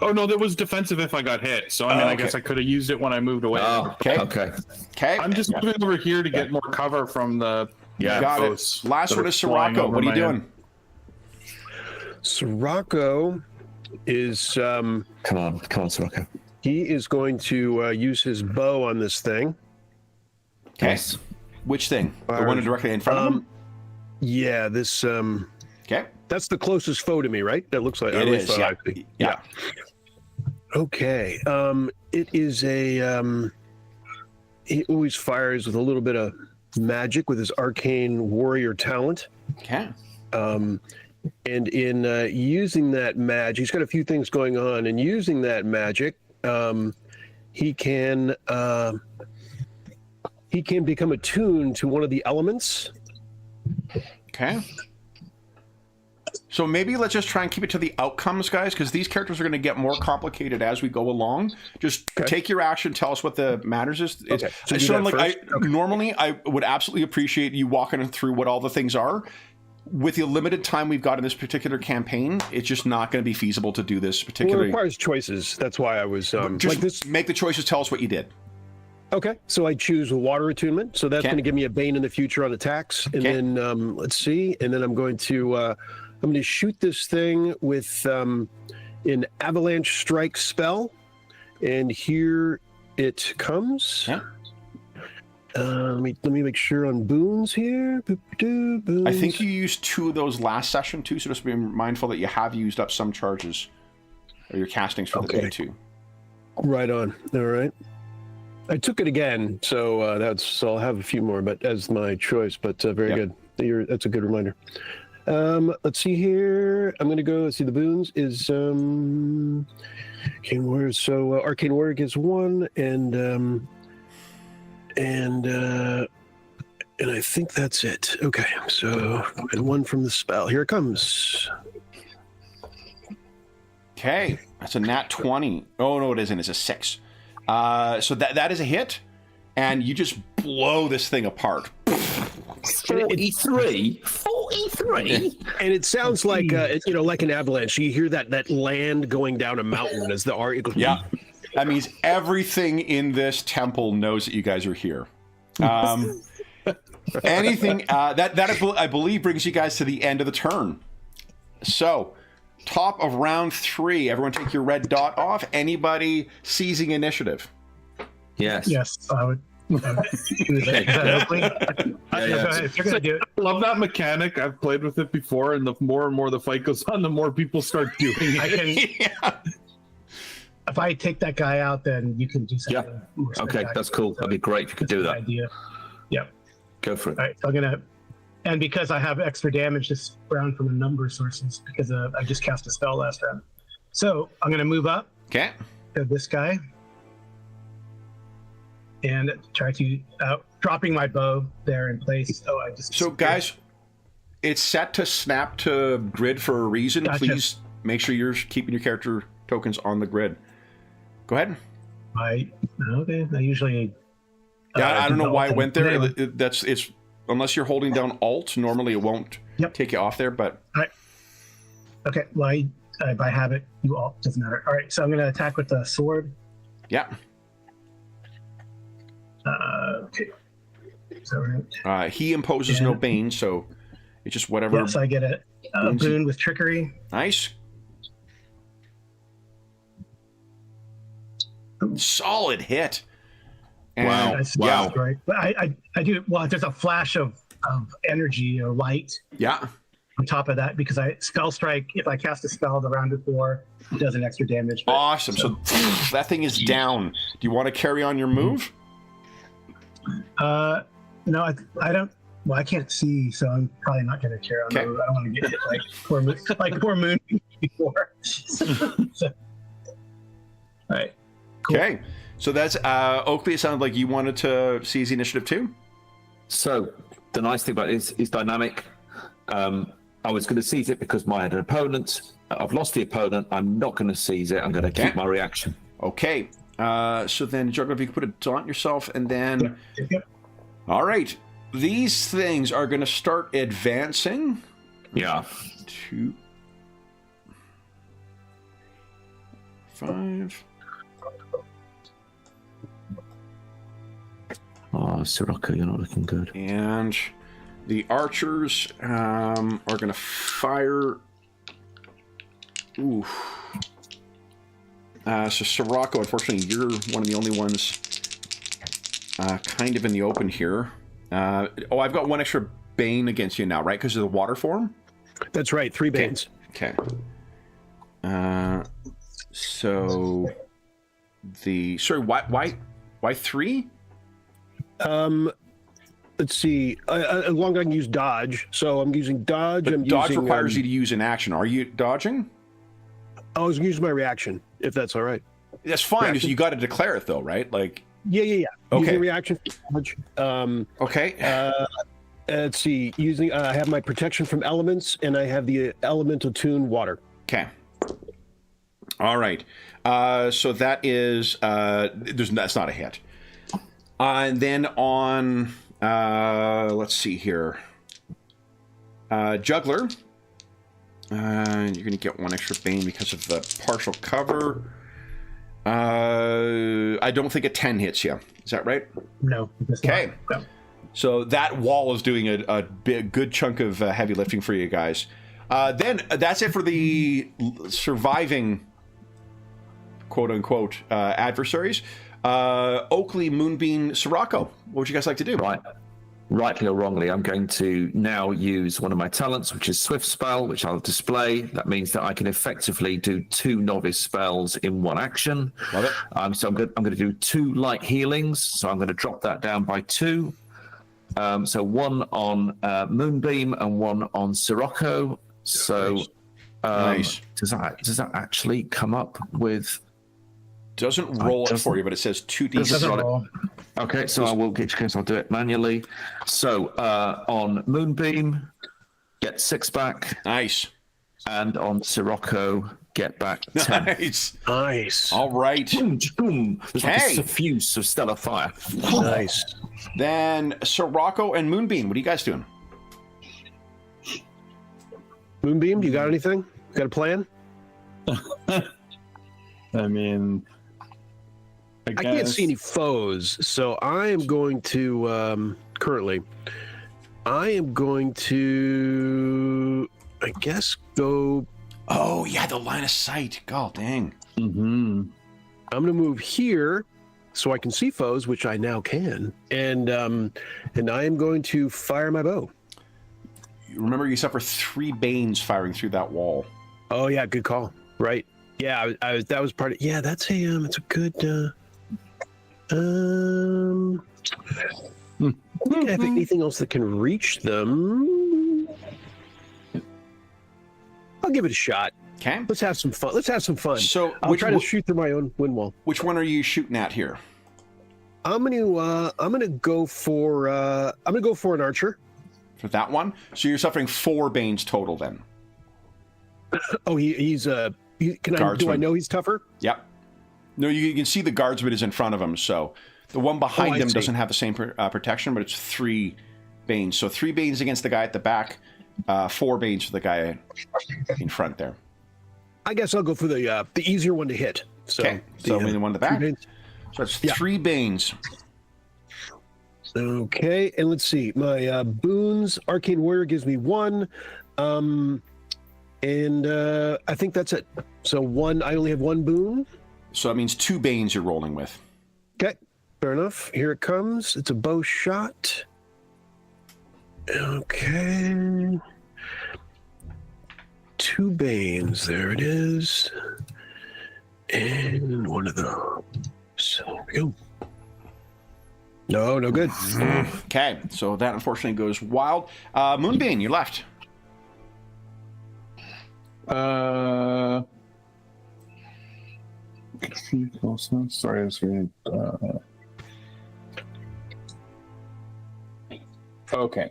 Oh no, that was defensive if I got hit. So I mean, I okay. guess I could have used it when I moved away. Oh, Okay. okay. Okay. I'm just moving over here to get more cover from the. Yeah. Got foes it. Last that one are is flying Sirocco. over What are you my doing? Sirocco is Come on, Sirocco. he is going to use his bow on this thing. Okay. Yes. Which thing? The one directly in front of him? Yeah, this Okay. that's the closest foe to me, right? That looks like It at least is. what Yeah. I see. Yeah. Okay. It is a he always fires with a little bit of magic with his arcane warrior talent. Okay. And in using that magic, he's got a few things going on. And using that magic, he can become attuned to one of the elements. Okay. So maybe let's just try and keep it to the outcomes, guys, because these characters are going to get more complicated as we go along. Just take your action, tell us what the matters is. It's, Okay, so it's do sort of that like first? normally I would absolutely appreciate you walking through what all the things are. With the limited time we've got in this particular campaign, it's just not going to be feasible to do this Well, it particularly. requires choices. That's why I was Just like this. make the choices. Tell us what you did. Okay, so I choose water attunement. So that's Okay. going to give me a bane in the future on attacks. And Okay. then let's see. And then I'm going to shoot this thing with an avalanche strike spell. And here it comes. Yeah. Let me make sure on boons here. Boons. I think you used 2 of those last session too, so just be mindful that you have used up some charges or your castings for the day too. Right on. All right. I took it again, so so I'll have a few more, but as my choice. But very Yep. good. That's a good reminder. Let's see here. I'm gonna go. Let's see. The boons is Arcane Warrior. So Arcane Warrior gets 1, and I think that's it. Okay. So and 1 from the spell. Here it comes. Okay, that's a nat 20. Oh no, it isn't. It's a 6. So that is a hit, and you just blow this thing apart. 43? 43? And it sounds like like an avalanche. You hear that land going down a mountain as the it goes. Yeah, that means everything in this temple knows that you guys are here. Anything that I believe brings you guys to the end of the turn. So, top of round 3. Everyone, take your red dot off. Anybody seizing initiative? Yes. Yes, I would. Do that. Is that Oakley? If you're gonna do it, I love that mechanic. I've played with it before, and the more and more the fight goes on, the more people start doing it. I can. Yeah. If I take that guy out, then you can do something. Yeah. more Okay, spectacular. that's cool. That'd be great if you could do Good that. idea. Yep. Go for it. All right. So I'm gonna, and because I have extra damage this round from a number of sources, because I just cast a spell last round, so I'm gonna move up Okay. to this guy and try to dropping my bow there in place. Oh, I just So, guys, it's set to snap to grid for a reason. Gotcha. Please make sure you're keeping your character tokens on the grid. Go ahead. I usually Yeah, I don't know why it went there. Anyway. It's unless you're holding down Alt, normally it won't take you off there, but... Okay, well, if I have it, you Alt, doesn't matter. All right, so I'm going to attack with the sword. Yeah. Okay. So, right. He imposes no bane, so it's just whatever. So I get a boon with trickery. Nice. Solid hit. And, Wow. Right. But I do, well, there's a flash of energy or light. Yeah. On top of that, because spell strike, if I cast a spell the round before, it does an extra damage. Awesome. So that thing is down. Do you want to carry on your move? No, I don't. Well, I can't see, so I'm probably not going to carry on. Okay. I don't want to get hit like poor Moon before. So, all right. Cool. Okay. So that's Oakley. It sounded like you wanted to seize the initiative too. So the nice thing about it is dynamic. I was going to seize it because I had an opponent. I've lost the opponent. I'm not going to seize it. I'm going to keep my reaction. Okay. So then, Juggler, if you could put a daunt yourself, and then... Yep. All right. These things are going to start advancing. Yeah. 2, 5. Oh, Sirocco, you're not looking good. And the archers are going to fire... Ooh. So Sirocco, unfortunately, you're one of the only ones kind of in the open here. I've got one extra Bane against you now, right? Because of the water form? That's right, 3 Banes. Okay. So the... Sorry, why 3? Let's see. As long as I can use dodge, so I'm using dodge. But dodge requires you to use an action. Are you dodging? I was using my reaction, if that's all right. That's fine, because you got to declare it, though, right? Like... Yeah. Okay. Using reaction for dodge. Okay. Let's see. I have my protection from elements, and I have the elemental tune water. Okay. All right. So that is that's not a hit. And then on let's see here. Juggler. You're gonna get 1 extra Bane because of the partial cover. I don't think a 10 hits you. Is that right? No. Okay. No. So that wall is doing a good chunk of heavy lifting for you guys. Then that's it for the surviving, quote unquote, adversaries. Oakley, Moonbeam, Sirocco. What would you guys like to do? Right. Rightly or wrongly, I'm going to now use one of my talents, which is Swift Spell, which I'll display. That means that I can effectively do 2 novice spells in 1 action. Love it. So I'm going to do 2 light healings. So I'm going to drop that down by 2. So 1 on Moonbeam and 1 on Sirocco. So Nice. Does that actually come up with? Doesn't roll it for you, but it says 2d6. Doesn't roll. Okay, so I will get I'll do it manually. So on Moonbeam, get 6 back, Nice. and on Sirocco, get back 10. Nice. All right. Boom, boom. There's like a Hey. suffuse of stellar fire. Nice. Then Sirocco and Moonbeam. What are you guys doing? Moonbeam, you got anything? Got a plan? I mean, I can't guess- see any foes, so I am going to I guess go. Oh, yeah, the line of sight. God dang. Mhm. I'm gonna move here so I can see foes, which I now can, and I am going to fire my bow. Remember, you suffer 3 Banes firing through that wall. Oh yeah, good call. Right. Yeah, I was. That was part of. Yeah, that's a. It's a good. I don't think I have anything else that can reach them. I'll give it a shot. Okay. Let's have some fun. So, I'll try to shoot through my own wind wall. which one are you shooting at here? I'm gonna go for an archer. For that one? So you're suffering 4 Banes total then. Oh, do I Guardsman. know he's tougher? Yep. No, you can see the guardsman is in front of him, so the one behind I him see. doesn't have the same protection, but it's 3 Banes. So 3 Banes against the guy at the back, 4 Banes for the guy in front there. I guess I'll go for the easier one to hit. So, Okay, so the one in the back. So that's 3 Banes. Okay, and let's see. My boons, Arcane Warrior gives me 1. And I think that's it. So 1, I only have 1 boon. So that means 2 Banes you're rolling with. Okay, fair enough. Here it comes. It's a bow shot. Okay. 2 Banes. There it is. And one of those. So there we go. No good. Okay, so that unfortunately goes wild. Moonbeam, you left. Sorry, I was reading. Okay.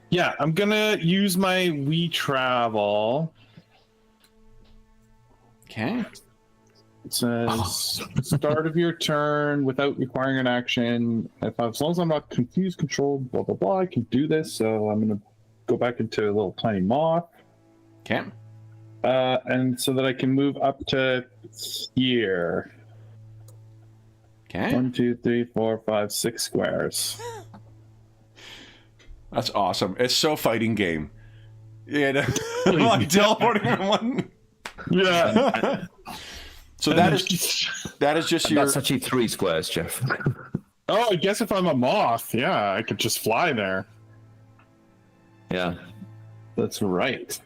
Yeah, I'm gonna use my We Travel. Okay. It says start of your turn without requiring an action. As long as I'm not confused, controlled, blah blah blah, I can do this. So I'm gonna go back into a little tiny moth. Okay. And so that I can move up to here. Okay. 1, 2, 3, 4, 5, 6 squares. That's awesome. It's so fighting game. Yeah, like teleporting from one. Yeah. So that is just your. That's actually 3 squares, Jeff. Oh, I guess if I'm a moth, yeah, I could just fly there. Yeah. That's right.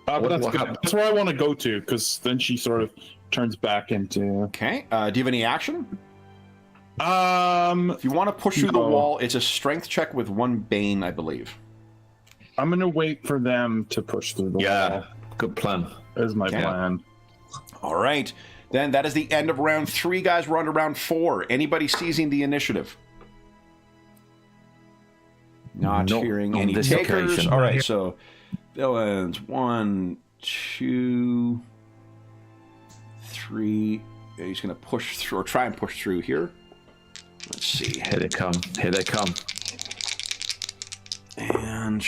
But that's good. That's where I want to go to, because then she sort of turns back into. Okay. Do you have any action? Um. If you want to push through the wall, it's a strength check with 1 Bane, I believe. I'm gonna wait for them to push through the wall. Good plan. Is my plan. All right. Then that is the end of round 3, guys. We're on to round 4. Anybody seizing the initiative? Not hearing any takers. Occasion. All right. So that one's 1, 2, 3. He's going to push through or try and push through here. Let's see. Here they come. Here they come. And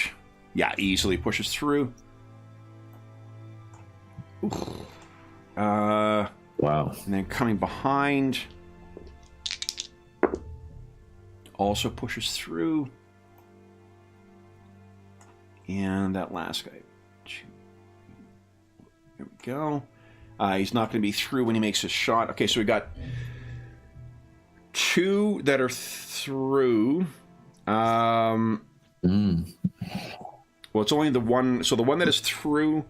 yeah, easily pushes through. Wow. And then coming behind, also pushes through. And that last guy. There we go. He's not going to be through when he makes his shot. Okay, so we got 2 that are through. Well, it's only the one. So the one that is through.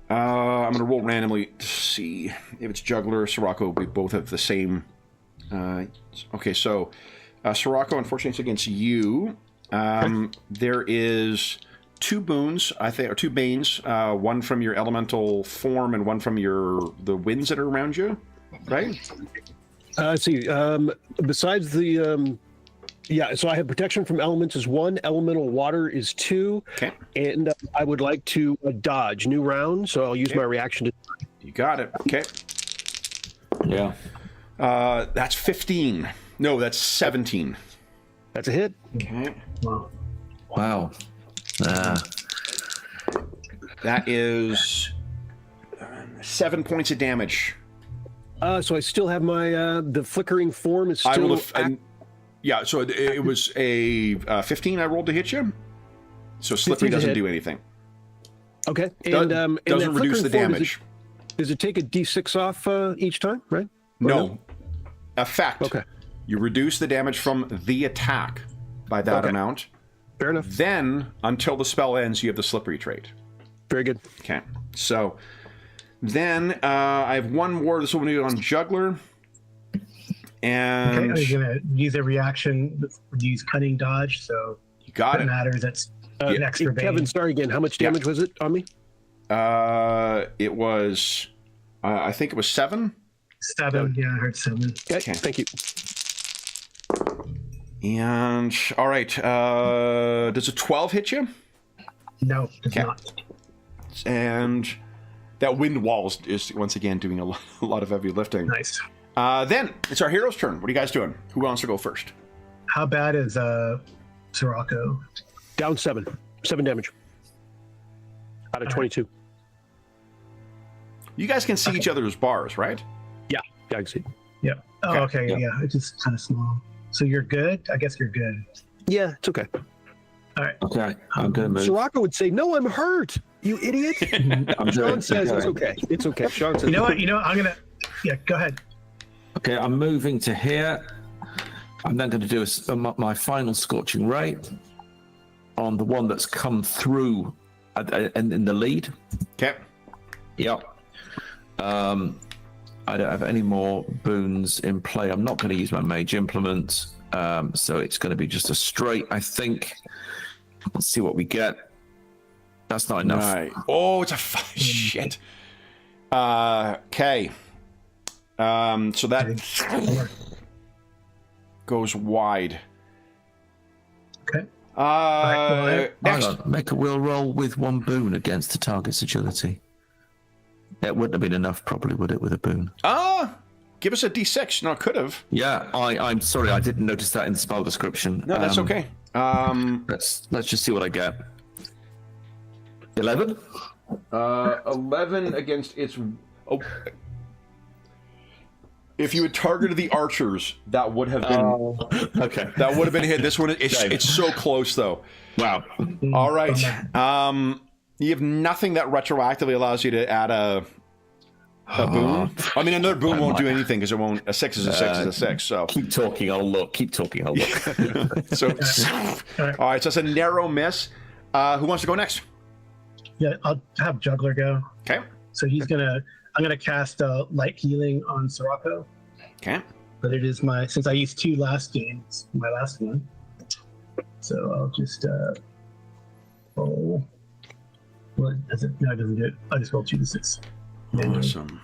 I'm going to roll randomly to see if it's Juggler or Sirocco. We both have the same. Okay, so Sirocco, unfortunately, it's against you. There is 2 boons, I think, or 2 banes. One from your elemental form and one from the winds that are around you, right? Let's see. Besides the. So I have protection from elements is 1, elemental water is 2, okay, and I would like to dodge new round, so I'll use my reaction to. You got it. Okay. Yeah. That's 15. No, that's 17. That's a hit. Okay. Wow. That is 7 points of damage. So I still have my the flickering form is still. Yeah, so it was a 15 I rolled to hit you. So Slippery doesn't do anything. Okay, and doesn't reduce the damage. Does it take a d6 off each time, right? No. Effect. Okay. You reduce the damage from the attack by that amount. Fair enough. Then, until the spell ends, you have the Slippery trait. Very good. Okay. So, then I have one more. This will be on Juggler. And okay, I'm going to use a reaction, use Cunning Dodge, so you got it. Matters. That's an extra bane. Kevin, sorry again. How much damage was it on me? It was, I think it was 7. 7, yeah, I heard 7. Okay, thank you. And, all right, does a 12 hit you? No, it's not. And that wind wall is once again doing a lot of heavy lifting. Nice. Then it's our hero's turn. What are you guys doing? Who wants to go first? How bad is Sirocco? Down 7 damage out of 22. You guys can see each other's bars, right? Yeah, I can see. Yeah. Oh, okay. Yeah. Yeah. It's just kind of small. So you're good. I guess you're good. Yeah, it's okay. All right. Okay, I'm going to move. Sirocco would say, "No, I'm hurt. You idiot." I'm Sean doing- says it's okay. It's okay. Sean says, You know what? I'm gonna. Yeah. Go ahead. Okay, I'm moving to here. I'm then going to do my final scorching ray on the one that's come through in the lead. Okay. Yep. I don't have any more boons in play. I'm not going to use my mage implement, so it's going to be just a straight, I think. Let's see what we get. That's not enough. Right. Oh, it's a shit. Okay. So that goes wide. Okay. Well, Next. Hang on. Make a will roll with 1 boon against the target's agility. It wouldn't have been enough, probably, would it, with a boon? Give us a D6. No, it could have. Yeah, I'm sorry, I didn't notice that in the spell description. No, that's okay. Let's just see what I get. 11? 11 against its. Oh. If you had targeted the archers, that would have been. Okay. That would have been a hit. This one, it's so close though. Wow. All right. You have nothing that retroactively allows you to add a boon. I mean, another boon won't do anything because it won't. A 6 is a 6 is a 6. So Keep talking, I'll look. Keep talking, I'll look. so. All right. So it's a narrow miss. Who wants to go next? Yeah. I'll have Juggler go. Okay. So he's gonna. I'm gonna cast light healing on Sirocco. Okay. But it is since I used 2 last games, my last one. So I'll just roll. What does it? No, it doesn't do it. I just rolled 2d6. Awesome.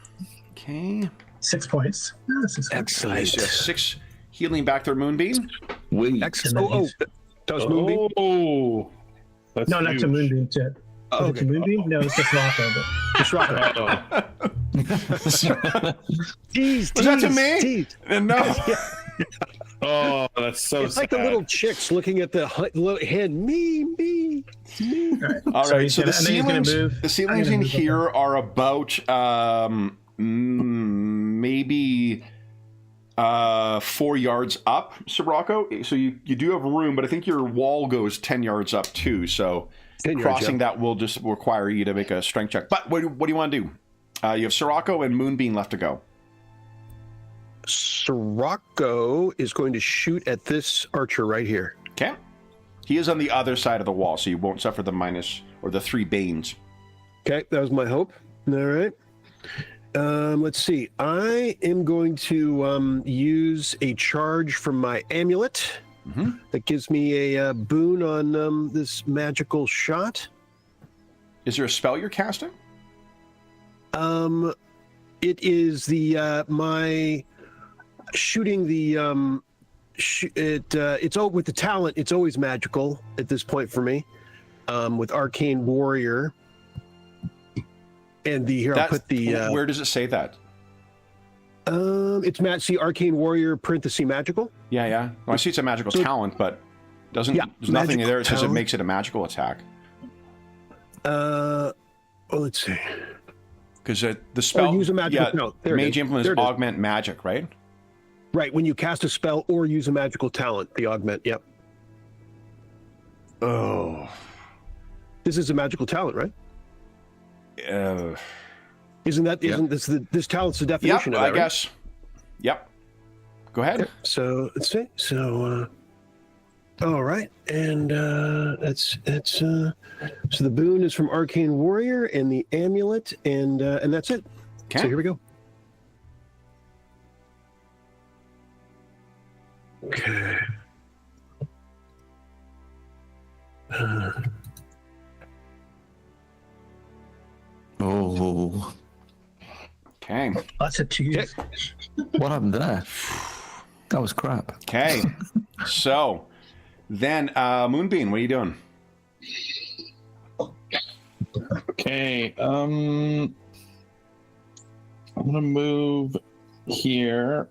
Okay. 6 points. 6 points. Excellent. Nice. 6 healing back their moonbeam. We. Excellent. Oh, that was Moonbeam. Oh, that's No, not huge. to Moonbeam. To Oh, is it to Moonbeam? No, it's just Sirocco. It's Rocco. Tease, Was that to tease, me? tease. And no. Oh, that's so It's like the sad. little chicks looking at the hen. Me. All So right. he's So the gonna- and then he's gonna ceilings, move. the ceilings I'm in gonna move here are about maybe 4 yards up, Sirocco. So you do have room, but I think your wall goes 10 yards up too. So 10 yards, crossing yeah. that will just require you to make a strength check. But what do you want to do? You have Sirocco and Moonbeam left to go. Sirocco is going to shoot at this archer right here. Okay. He is on the other side of the wall, so you won't suffer the minus or the 3 banes. Okay, that was my hope. All right. Let's see. I am going to use a charge from my amulet that gives me a boon on this magical shot. Is there a spell you're casting? It is the my shooting the it's with the talent. It's always magical at this point for me. With Arcane Warrior. And I'll put the where does it say that? it's Arcane Warrior parenthesis magical. Yeah. Well, I see it's a magical talent, but there's nothing magical there that says it talent. makes it a magical attack. Let's see. Because the spell use a magical talent. There it mage is. implement There is it is. augment magic, right? Right, when you cast a spell or use a magical talent, the augment. Yep. Oh. This is a magical talent, right? Uh, Isn't this talent's the yep, definition of that, I right? guess. Yep. Go ahead. So let's see. So all right, and that's so the boon is from Arcane Warrior and the amulet, and that's it. Okay. So here we go. Okay. Oh, Okay. Lots of 2s. what happened there? That was crap. Okay. So then, Moonbeam, what are you doing? Okay. I'm gonna move here.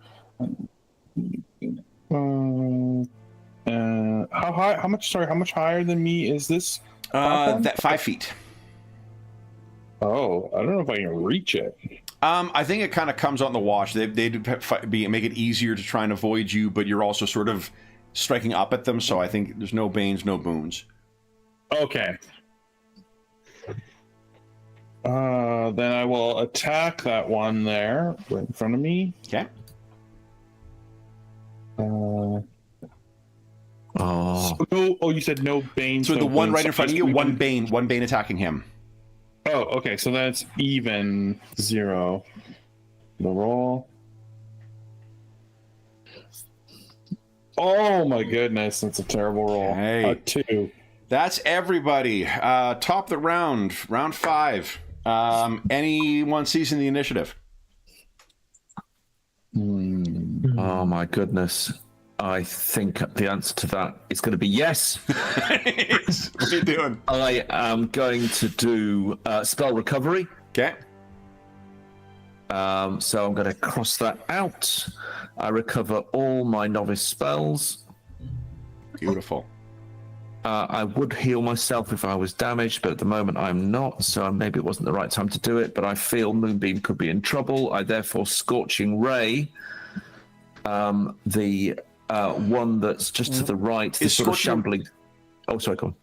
How high? How much? Sorry, how much higher than me is this? Platform? That 5 feet. Oh, I don't know if I can reach it. I think it kind of comes on the wash. They make it easier to try and avoid you, but you're also sort of striking up at them. So I think there's no banes, no boons. Okay. Then I will attack that one there right in front of me. Okay. Oh, So you said no bane. So no the one boons, right so in front of just you, one. one bane attacking him. Oh, okay. So that's even 0. The roll. Oh my goodness, that's a terrible roll. Hey. A 2. That's everybody. Top the round 5. Anyone seizing the initiative? oh my goodness. I think the answer to that is going to be yes. What are you doing? I am going to do spell recovery. Okay. So I'm going to cross that out. I recover all my novice spells. Beautiful. I would heal myself if I was damaged, but at the moment I'm not, so maybe it wasn't the right time to do it, but I feel Moonbeam could be in trouble. I therefore Scorching Ray, the one that's just to the right, the sort of shambling... Oh, sorry, go on.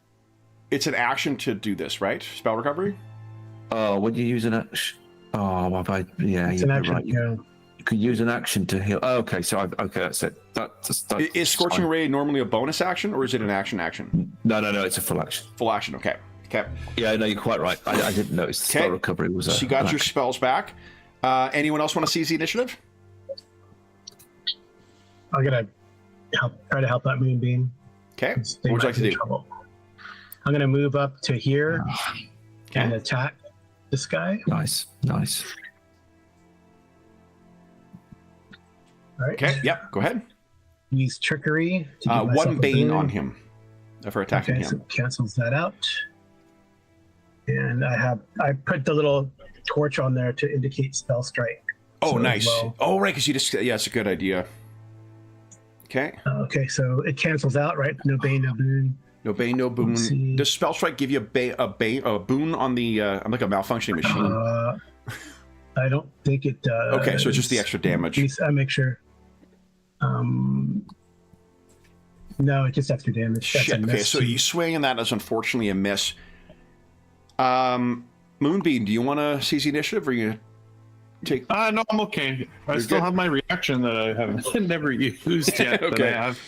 It's an action to do this, right? Spell recovery? Oh, when you use an action... Oh, well, yeah, It's you're an action. right. Yeah. You can use an action to heal. Oh, okay, so okay, that's it. That's Is Scorching Ray normally a bonus action, or is it an action? No, it's a full action. Full action, okay. Yeah, no, you're quite right. I didn't notice the spell recovery was a... So you got an your action. spells back. Anyone else want to seize the initiative? I'm gonna try to help out Moonbeam. Okay. They What would you might like to be in do? trouble. I'm gonna move up to here Okay. and attack this guy. Nice. All right. Okay, yep, go ahead. Use trickery. To give myself One a bane boon. on him for attacking Okay, so him. cancels that out. And I put the little torch on there to indicate spell strike. Oh, So, nice. well- Oh, right, because you just... Yeah, it's a good idea. Okay. Okay, so it cancels out, right? No bane, no boon. No bane, no boon. Let's see. Does spell strike give you a boon on the... I'm like a malfunctioning machine. I don't think it does. Okay, so it's just the extra damage. Please, I make sure. No, it's just extra damage. That's a Shit. Okay, miss. so you swing, and that is unfortunately a miss. Moonbeam, do you want to seize the initiative, or you take? No, I'm okay. I You're still good? have my reaction that I haven't never used yet. Okay. That I have.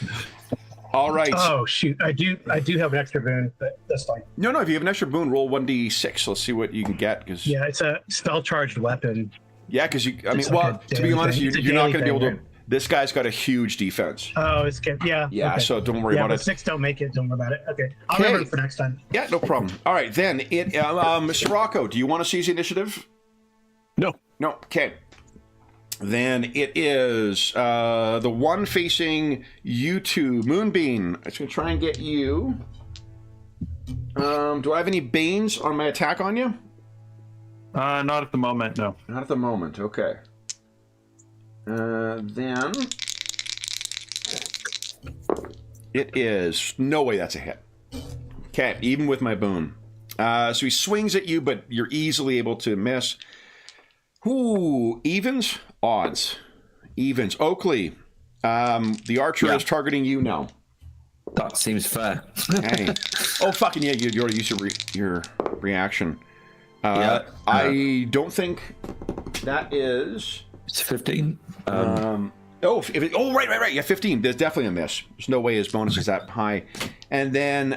All right. Oh shoot! I do have an extra boon, but that's fine. No. If you have an extra boon, roll 1d6. Let's see what you can get. Because Yeah, it's a spell charged weapon. because you. I mean, It's well, like a to be daily honest, thing. It's a you're not daily going to be able thing, to. right? This guy's got a huge defense. Oh, it's good. Yeah. Yeah, okay. so don't worry Yeah, about but it. 6 don't make it. Don't worry about it. Okay, I'll Okay. remember it for next time. Yeah, no problem. All right, then Sirocco, do you want to seize the initiative? No. No. Okay. Then it is the one facing you two, Moonbeam. It's going to try and get you. Do I have any banes on my attack on you? Not at the moment, no. Not at the moment. Okay. Then it is no way that's a hit. Okay, even with my boon. So he swings at you, but you're easily able to miss. Ooh, evens, odds, evens. Oakley, the archer is targeting you now. That seems fair. Hey. Oh, fucking yeah! You already used your reaction. I don't think that is. It's 15. Right. Yeah, 15. There's definitely a miss. There's no way his bonus is that high. And then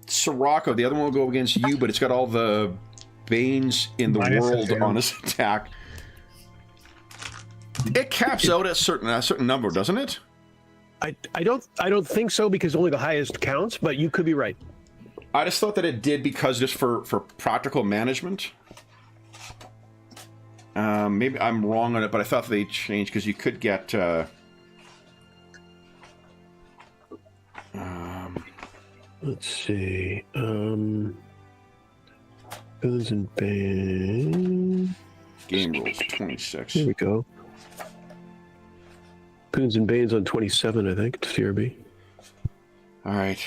Sirocco, the other one will go against you, but it's got all the banes in the Minus world it, yeah. on his attack. It caps out at a certain number, doesn't it? I don't think so, because only the highest counts, but you could be right. I just thought that it did because just for practical management. Maybe I'm wrong on it, but I thought they changed because you could get. Let's see. Boons and Banes. Game rules 26. Here we go. Boons and Banes on 27, I think. It's TRB. All right.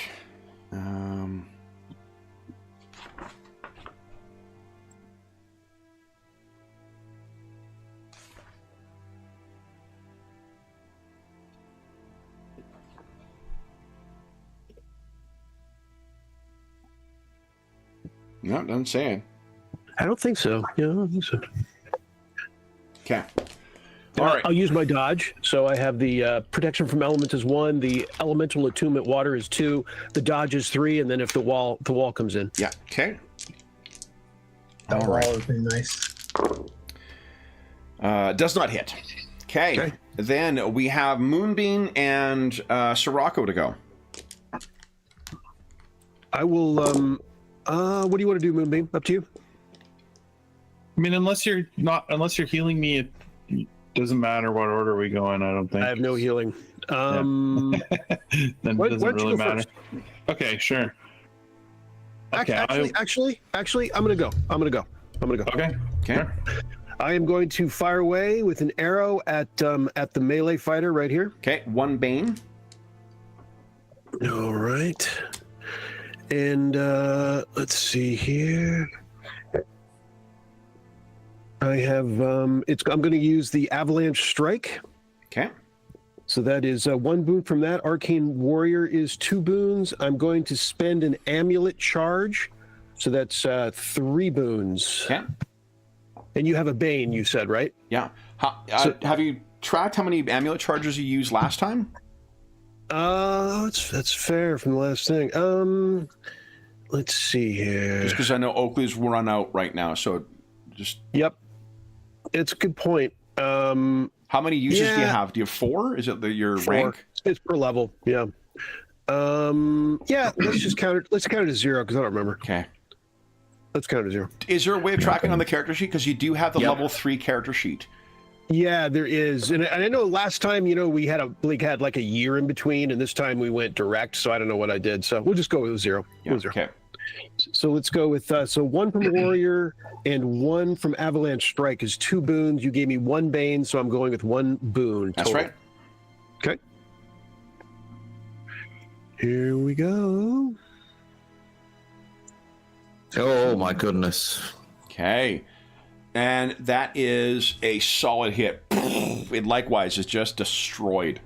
No, doesn't say it. I don't think so. Yeah, I don't think so. Okay. All right. I'll use my dodge. So I have the protection from elements is 1, the elemental attunement water is 2, the dodge is 3, and then if the wall comes in. Yeah. Okay. That All right. wall has been nice. Does not hit. Okay. Then we have Moonbeam and Sirocco to go. I will. What do you want to do, Moonbeam? Up to you. I mean, unless you're healing me, it doesn't matter what order we go in. I don't think. I have no healing. Then it why doesn't don't you really go matter. first? Okay, sure. Okay, Actually, I'm gonna go. okay. Okay. Sure. I am going to fire away with an arrow at the melee fighter right here. Okay. 1 Bane. All right. And let's see here. I have I'm going to use the avalanche strike. Okay. So that is 1 boon from that. Arcane Warrior is 2 boons. I'm going to spend an amulet charge. So that's 3 boons. Okay. And you have a Bane, you said, right? Yeah. Have you tracked how many amulet charges you used last time? That's fair from the last thing. Let's see here. Just because I know Oakley's run out right now, so just. Yep. It's a good point. How many uses do you yeah. have? Do you have 4? Is it your 4. rank? It's per level. Yeah. Yeah. Let's just count it. Let's count it as 0 because I don't remember. Okay. Let's count it as 0. Is there a way of tracking on the character sheet? Because you do have the Yep. level 3 character sheet. Yeah, there is, and I know last time, we had like a year in between, and this time we went direct. So I don't know what I did. So we'll just go with 0. Yeah. With 0. Okay. So let's go with 1 from Warrior and 1 from Avalanche Strike is 2 boons. You gave me 1 Bane, so I'm going with 1 boon. That's total. right. Okay. Here we go. Oh my goodness. Okay. And that is a solid hit. It likewise is just destroyed.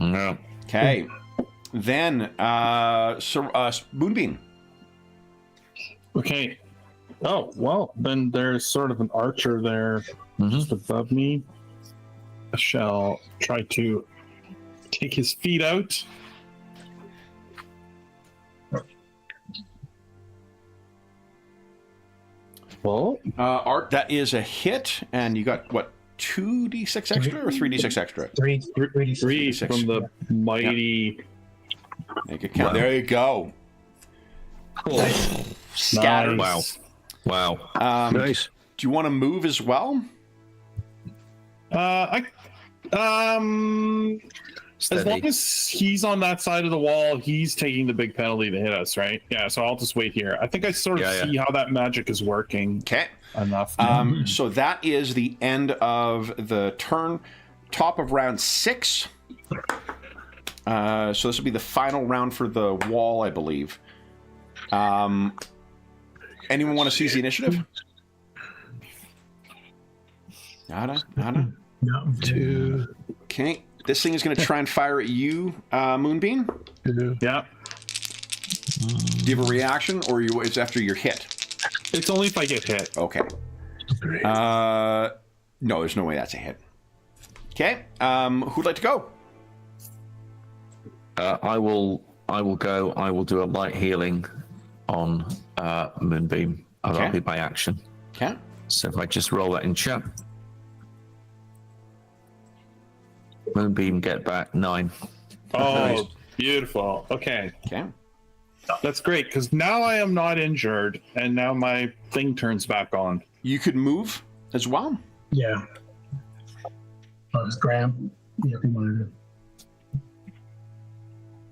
Yeah. Okay. Then, Moonbeam. Okay. Oh, well, then there's sort of an archer there just above me. I shall try to take his feet out. Well, Art, that is a hit, and you got, what, 2d6 extra or 3d6 extra? 3 3 6. from the mighty. Make it count. Wow. There you go. Scattered. Nice. Wow. Nice. Do you want to move as well? As long Steady. as he's on that side of the wall, he's taking the big penalty to hit us, right? Yeah, so I'll just wait here. I think I sort of Yeah, see how that magic is working Okay. enough. So that is the end of the turn. Top of round 6. So this will be the final round for the wall, I believe. Anyone want to seize the initiative? Nada? No. 2. Okay. This thing is going to try and fire at you, Moonbeam. Yeah, Do you have a reaction, or it's after you're hit? it's only if I get hit. Okay. No, there's no way that's a hit. Okay. Who'd like to go? I will go. I will do a light healing on Moonbeam. That'll Okay. be my action. Okay. So if I just roll that in chat. Moonbeam, get back 9. Oh, beautiful. Okay, Okay. that's great because now I am not injured, and now my thing turns back on. You could move as well. Yeah. It's Graham. Yeah, if you wanted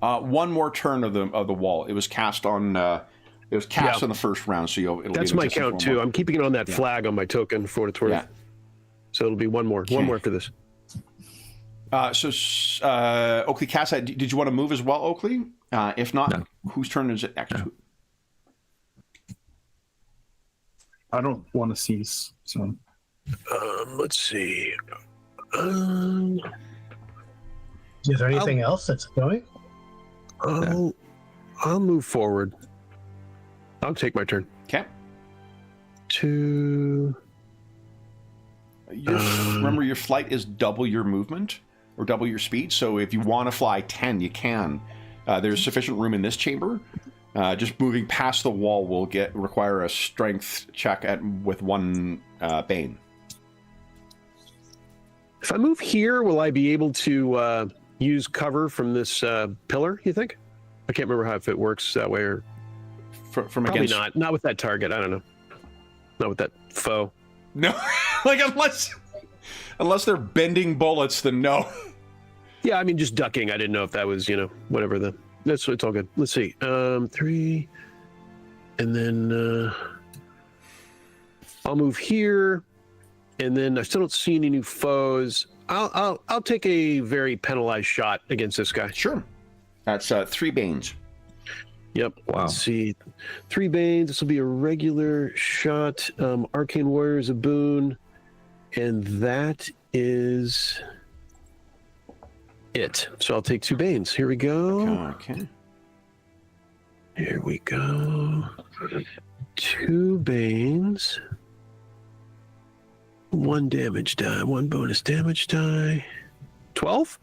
to. One more turn of the wall. It was cast on. It was cast Yeah. in the first round, so it'll That's be in my existence count for one too. more. I'm keeping it on that flag on my token for what it's worth. Yeah. So it'll be one more. Okay. One more after this. Oakley Cassa, did you want to move as well, Oakley? If not, No. whose turn is it next? No. I don't want to cease. So Let's see. Is there anything else that's going? I'll move forward. I'll take my turn. Okay. Remember, your flight is double your movement or double your speed. So if you want to fly 10, you can. There's sufficient room in this chamber. Just moving past the wall will require a strength check with 1 Bane. If I move here, will I be able to use cover from this pillar, you think? I can't remember if it works that way or... From Probably against... not. Not with that target. I don't know. Not with that foe. No, like unless they're bending bullets, then no. Yeah, I mean, just ducking. I didn't know if that was, whatever the... it's all good. Let's see. 3. And then I'll move here. And then I still don't see any new foes. I'll take a very penalized shot against this guy. Sure. That's 3 Banes. Yep. Wow. Let's see. 3 Banes. This will be a regular shot. Arcane Warrior is a boon. And that is it. So I'll take 2 Banes. Here we go. Okay. Here we go. 2 Banes. 1 damage die. 1 bonus damage die. 12?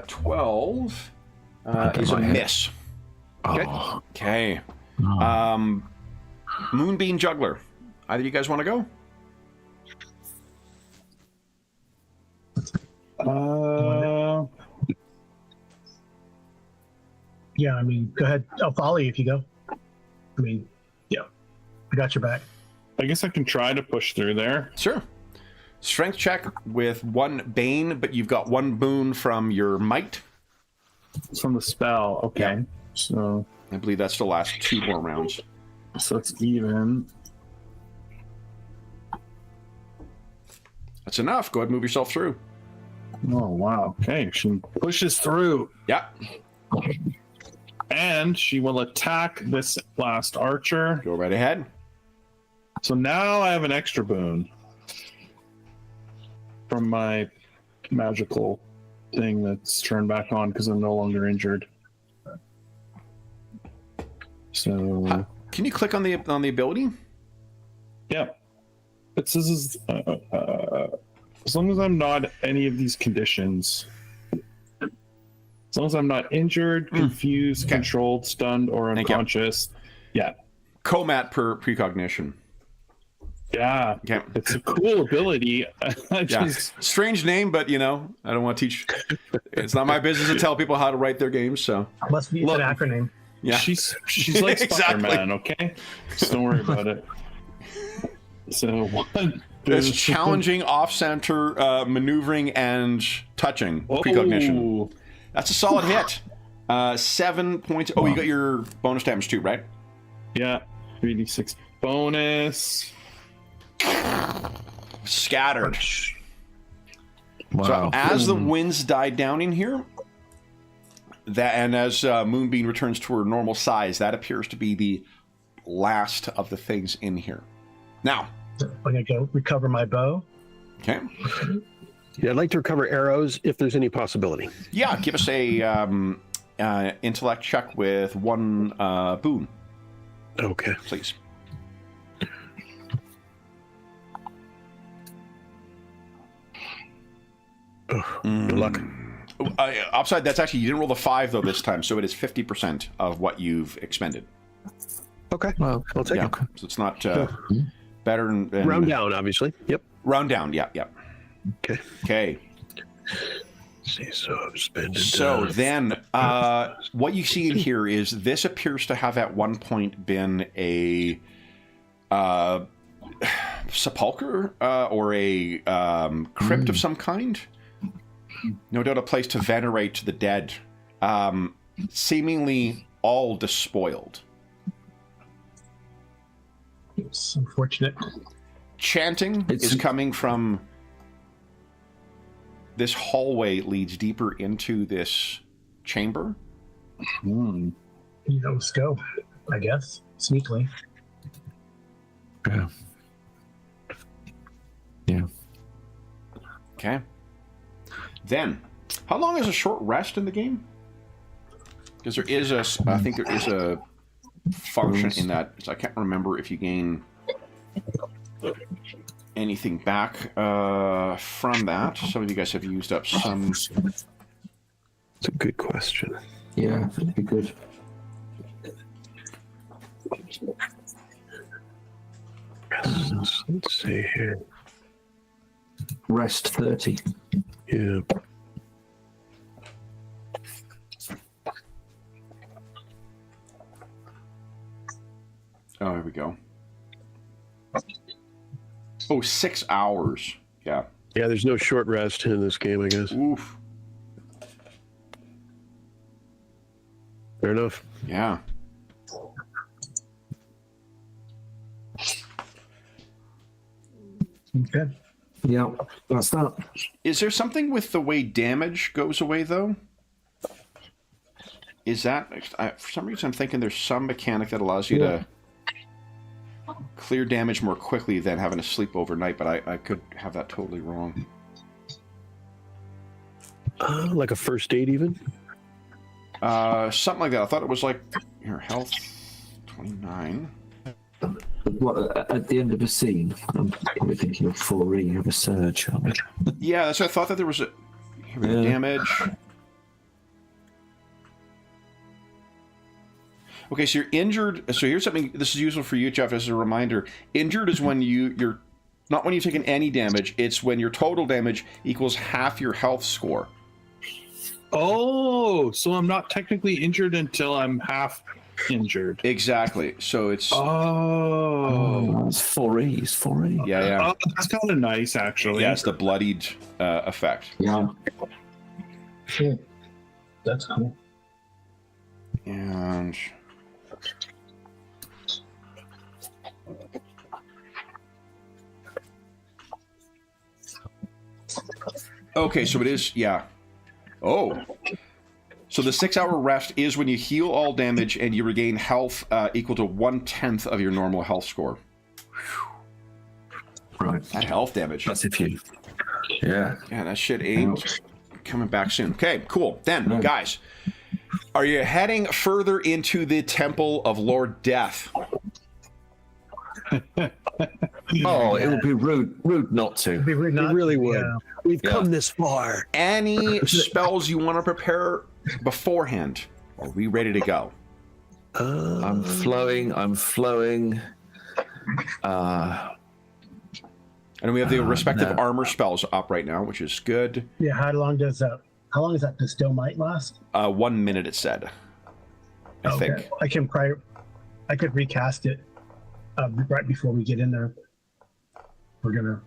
12 is a miss. Oh, Okay. oh. Moonbeam Juggler. Either you guys want to go? Yeah, I mean, go ahead. I'll follow you if you go. I mean, yeah, I got your back. I guess I can try to push through there. Sure. Strength check with 1 Bane, but you've got 1 boon from your might. It's from the spell. Okay. Yeah. So I believe that still lasts 2 more rounds. it's even. That's enough. Go ahead and move yourself through. Oh wow. Okay. She pushes through. Yeah. And she will attack this last archer. Go right ahead. So now I have an extra boon from my magical thing that's turned back on because I'm no longer injured. So Can you click on the ability? yeah, it says as long as I'm not any of these conditions. As long as I'm not injured, confused, Okay. controlled, stunned, or Thank you. unconscious. Yeah. Comat per precognition. Yeah. Okay. It's a cool ability. I Yeah. just Strange name, but I don't want to teach. It's not my business to tell people how to write their games. So Must be Look. an acronym. yeah. she's like Exactly. Spider-Man, okay? Just don't worry about it. So one It's challenging, off-center, maneuvering, and touching precognition. Oh, That's a solid hit. 7 points. Oh, you got your bonus damage too, right? yeah. 3d6 bonus. Scattered. Wow. So as the winds die down in here, and as Moonbeam returns to her normal size, that appears to be the last of the things in here. Now, I'm gonna go recover my bow. okay, Yeah, I'd like to recover arrows if there's any possibility. yeah, give us a intellect check with 1 boon, Okay. please. Good luck. Upside, that's actually, you didn't roll the 5 though this time, so it is 50% of what you've expended. Okay. Well, I'll take Yeah, it. so it's not better than Round down, obviously. Yep. Round down, yeah. Okay. Okay. See, so I'm spending. So then, what you see in here is this appears to have at one point been a sepulcher or a crypt of some kind. No doubt a place to venerate the dead. Seemingly all despoiled. It's unfortunate. Chanting is coming from this hallway, leads deeper into this chamber. Hmm. Let's go. I guess sneakily. Yeah. Yeah. Okay. Then, how long is a short rest in the game? Because there is I think there is a function in that. So I can't remember if you gain anything back from that. Some of you guys have used up some. It's a good question. Yeah, that'd be good. Let's see here. Rest 30. Yeah. Oh, here we go. Oh, 6 hours. Yeah. Yeah, there's no short rest in this game, I guess. Oof. Fair enough. Yeah. Okay. Yeah, that's that. Is there something with the way damage goes away, though? Is that... for some reason, I'm thinking there's some mechanic that allows you to clear damage more quickly than having to sleep overnight, but I could have that totally wrong. Like a first aid, even? Something like that. I thought it was like... Here, health... 29... What, at the end of a scene, I'm probably thinking of 4E of a surge. Aren't we? Yeah, that's what I thought that there was a... Here we go, damage... Okay, so you're injured. So here's something. This is useful for you, Jeff, as a reminder. Injured is when you're not when you've taken any damage. It's when your total damage equals half your health score. Oh, so I'm not technically injured until I'm half injured. Exactly. So it's Oh, It's 4E. It's 4E. yeah. Oh, that's kind of nice, actually. Yeah, it's the bloodied effect. Yeah. Cool. That's cool. And okay, so it is, yeah. Oh, so the 6 hour rest is when you heal all damage and you regain health equal to 1/10 of your normal health score. Right. That health damage. That's if you. Yeah. Yeah, that shit ain't coming back soon. Okay, cool. Then, No. guys, are you heading further into the Temple of Lord Death? Oh, it would be rude not to. We were not, It really would. yeah. We've Yeah. come this far. Any spells you want to prepare beforehand? Are we ready to go? I'm flowing. And we have the respective no. armor spells up right now, which is good. Yeah. How long does that bestow might last? 1 minute, it said. I think. I could recast it right before we get in there. We're gonna.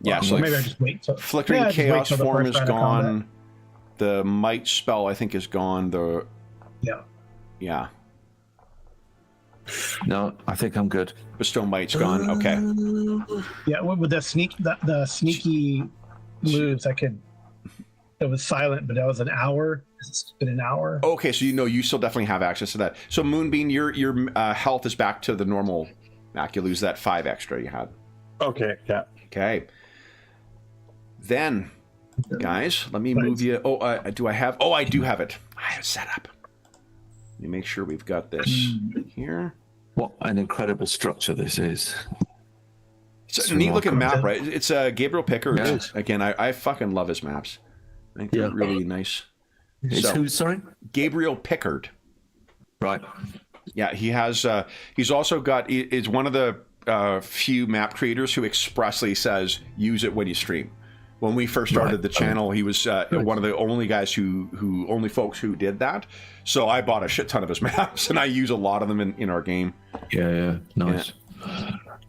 Yeah, well, so maybe I just wait. Flickering just wait Chaos till the form first is round of combat. gone. The might spell, I think, is gone. Yeah. No, I think I'm good. Bestow might's gone. Okay. Yeah, with the sneaky moves, I could. It was silent, but that was an hour. It's been an hour. Okay, so you still definitely have access to that. So Moonbeam, your health is back to the normal. Mac, you lose that 5 extra you had. Okay, yeah. Okay. Then, guys, let me move you. Oh, do I have? Oh, I do have it. I have it set up. Let me make sure we've got this here. What an incredible structure this is. It's a neat looking map, right? It's Gabriel Pickard. Yeah. Again, I fucking love his maps. I think they're really nice. It's So, who, sorry? Gabriel Pickard. Right. Yeah, he has. He's also got. Is one of the few map creators who expressly says use it when you stream. When we first started the channel, he was one of the only guys who only folks who did that. So I bought a shit ton of his maps, and I use a lot of them in our game. Yeah. Nice.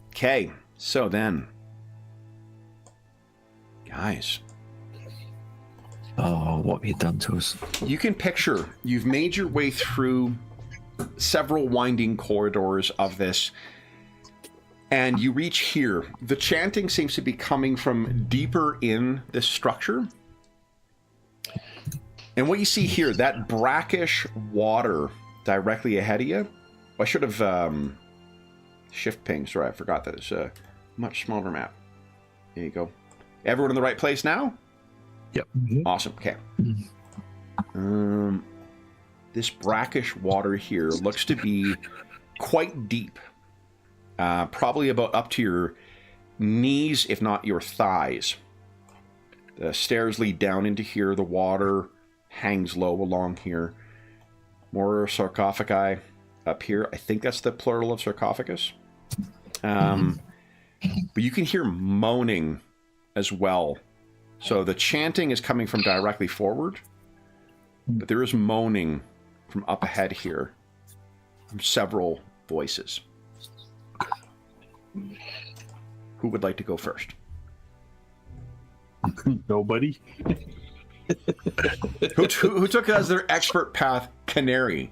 Okay, so then, guys, Oh, what have you done to us? you can picture you've made your way through several winding corridors of this, and you reach here. The chanting seems to be coming from deeper in this structure. And what you see here, that brackish water directly ahead of you. I should have shift ping. Sorry, I forgot that it's a much smaller map. There you go. Everyone in the right place now? Yep. Awesome. Okay. This brackish water here looks to be quite deep. Probably about up to your knees, if not your thighs. The stairs lead down into here. The water hangs low along here. More sarcophagi up here. I think that's the plural of sarcophagus. But you can hear moaning as well. So the chanting is coming from directly forward, but there is moaning from up ahead here from several voices. Who would like to go first? Nobody. Who took as their expert path Canary?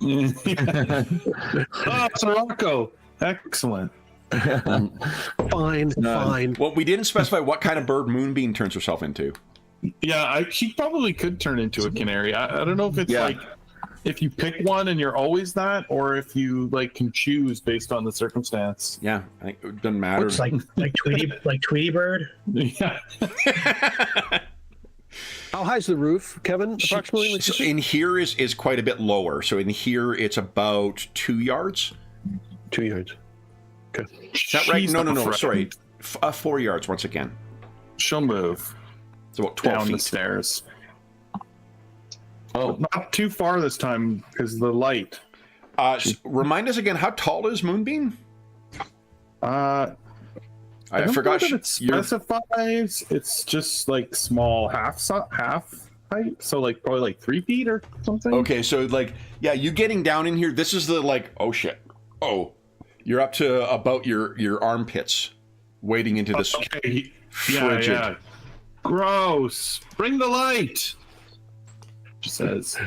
Oh, Sirocco. Excellent. Fine. Well, we didn't specify what kind of bird Moonbeam turns herself into. Yeah, she probably could turn into a canary. I don't know if it's Yeah. like if you pick one and you're always that, or if you like can choose based on the circumstance. Yeah, I think it doesn't matter. It's like Tweety Bird. Yeah. How high's the roof, Kevin? Approximately. So in here is quite a bit lower. So in here it's about 2 yards. 2 yards. Is that right? She's No. not Sorry, frightened. 4 yards once again. She'll move It's about 12 down the feet. stairs. Oh, Not too far this time because the light. Remind us again, how tall is Moonbeam? I I don't forgot. know that it specifies. It's just like small half height, so like probably like 3 feet or something. Okay, so like, yeah, you getting down in here. This is the like, oh shit, oh, you're up to about your armpits, wading into this Okay. frigid. Yeah. Gross. Bring the light. She says.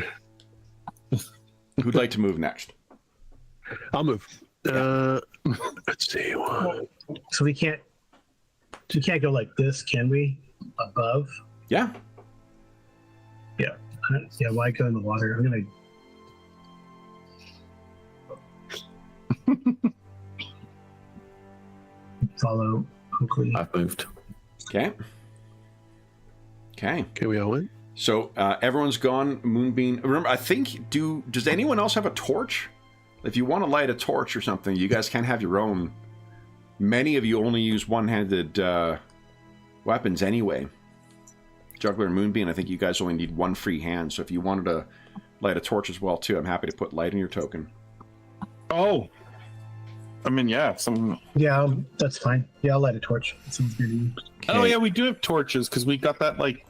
Who'd like to move next? I'll move. Let's see. So we can't go like this, can we? Above? Yeah. Yeah. Why go in the water? I'm gonna. Follow Oakley. I've moved. Okay. Okay. Okay, we all went. So everyone's gone. Moonbeam. Remember, I think. Does anyone else have a torch? If you want to light a torch or something, you guys can have your own. Many of you only use one-handed weapons anyway. Juggler and Moonbeam, I think you guys only need one free hand. So if you wanted to light a torch as well too, I'm happy to put light in your token. Oh. I mean, yeah. Yeah, that's fine. Yeah, I'll light a torch. That sounds good to me. Oh Okay. yeah, we do have torches because we got that like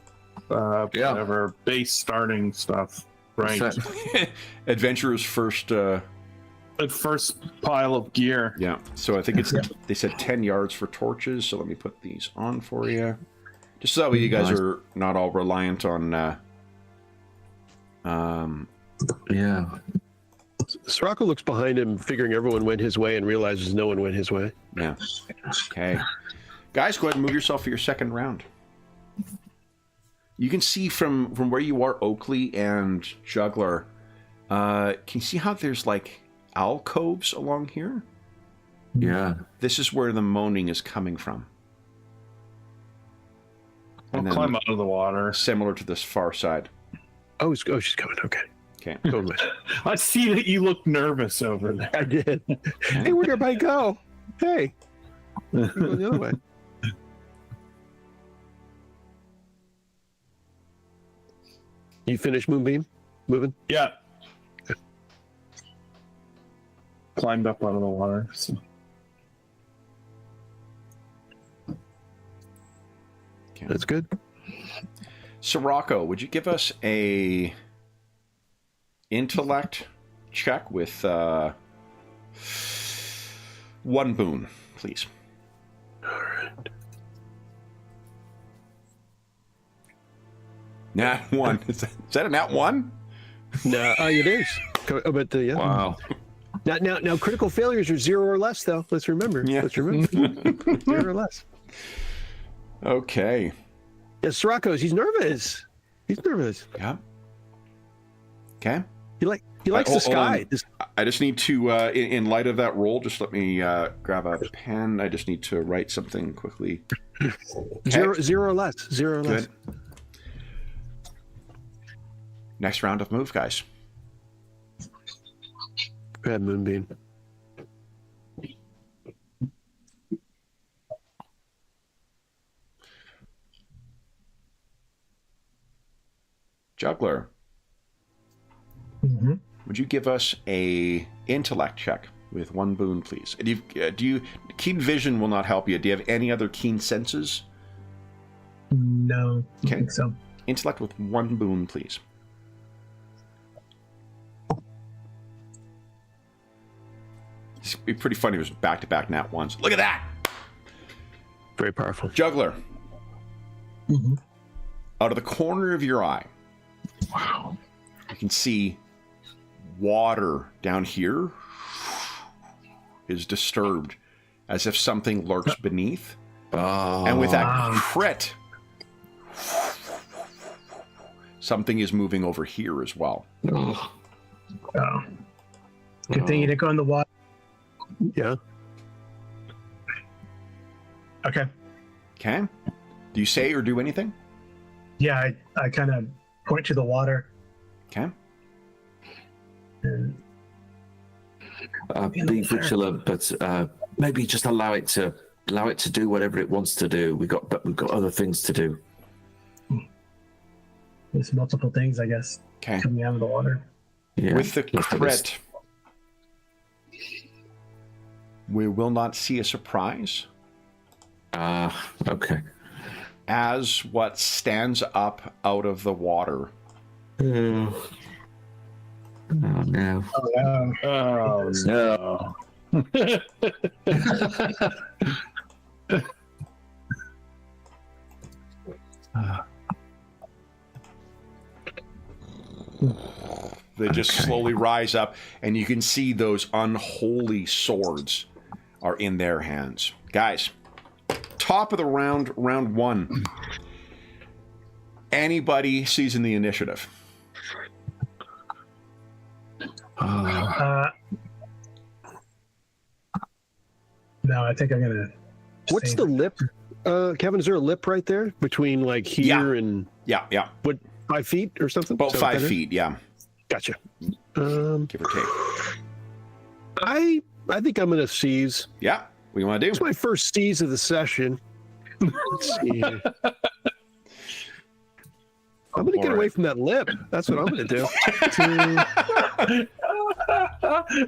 whatever base starting stuff. Right. So- Adventurer's first. The first pile of gear. Yeah. So I think it's. They said 10 yards for torches. So let me put these on for you, just so that way you guys Nice. are not all reliant on. Yeah. Sirocco looks behind him, figuring everyone went his way, and realizes no one went his way. Yeah. Okay. Guys, go ahead and move yourself for your second round. You can see from where you are, Oakley and Juggler. Can you see how there's like alcoves along here? Yeah. This is where the moaning is coming from. I'll And then- climb out of the water. Similar to this far side. Oh, she's coming. Okay. Okay. Go with. I see that you look nervous over there. I did. Hey, where'd everybody go? Hey. We're going the other way. You finished Moonbeam? Moving? Yeah. Climbed up out of the water. So. Okay. That's good. Sirocco, would you give us a intellect check with one boon, please? All right. Nat 1. Is that a nat 1? No, it is. But yeah. Wow. Now, critical failures are 0 or less, though. Let's remember. Yeah. Let's remember. 0 or less. Okay. Yeah, Sirocco's. He's nervous. He's nervous. Yeah. Okay. He likes the hold sky. on. I just need to, in light of that roll, just let me grab a pen. I just need to write something quickly. Okay. Zero or less. Zero or less. Good. Next round of move, guys. Go ahead, Moonbeam. Juggler, Mm-hmm. would you give us a intellect check with 1 boon, please? And do you keen vision will not help you. Do you have any other keen senses? No, I Okay. think so. Intellect with 1 boon, please. It'd be pretty funny if it was back-to-back nat ones. Look at that! Very powerful. Juggler, Mm-hmm. out of the corner of your eye, Wow. you can see water down here is disturbed, as if something lurks beneath. Oh, And with that Wow. crit, something is moving over here as well. oh, Oh. Good thing you didn't go in the water. Yeah. Okay. Okay? Do you say or do anything? Yeah, I kind of point to the water. Okay. And be vigilant, but maybe just allow it to do whatever it wants to do. We've got other things to do. there's multiple things, I guess, Okay. coming out of the water. Yeah. With the Let's have this. crit, we will not see a surprise Okay. as what stands up out of the water. Oh no. Oh, Oh No. They just Okay. slowly rise up, and you can see those unholy swords are in their hands. Guys, top of the round, round 1. Anybody seizing the initiative? No, I think I'm gonna. What's save the it. lip? Kevin, is there a lip right there between like here and Yeah. 5 feet or something? About Is that what 5 that is? feet, yeah. Gotcha. Give or take. I think I'm gonna seize. Yeah. What do you want to It's do? my first seize of the session. Let's see here. I'm gonna get away from that lip. That's what I'm gonna do.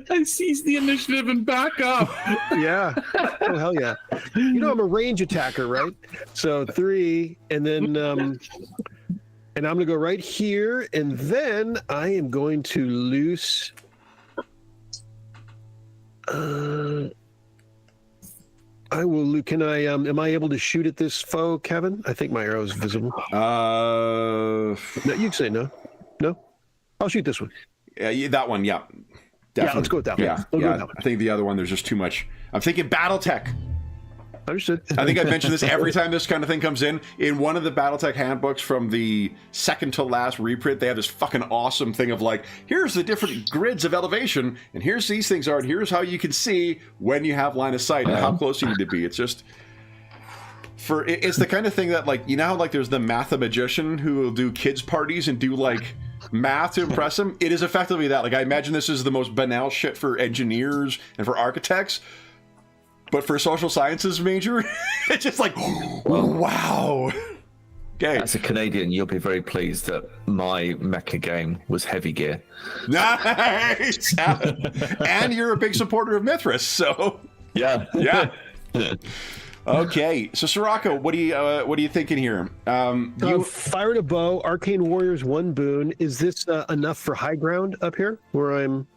I seized the initiative and back up. Yeah. Oh hell yeah. You know I'm a range attacker, right? So 3, and then and I'm gonna go right here, and then I am going to loose. I will. Can I? Am I able to shoot at this foe, Kevin? I think my arrow is visible. No, you can say no. No, I'll shoot this one. Yeah, that one, yeah. Yeah, let's go with that one. Yeah, We'll go yeah. with that one. I think the other one, there's just too much. I'm thinking Battletech. Understood. I think I mentioned this every time this kind of thing comes in. In one of the Battletech handbooks from the second to last reprint, they have this fucking awesome thing of like, here's the different grids of elevation, and here's these things are, and here's how you can see when you have line of sight and how close you need to be. It's just it's the kind of thing that, like, you know how like there's the mathematician who will do kids parties and do like math to impress them? It is effectively that. Like, I imagine this is the most banal shit for engineers and for architects. But for a social sciences major, it's just like, wow. Okay. As a Canadian, you'll be very pleased that my mecha game was Heavy Gear. Nice. And you're a big supporter of Mithras, so Yeah. yeah. Okay, so Sirocco, what are you thinking here? Fire a bow, Arcane Warriors 1 boon. Is this enough for high ground up here where I'm?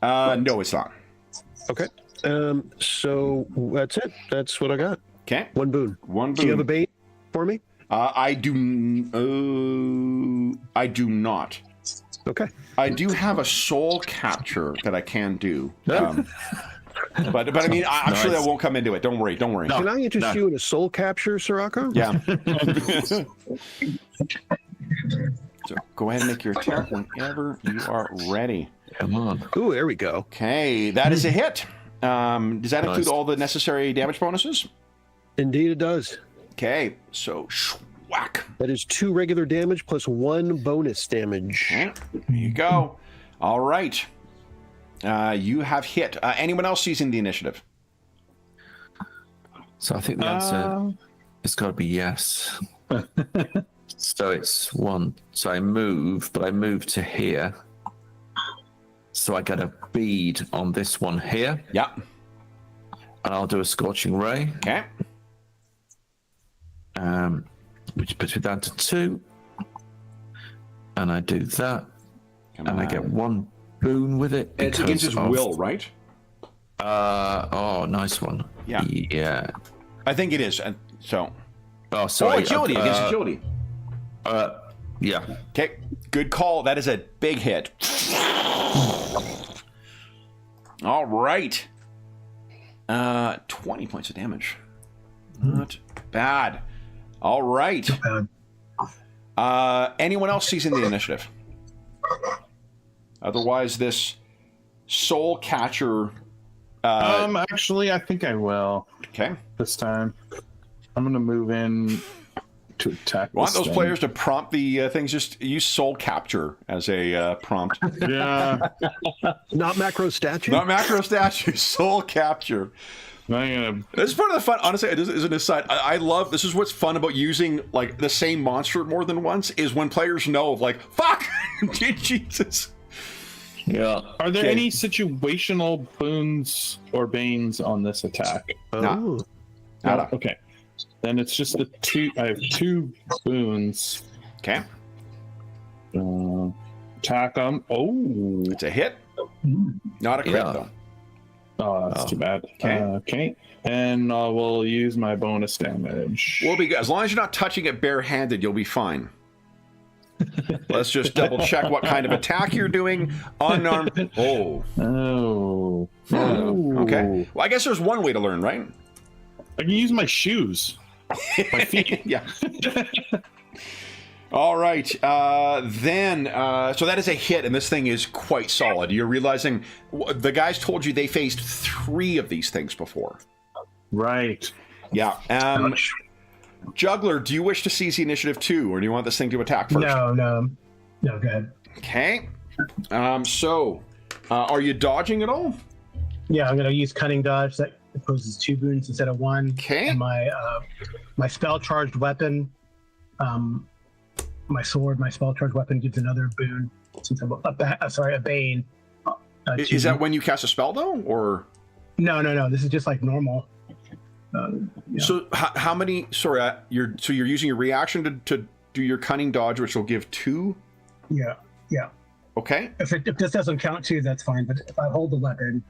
No, it's not. Okay. So that's it. That's what I got. Okay, 1 boon. 1 Do you have a boon. bait for me? I do not. Okay. I do have a soul capture that I can do. But I mean, actually, I won't come into it. Don't worry. Can I interest you in a soul capture, Sirocco? Yeah. go ahead and make your attack whenever you are ready. Come on. Ooh, there we go. Okay, that is a hit. Does that include Nice. all the necessary damage bonuses? Indeed, it does. Okay, so whack. That is 2 regular damage plus 1 bonus damage. Okay, there you go. All right. You have hit. Anyone else seizing the initiative? So I think the answer it's got to be yes. So it's 1. So I move, but I move to here. So I get a bead on this one here, Yeah. and I'll do a scorching ray, Okay. which puts me down to 2. And I do that, Come and I on. get 1 boon with it. It's against his because of- will, right? Oh, nice one. Yeah. Yeah. I think it is. And so. Oh, sorry. agility against agility. Yeah. Okay, good call. That is a big hit. All right. 20 points of damage. Not bad. All right. Anyone else seizing the initiative? Otherwise, this soul catcher. Actually, I think I will Okay. this time. I'm gonna move in to attack. Want this those thing. players to prompt the things? Just use soul capture as a prompt. Yeah. Not macro statue? Not macro statue, soul capture. I'm gonna. This is part of the fun. Honestly, it is an aside. I love this. Is what's fun about using like the same monster more than once is when players know like fuck, Jesus. Yeah. Are there Okay. any situational boons or banes on this attack? Oh. Nada. Okay. Then it's just the 2. I have 2 boons. Okay, Attack them. Oh. it's a hit. Not a crit Yeah. though. Oh, that's too bad. Okay. Okay. And we'll use my bonus damage. We'll be good. As long as you're not touching it barehanded, you'll be fine. Let's just double check what kind of attack you're doing. Unarmed. Oh. Oh. Okay. Well, I guess there's one way to learn, right? I can use my shoes. My feet. Yeah. All right. Then, so that is a hit, and this thing is quite solid. You're realizing the guys told you they faced 3 of these things before. Right. Yeah. Juggler, do you wish to seize the initiative too, or do you want this thing to attack first? No, go ahead. Okay. So, are you dodging at all? Yeah, I'm gonna use cunning dodge. That imposes 2 boons instead of 1. Okay. And my spell charged weapon, my sword, my spell charged weapon gives another boon. Since I'm a bane. Is that when you cast a spell though, or? No. This is just like normal. Yeah. So how many? Sorry, you're using your reaction to do your cunning dodge, which will give 2. Yeah. Okay. If this doesn't count 2, that's fine. But if I hold the weapon,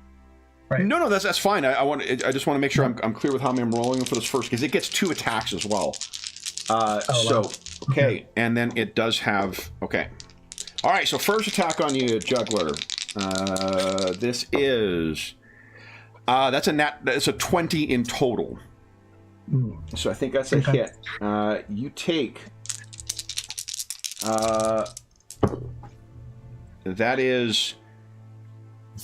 right? No, that's fine. I just want to make sure I'm clear with how I'm rolling for this first because it gets 2 attacks as well. wow. Okay, and then it does have okay. All right, so first attack on you, Juggler. This is that's a 20 in total. So I think that's a Okay. hit. You take that is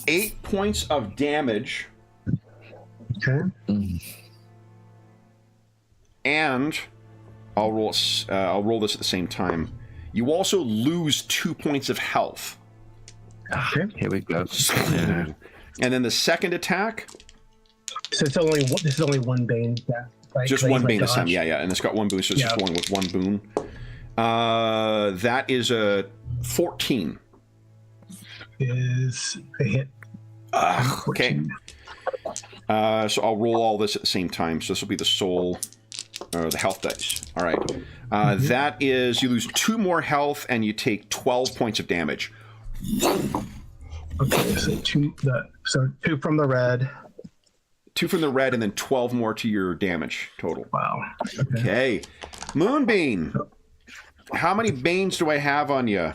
8 points of damage, Okay. and I'll roll this at the same time. You also lose 2 points of health. Okay. Here we go. Yeah. And then the second attack, So it's only this is only 1 bane. Yeah. Right? just Claim one my bane this time. dodge. Yeah, and it's got 1 boon, so it's just Yeah. one with 1 boon. That is a 14. Is a hit. Okay. So I'll roll all this at the same time. So this will be the soul, or the health dice. All right. That is, you lose 2 more health and you take 12 points of damage. Okay. So 2 from the red. 2 from the red and then 12 more to your damage total. Wow. Okay. Okay. Moonbeam. How many banes do I have on you?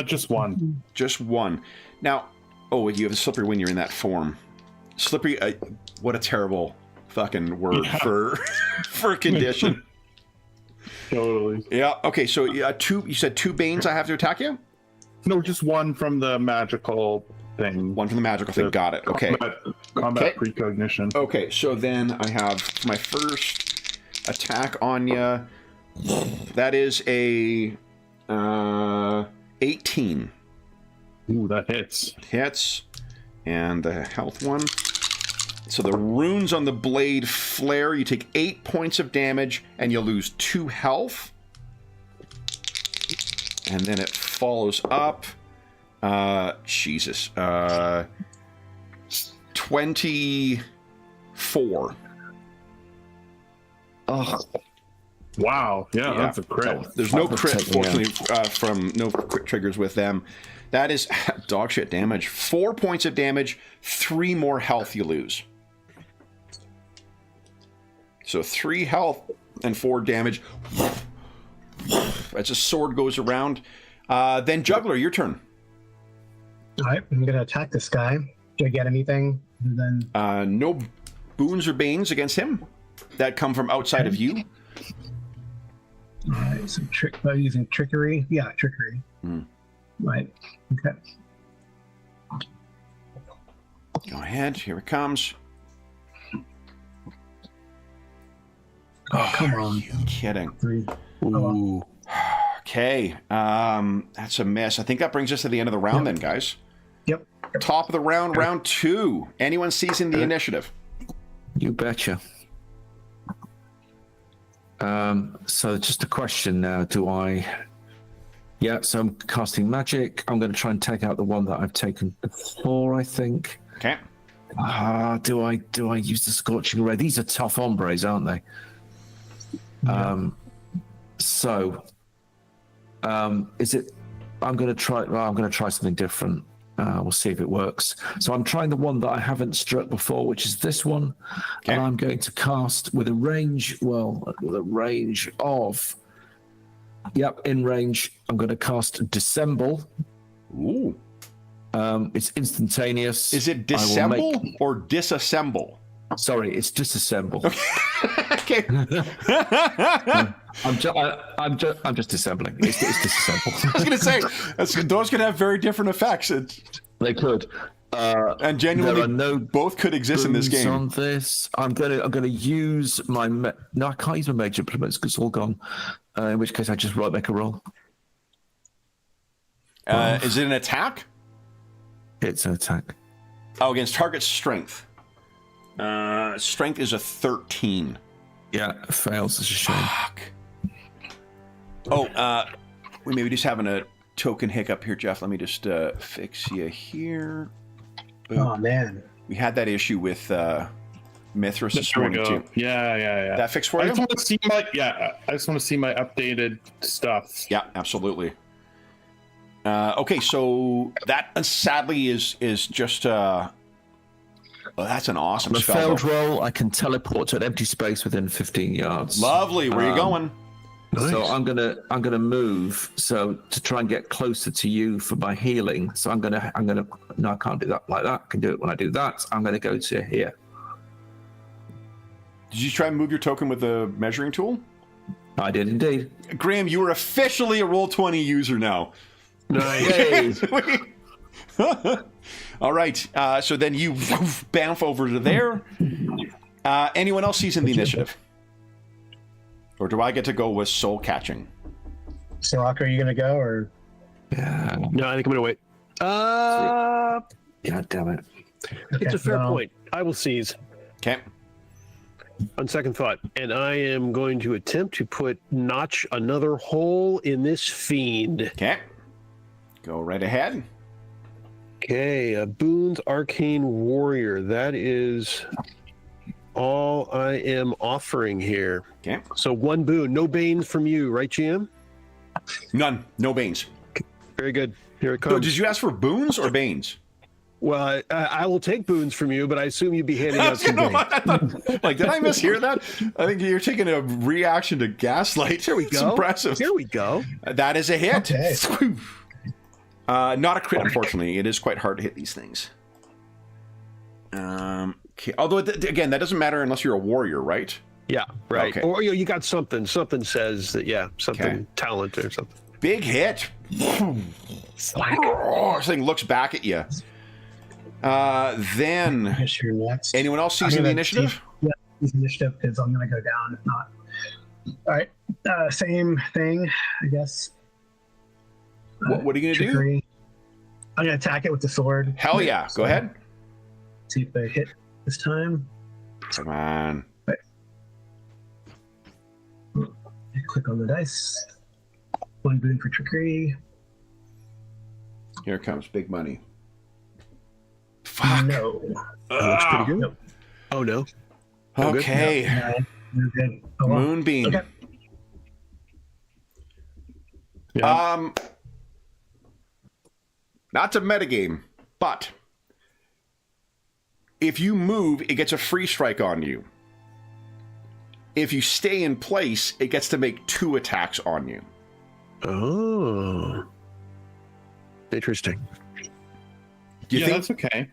Just 1. Just 1. Now, you have a slippery when you're in that form. Slippery, what a terrible fucking word for a condition. Totally. Yeah. Okay. So two. You said 2 Banes. I have to attack you. No, just one from the magical thing. One from the magical thing. Got it. Okay. Combat Okay. precognition. Okay. So then I have my first attack on you. That is a 18. Ooh, that hits. Hits. And the health one. So the runes on the blade flare. You take 8 points of damage, and you lose 2 health. And then it follows up. Jesus. 24. Oh, Wow. Yeah, that's a crit. There's no That would crit, take me out. fortunately, from no crit triggers with them. That is dog shit damage. 4 points of damage, 3 more health you lose. So 3 health and 4 damage. As a sword goes around. Then Juggler, your turn. All right, I'm gonna attack this guy. Do I get anything? And then No boons or banes against him that come from outside of you. all right, so using trickery. Yeah, trickery. Right. Okay. Go ahead. Here it comes. Oh, come on. You kidding? 3. Ooh. Okay. That's a mess. I think that brings us to the end of the round then, guys. Yep. Top of the round, round 2. Anyone seizing the initiative? you betcha. So just a question now. Do I... Yeah, so I'm casting magic. I'm going to try and take out the one that I've taken before, I think. Okay. Do I use the Scorching Ray? These are tough hombres, aren't they? Is it... I'm going to try something different. We'll see if it works. So I'm trying the one that I haven't struck before, which is this one. Okay. And I'm going to cast with a range of... Yep, in range. I'm going to cast Dissemble. Ooh. It's instantaneous. Is it I will dissemble or disassemble? Sorry, it's Disassemble. Okay. I'm just disassembling. It's Disassemble. I was going to say, those could have very different effects. They could. And genuinely, both could exist in this Boons game. On this, I'm gonna use my no, I can't use my mage implements because it's all gone. In which case, I just make a roll. Is it an attack? It's an attack. Oh, against target strength. Strength is a 13. Yeah, it fails. It's a shame. Fuck. Oh, we maybe just having a token hiccup here, Jeff. Let me just fix you here. Oh man. We had that issue with Mithras this There we morning go. too. Yeah. That fixed for I you? just want to see my updated stuff. Yeah, absolutely. Okay, so that sadly is just that's an awesome On a spell. failed though. roll, I can teleport to an empty space within 15 yards. Lovely. Where are you going? So I'm gonna move so to try and get closer to you for my healing. So I'm gonna no, I can't do that like that. I can do it when I do that. I'm gonna go to here. Did you try and move your token with the measuring tool? I did indeed. Graham, you are officially a Roll20 user now. Nice. All right. So then you bounce over to there. Anyone else sees in the initiative? Or do I get to go with soul catching? Sirach, are you gonna go or? Yeah. No, I think I'm gonna wait. God damn it. It's a fair well, point. I will seize Okay. on second thought, and I am going to attempt to notch another hole in this fiend. Okay. Go right ahead. Okay, a Boone's Arcane Warrior. That is all I am offering here. Okay. So 1 boon, no Banes from you, right, GM? None. No banes. Very good. Here it So comes. did you ask for boons or banes? Well, I will take boons from you, but I assume you'd be handing out some Banes. Like, did I mishear that? I think you're taking a reaction to gaslight. Here we It's go. impressive. Here we go. That is a hit. Okay. Not a crit, unfortunately. It is quite hard to hit these things. Okay. Although, again, that doesn't matter unless you're a warrior, right? Yeah, right. Okay. Or you got something. Something says that. Yeah, something Okay. talent or something. Big hit. This thing looks back at you. Then I guess you're next. anyone else I'm seizing the gonna initiative? use initiative because I'm gonna go down if not. All right, same thing, I guess. What are you gonna do? Trickery. I'm gonna attack it with the sword. Hell yeah! Go ahead. See if they hit this time. Come on. Click on the dice. 1 boon for trickery. Here comes big money. Fuck. No. That looks pretty good. Oh no. Oh, good. Okay. No, we're good. Oh, well. Moonbeam. Okay. Yeah. Not to metagame, but if you move, it gets a free strike on you. If you stay in place, it gets to make 2 attacks on you. Oh. Interesting. Do you yeah, think? that's okay.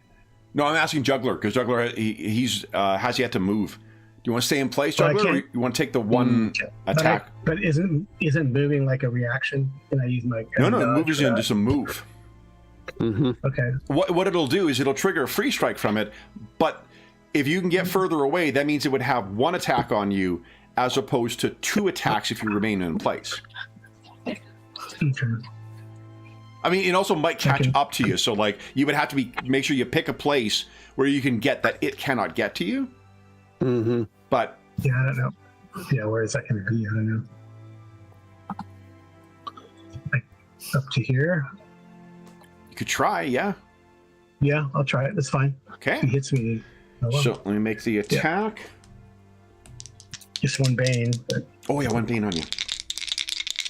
No, I'm asking Juggler because Juggler he's has yet to move. Do you want to stay in place, But I Juggler, or can't- you want to take the one attack? But isn't moving like a reaction? Can I use my No, dodge move is for into that? some move. Mm-hmm. Okay. What it'll do is it'll trigger a free strike from it, but if you can get further away, that means it would have 1 attack on you as opposed to 2 attacks if you remain in place. Okay. I mean, it also might catch Okay. up to you, so like you would have to make sure you pick a place where you can get that it cannot get to you. Mm-hmm. But Yeah, I don't know. Yeah, where is that going to be? I don't know. Like, up to here. you could try, yeah. Yeah, I'll try it. That's fine. If he Okay. hits me. Oh, well. So let me make the attack. Just 1 bane. But, Oh yeah, 1 bane on you.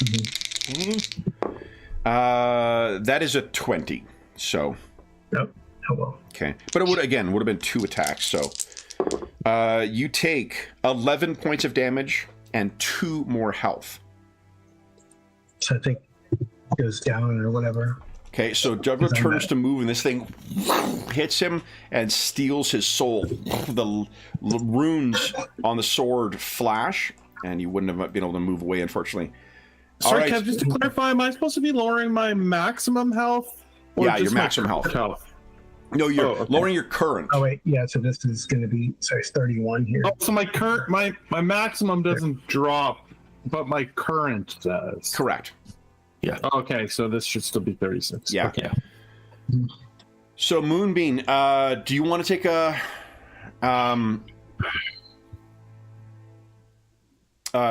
Mhm. Okay. That is a 20. So oh well. okay, but it would have been 2 attacks. So you take 11 points of damage and 2 more health. So I think it goes down or whatever. Okay, so Juggler Is on turns that. to move, and this thing hits him and steals his soul. The runes on the sword flash, and you wouldn't have been able to move away, unfortunately. All Sorry, right. Kev, just to clarify, am I supposed to be lowering my maximum health? Yeah, just your my maximum current health. No, you're Oh, okay. lowering your current. Oh wait, yeah. So this is going to be it's 31 here. Oh, so my current, my maximum doesn't drop, but my current does. Correct. Okay, so this should still be 36. Yeah. Okay. So Moonbeam, do you want to take a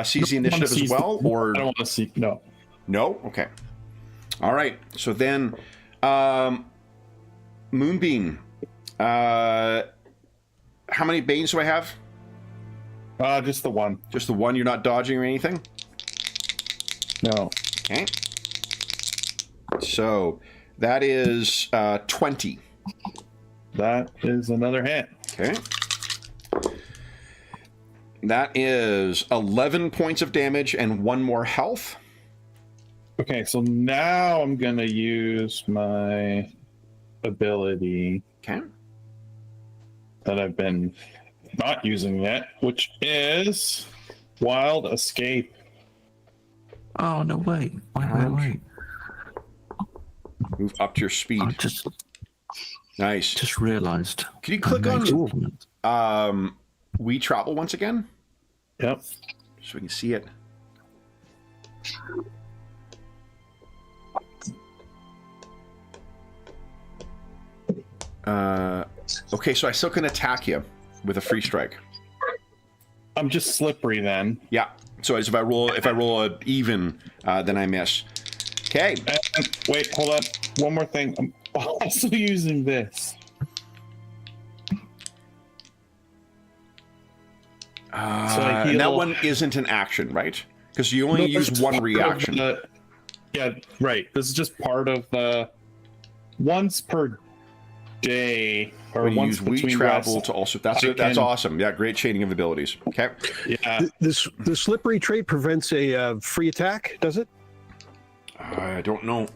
seize the initiative as well, or I don't want to see. No. no? Okay. All right. So then, Moonbeam, how many banes do I have? Just the one. Just the one. You're not dodging or anything. No. Okay. So that is 20. That is another hit. Okay. That is 11 points of damage and 1 more health. Okay, so now I'm gonna use my ability Okay. that I've been not using yet, which is Wild Escape. Oh no! Wait. Move up to your speed. I Nice. just realised. Can you click on on? We Travel once again? Yep. So we can see it. Okay, so I still can attack you with a free strike. I'm just slippery then. Yeah. So as if I roll a even, then I miss. Okay. And wait, hold on. One more thing. I'm also using this. I And that heal- one isn't an action, right? Because you only No, use it's one part of reaction. yeah, right. This is just part of the once per day or When you once use We between Travel rests. to also that's I that's can- awesome. Yeah, great chaining of abilities. Okay. Yeah. The slippery trait prevents a free attack, does it? I don't know.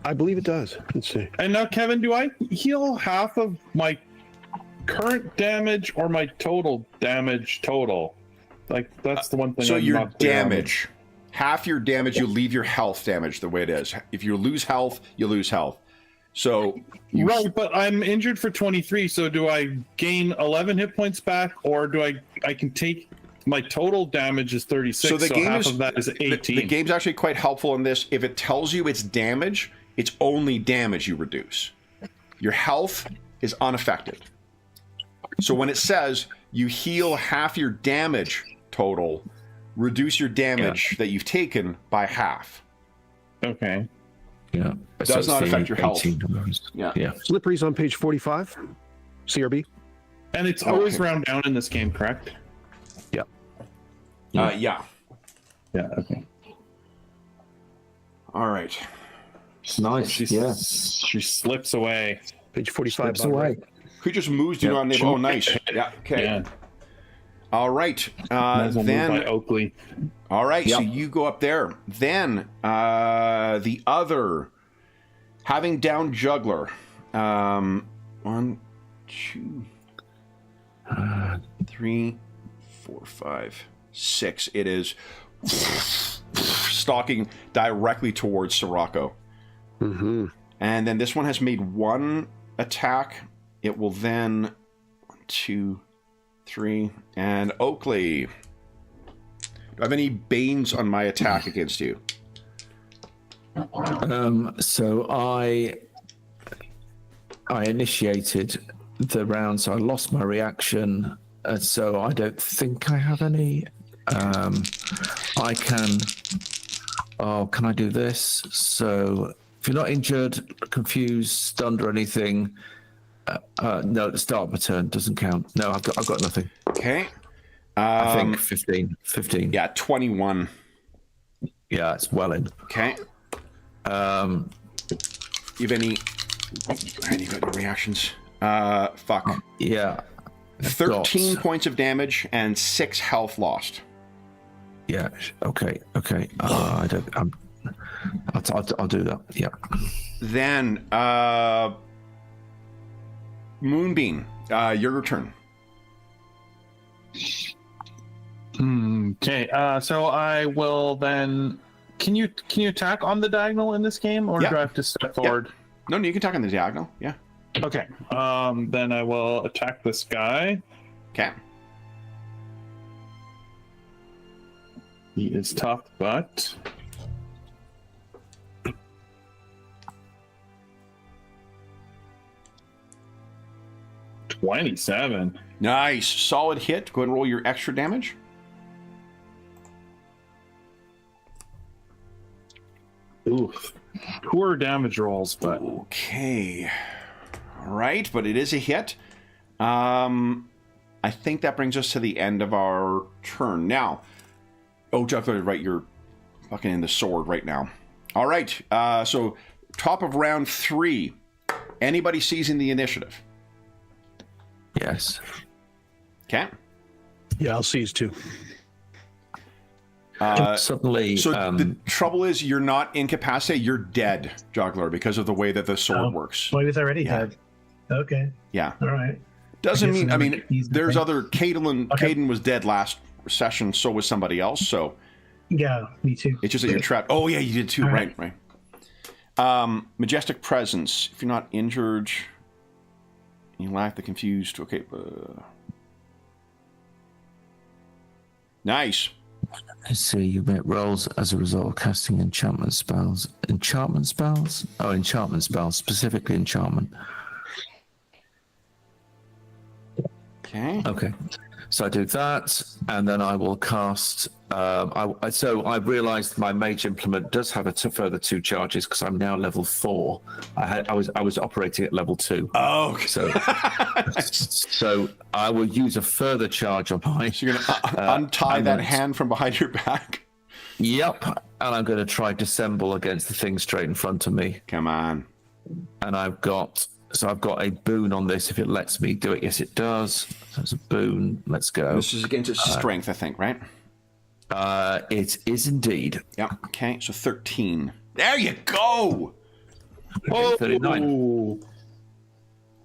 I believe it does. Let's see. And now, Kevin, do I heal half of my current damage or my total damage total? Like that's the one thing. So I'm your not clear on. damage, half your damage, you leave your health damage the way it is. If you lose health, you lose health. So Right, but I'm injured for 23. So do I gain 11 hit points back, or do I can take my total damage is 36? So the game half is, of that is 18. The game's actually quite helpful in this. If it tells you it's damage, it's only damage you reduce. Your health is unaffected. So when it says you heal half your damage total, reduce your damage that you've taken by half. Okay. Yeah. It does not affect your health. Yeah. Slippery's on page 45. CRB. And it's always round down in this game, correct? Yeah. Yeah. Yeah. Okay. All right. Nice. She slips away. Page 45. Slips away. Creatures moves do not enable. Oh, nice. Yeah. Okay. Yeah. All right. Might as well move by Then. Oakley. All right. So Yep. you go up there. Then the other, having down juggler. 1, 2, 3, 4, 5, 6. It is stalking directly towards Sirocco. Mm-hmm. And then this one has made one attack. It will then 1, 2, 3, and Oakley. Do I have any banes on my attack against you? So I initiated the round, so I lost my reaction. So I don't think I have any. I can. Oh, can I do this? So if you're not injured, confused, stunned, or anything, no, at the start of my turn doesn't count. No, I've got nothing. Okay. I think 15. 15. Yeah, 21. Yeah, it's well in. Okay. You have any? Oh, and you got no reactions. Fuck. Yeah. 13 got- points of damage and 6 health lost. Yeah. Okay. I'll do that. Yeah. Then, Moonbeam, your turn. Okay. So I will then. Can you attack on the diagonal in this game, or Yeah. do I have to step forward? No, you can talk on the diagonal. Yeah. Okay. Then I will attack this guy. Okay. He is tough, but 27. Nice. Solid hit. Go ahead and roll your extra damage. Oof. Poor damage rolls, but Okay. All right, but it is a hit. I think that brings us to the end of our turn. Now, Juggler, right, you're fucking in the sword right now. All right, so top of round 3. Anybody seizing the initiative? Yes. Okay. Yeah, I'll seize too. Suddenly. So the trouble is you're not incapacitated, you're dead, Juggler, because of the way that the sword works. Well, he was already dead. Okay. Yeah. All right. Doesn't I guess mean, I mean, he's the there's thing. other, Caden Okay. was dead last session, so was somebody else, so Yeah, me too. it's just that you're trapped. Oh, yeah, you did too, All right. Majestic Presence. If you're not injured, you lack the confused. Okay. Nice. Let's see, you make rolls as a result of casting enchantment spells. Enchantment spells? Oh, enchantment spells, specifically enchantment. Okay. Okay. So I do that, and then I will cast. So I realised my mage implement does have further 2 charges because I'm now level 4. I was operating at level 2. Oh, okay. So I will use a further charge on mine. So you're going to untie I'm that gonna- hand from behind your back? Yep, and I'm going to try dissemble against the thing straight in front of me. Come on. And I've got a boon on this if it lets me do it. Yes, it does. So it's a boon. Let's go. This is against its strength, I think, right? It is indeed. Yeah. Okay, so 13. There you go! Okay, 39. Ooh.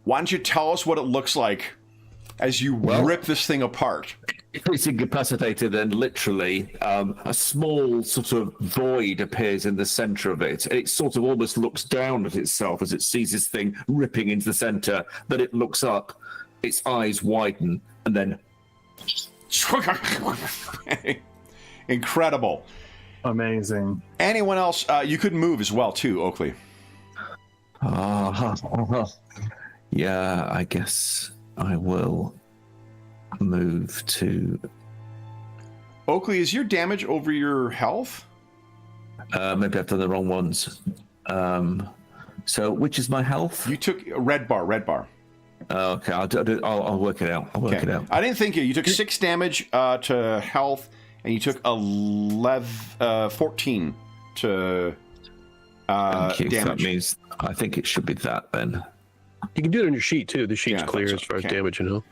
Why don't you tell us what it looks like? as you rip this thing apart. He's incapacitated, and literally a small sort of void appears in the center of it. It sort of almost looks down at itself as it sees this thing ripping into the center. Then it looks up, its eyes widen, and then... Incredible. Amazing. Anyone else? You could move as well, too, Oakley. Yeah, I guess I will move to... Oakley, is your damage over your health? Maybe I've done the wrong ones. So, which is my health? You took red bar. Okay, I'll work it out. I'll work it out. I didn't think you took 6 damage to health, and you took 14 to Thank you. damage. That means I think it should be that then. You can do it on your sheet too. The sheet's Yeah, clear that's as far as okay. damage, you know.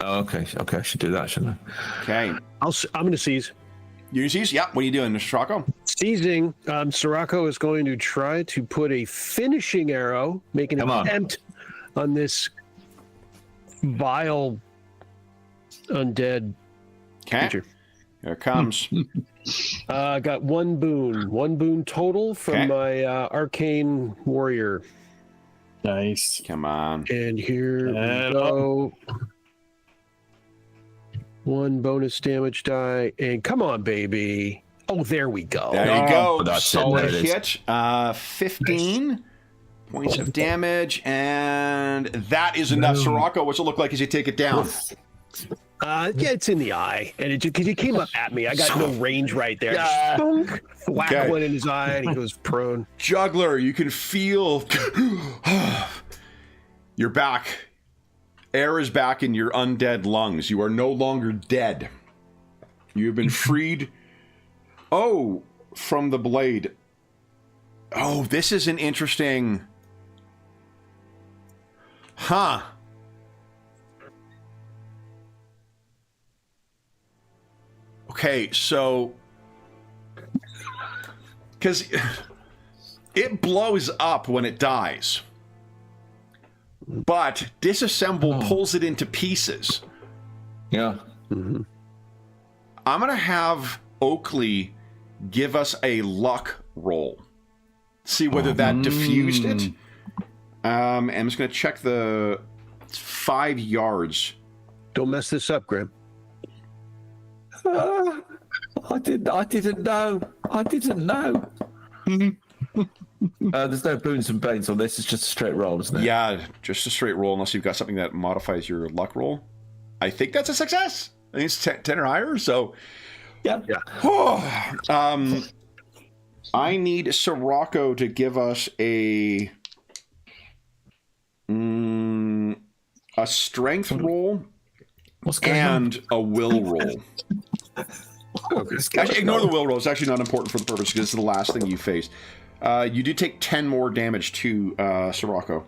Oh, okay, I should do that, shouldn't I? Okay. I'm going to seize. You seize? Yeah. What are you doing, Mr. Rocco? Seizing, Sirocco is going to try to put a finishing arrow, make an attempt on this vile undead creature. Here it comes. I got one boon total from my arcane warrior. Nice. Come on. And here we And go. One bonus damage die, and come on, baby. Oh, there we go. There you go. That's it. Solid There it is. hit. 15 points of damage, and that is enough. Sirocco, what's it look like as you take it down? Yeah, it's in the eye, and because he came up at me, I got no range right there. Yeah. Spunk, whack Okay. one in his eye, and he goes prone. Juggler, you can feel you're back. Air is back in your undead lungs. You are no longer dead. You have been freed. Oh, from the blade. Oh, this is an interesting... Huh. Okay, so... Because it blows up when it dies. But disassemble pulls it into pieces. Yeah. I'm going to have Oakley give us a luck roll. See whether that diffused it. I'm just going to check the 5 yards. Don't mess this up, Graham. I didn't know. There's no boons and banes on this. It's just a straight roll, isn't it? Yeah, just a straight roll unless you've got something that modifies your luck roll. I think that's a success. I think it's 10 or higher, so... Yeah. I need Sirocco to give us a strength roll What's going on? and a will roll. Actually, ignore the will roll. It's actually not important for the purpose because it's the last thing you face. You do take 10 more damage to Sirocco.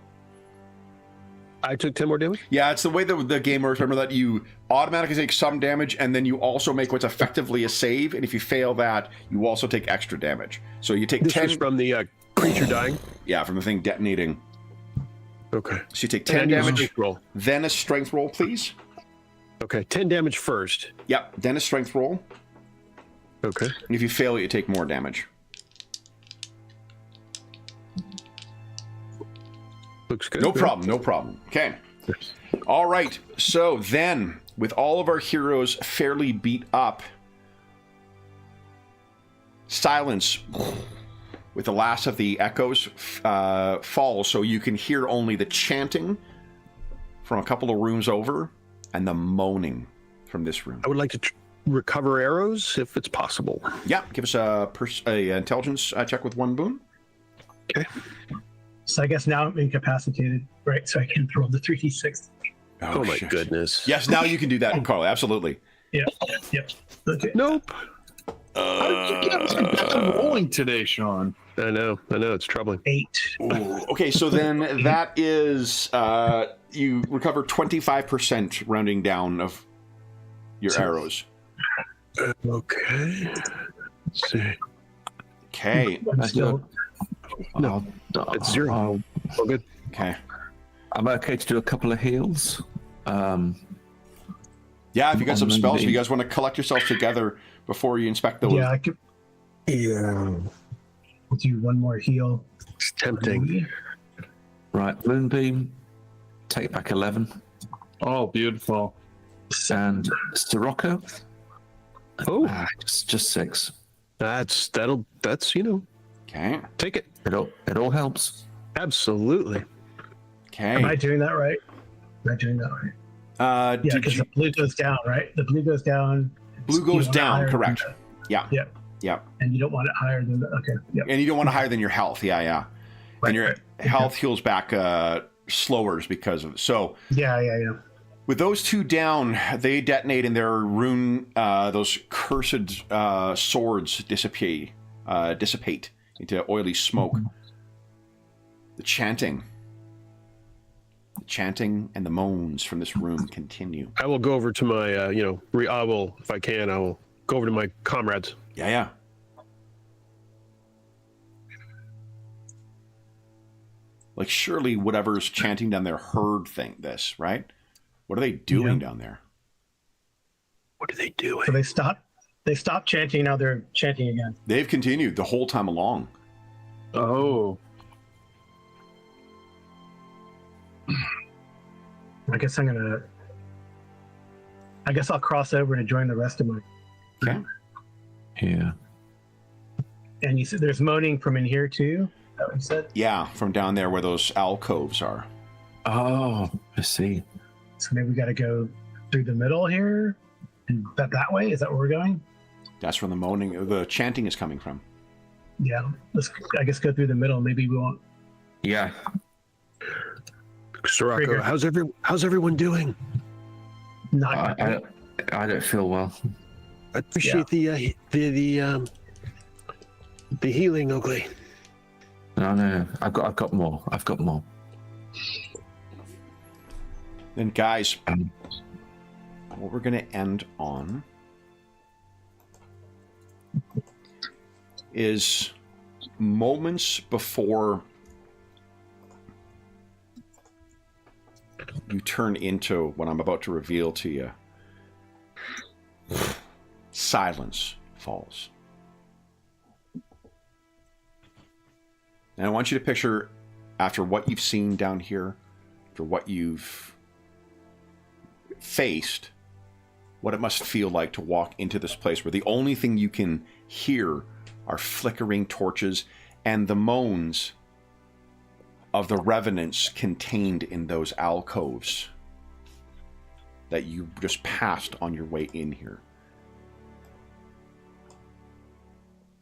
I took 10 more damage? Yeah, it's the way the game works. Remember that you automatically take some damage, and then you also make what's effectively a save, and if you fail that, you also take extra damage. So you take This 10... was from the creature dying? Yeah, from the thing detonating. Okay. So you take And 10 I need a damage, strength roll. then a strength roll, please. Okay, 10 damage first. Yep, then a strength roll. Okay. And if you fail, you take more damage. Looks good. No problem. Okay. All right. So then, with all of our heroes fairly beat up, silence with the last of the echoes falls, so you can hear only the chanting from a couple of rooms over and the moaning from this room. I would like to recover arrows if it's possible. Yeah, give us a intelligence check with 1 boon. Okay. So I guess now I'm incapacitated, right? So I can throw the 3d6. Oh my shit. goodness. Yes, now you can do that, Carl. Absolutely. Yep. Okay. Nope. I'm rolling today, Sean. I know. It's troubling. 8. Ooh, okay, so then that is you recover 25% rounding down of your arrows. Okay. Let's see. Okay. I'm still. No, it's 0. Oh, good. Okay. I'm okay to do a couple of heals. Yeah, if you got on some spells, if Moonbeam. you guys want to collect yourselves together before you inspect those. Yeah, I could Yeah, do one more heal. it's tempting. Right, Moonbeam, take back 11. Oh, beautiful. And Sirocco, Oh, just 6. that's Okay. take it. It all helps. Absolutely. Am I Okay. doing that right? Am I doing that right? Yeah, Did because you, the blue goes down, right? The blue goes down. blue You goes want it down, higher correct. than Yeah. Yeah. Yeah. and you don't want it higher than the. Okay. Yep. And you don't want to higher than your health. Yeah, yeah. Right, And your right. health heals back slower because of it. So Yeah. with those two down, they detonate and their rune, those cursed swords dissipate into oily smoke. The chanting and the moans from this room continue. I will go over to my, I will, if I can, I will go over to my comrades. Yeah, yeah. Like surely whatever's chanting down there heard this, right? What are they doing down there? What are they doing? So they stopped chanting. Now they're chanting again. They've continued the whole time along. Oh. I guess I'll cross over and join the rest of my. Okay. Yeah. And you said there's moaning from in here too. Is that what you said? Yeah, from down there where those alcoves are. Oh, I see. So maybe we got to go through the middle here, and that way. Is that where we're going? That's where the chanting is coming from. Yeah. Let's. I guess go through the middle. Maybe we won't. Yeah. Sirocco, Trigger. how's everyone doing? Not. I don't feel well. I appreciate the healing, Oakley. No. I've got more. Then, guys, what we're going to end on is moments before you turn into what I'm about to reveal to you. Silence falls. And I want you to picture, after what you've seen down here, after what you've faced, what it must feel like to walk into this place where the only thing you can hear are flickering torches and the moans of the revenants contained in those alcoves that you just passed on your way in here.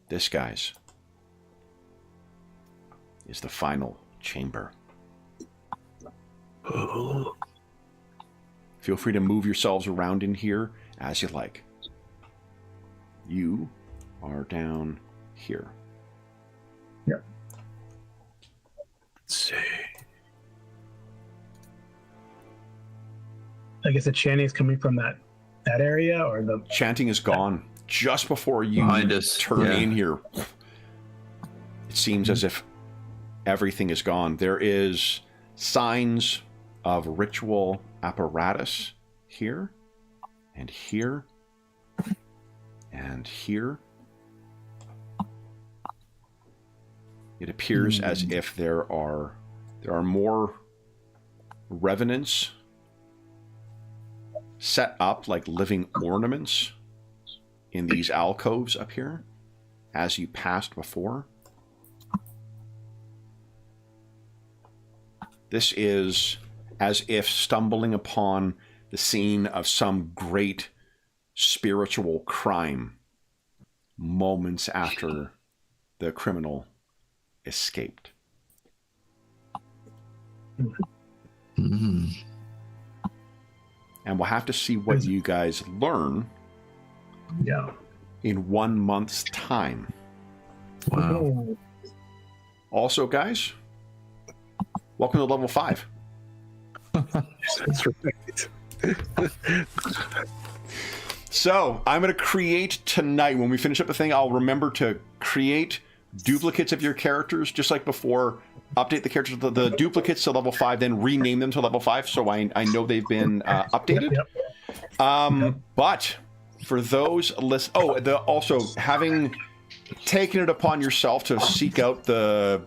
This, guys, is the final chamber. Oh, Feel free to move yourselves around in here as you like. You are down here. Yep. let's see. I guess the chanting is coming from that area or the. Chanting is gone. Just before you Behind us, turn yeah. in here, it seems as if everything is gone. There is signs of ritual apparatus here, and here, and here. It appears as if there are more revenants set up like living ornaments in these alcoves up here as you passed before. This is as if stumbling upon the scene of some great spiritual crime moments after the criminal escaped. Mm. And we'll have to see what you guys learn Yeah. in 1 month's time. Wow. Also, guys, welcome to level 5. That's right. So I'm going to create tonight, when we finish up the thing, I'll remember to create duplicates of your characters, just like before. Update the characters, the duplicates to level 5, then rename them to level 5, so I know they've been updated. Yep. But for those also having taken it upon yourself to seek out the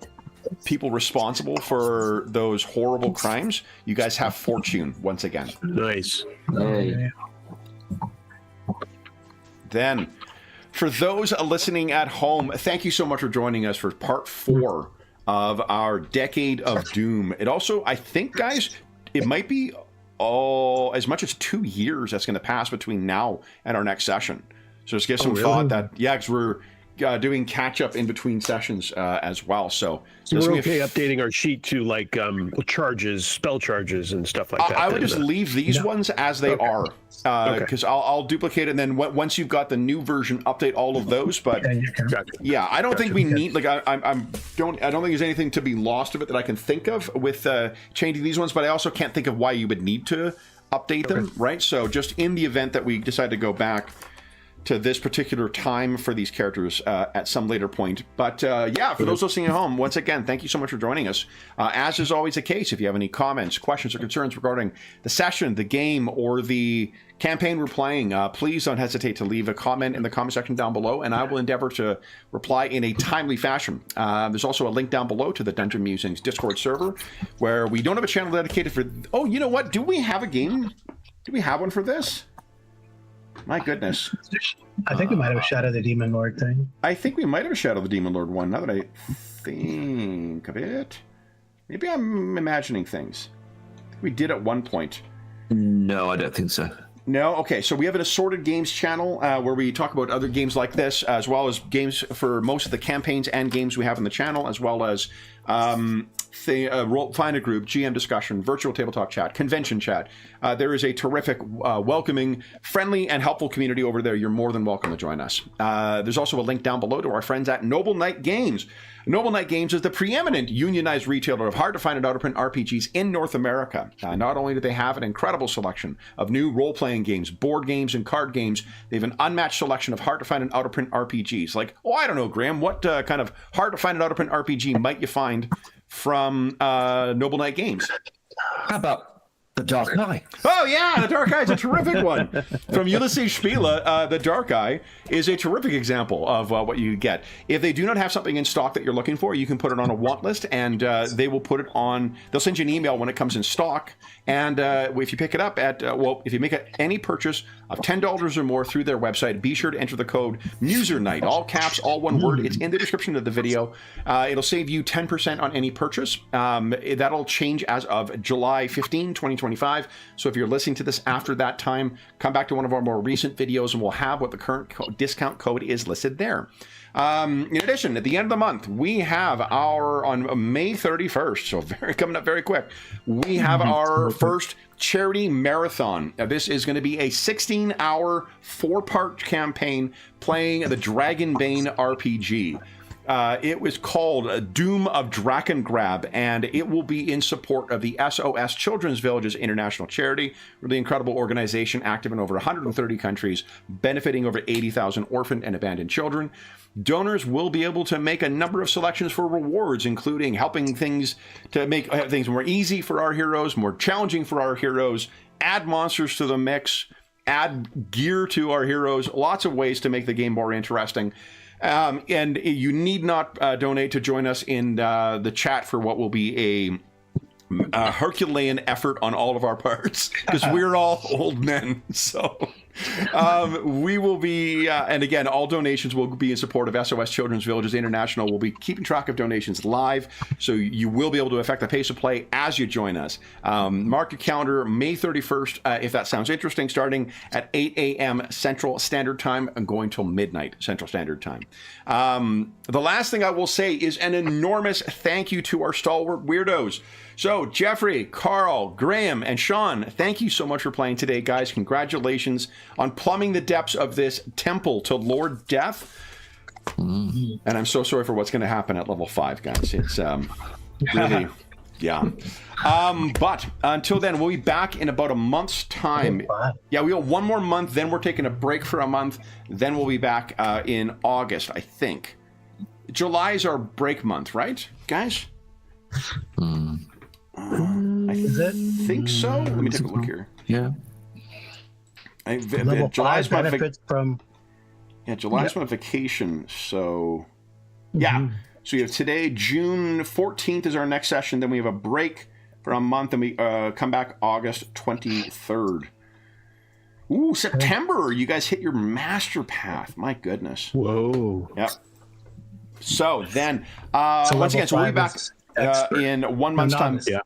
people responsible for those horrible crimes, you guys have fortune once again. Nice. Hey. Then, for those listening at home, thank you so much for joining us for part 4 of our Decade of Doom. It also, I think, guys, it might be as much as 2 years that's going to pass between now and our next session. So just give some thought that, because we're doing catch up in between sessions as well. So we're okay updating our sheet to like charges, spell charges, and stuff like that. I would just leave these ones as they are, because I'll duplicate it, and then once you've got the new version, update all of those. But yeah, I don't think we need I don't think there's anything to be lost of it that I can think of with changing these ones. But I also can't think of why you would need to update them, right? So just in the event that we decide to go back to this particular time for these characters at some later point. But for those listening at home, once again, thank you so much for joining us. As is always the case, if you have any comments, questions, or concerns regarding the session, the game, or the campaign we're playing, please don't hesitate to leave a comment in the comment section down below, and I will endeavor to reply in a timely fashion. There's also a link down below to the Dungeon Musings Discord server, where we don't have a channel dedicated for... Oh, you know what? Do we have a game? Do we have one for this? My goodness. I think we might have a Shadow the Demon Lord thing. I think we might have a Shadow the Demon Lord one, now that I think of it. Maybe I'm imagining things. I think we did at one point. No, I don't think so. No? Okay, so we have an assorted games channel where we talk about other games like this, as well as games for most of the campaigns and games we have on the channel, as well as Find a Group, GM discussion, virtual tabletop chat, convention chat. There is a terrific, welcoming, friendly, and helpful community over there. You're more than welcome to join us. There's also a link down below to our friends at Noble Knight Games. Noble Knight Games is the preeminent unionized retailer of hard-to-find and out-of-print RPGs in North America. Not only do they have an incredible selection of new role-playing games, board games, and card games, they have an unmatched selection of hard-to-find and out-of-print RPGs. Like, I don't know, Graham, what kind of hard-to-find and out-of-print RPG might you find from Noble Knight Games? How about The Dark Eye? Oh, yeah, The Dark Eye is a terrific one. From Ulysses Spila, The Dark Eye is a terrific example of what you get. If they do not have something in stock that you're looking for, you can put it on a want list, and they will put it on... They'll send you an email when it comes in stock, and if you pick it up at... if you make any purchase of $10 or more through their website, be sure to enter the code MuserNight, all caps, all one word. It's in the description of the video. It'll save you 10% on any purchase. That'll change as of July 15, 2025. So if you're listening to this after that time, come back to one of our more recent videos and we'll have what the current discount code is listed there. In addition, at the end of the month, we have on May 31st, so coming up very quick, we have our first charity marathon. Now, this is going to be a 16-hour, 4-part campaign playing the Dragonbane RPG. It was called Doom of Drakengard, and it will be in support of the SOS Children's Villages International Charity, really incredible organization active in over 130 countries, benefiting over 80,000 orphaned and abandoned children. Donors will be able to make a number of selections for rewards, including helping things to make things more easy for our heroes, more challenging for our heroes, add monsters to the mix, add gear to our heroes, lots of ways to make the game more interesting. And you need not donate to join us in the chat for what will be a Herculean effort on all of our parts, because we're all old men. So we will be, and again, all donations will be in support of SOS Children's Villages International. We'll be keeping track of donations live, so you will be able to affect the pace of play as you join us. Mark your calendar, May 31st, if that sounds interesting, starting at 8 a.m. Central Standard Time and going till midnight Central Standard Time. The last thing I will say is an enormous thank you to our stalwart weirdos. So, Jeffrey, Carl, Graham, and Sean, thank you so much for playing today, guys. Congratulations on plumbing the depths of this temple to Lord Death. And I'm so sorry for what's going to happen at level 5, guys. It's really, yeah. But until then, we'll be back in about a month's time. Yeah, we have one more month, then we're taking a break for a month, then we'll be back in August, I think. July is our break month, right, guys? I think so. Let me take a look here. Yeah. Level July's 5 my benefits from. July's my vacation. So yeah. So you have today, June 14th is our next session. Then we have a break for a month, and we come back August 23rd. Ooh, September! You guys hit your master path. My goodness. Whoa. Yep. So then, So once again, so we'll be level back 5 is expert. in 1 month's time. Novice. Yeah.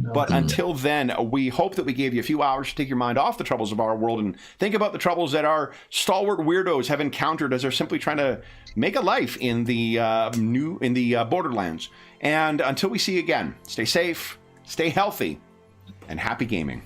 But until then, we hope that we gave you a few hours to take your mind off the troubles of our world and think about the troubles that our stalwart weirdos have encountered as they're simply trying to make a life in the Borderlands. And until we see you again, stay safe, stay healthy, and happy gaming.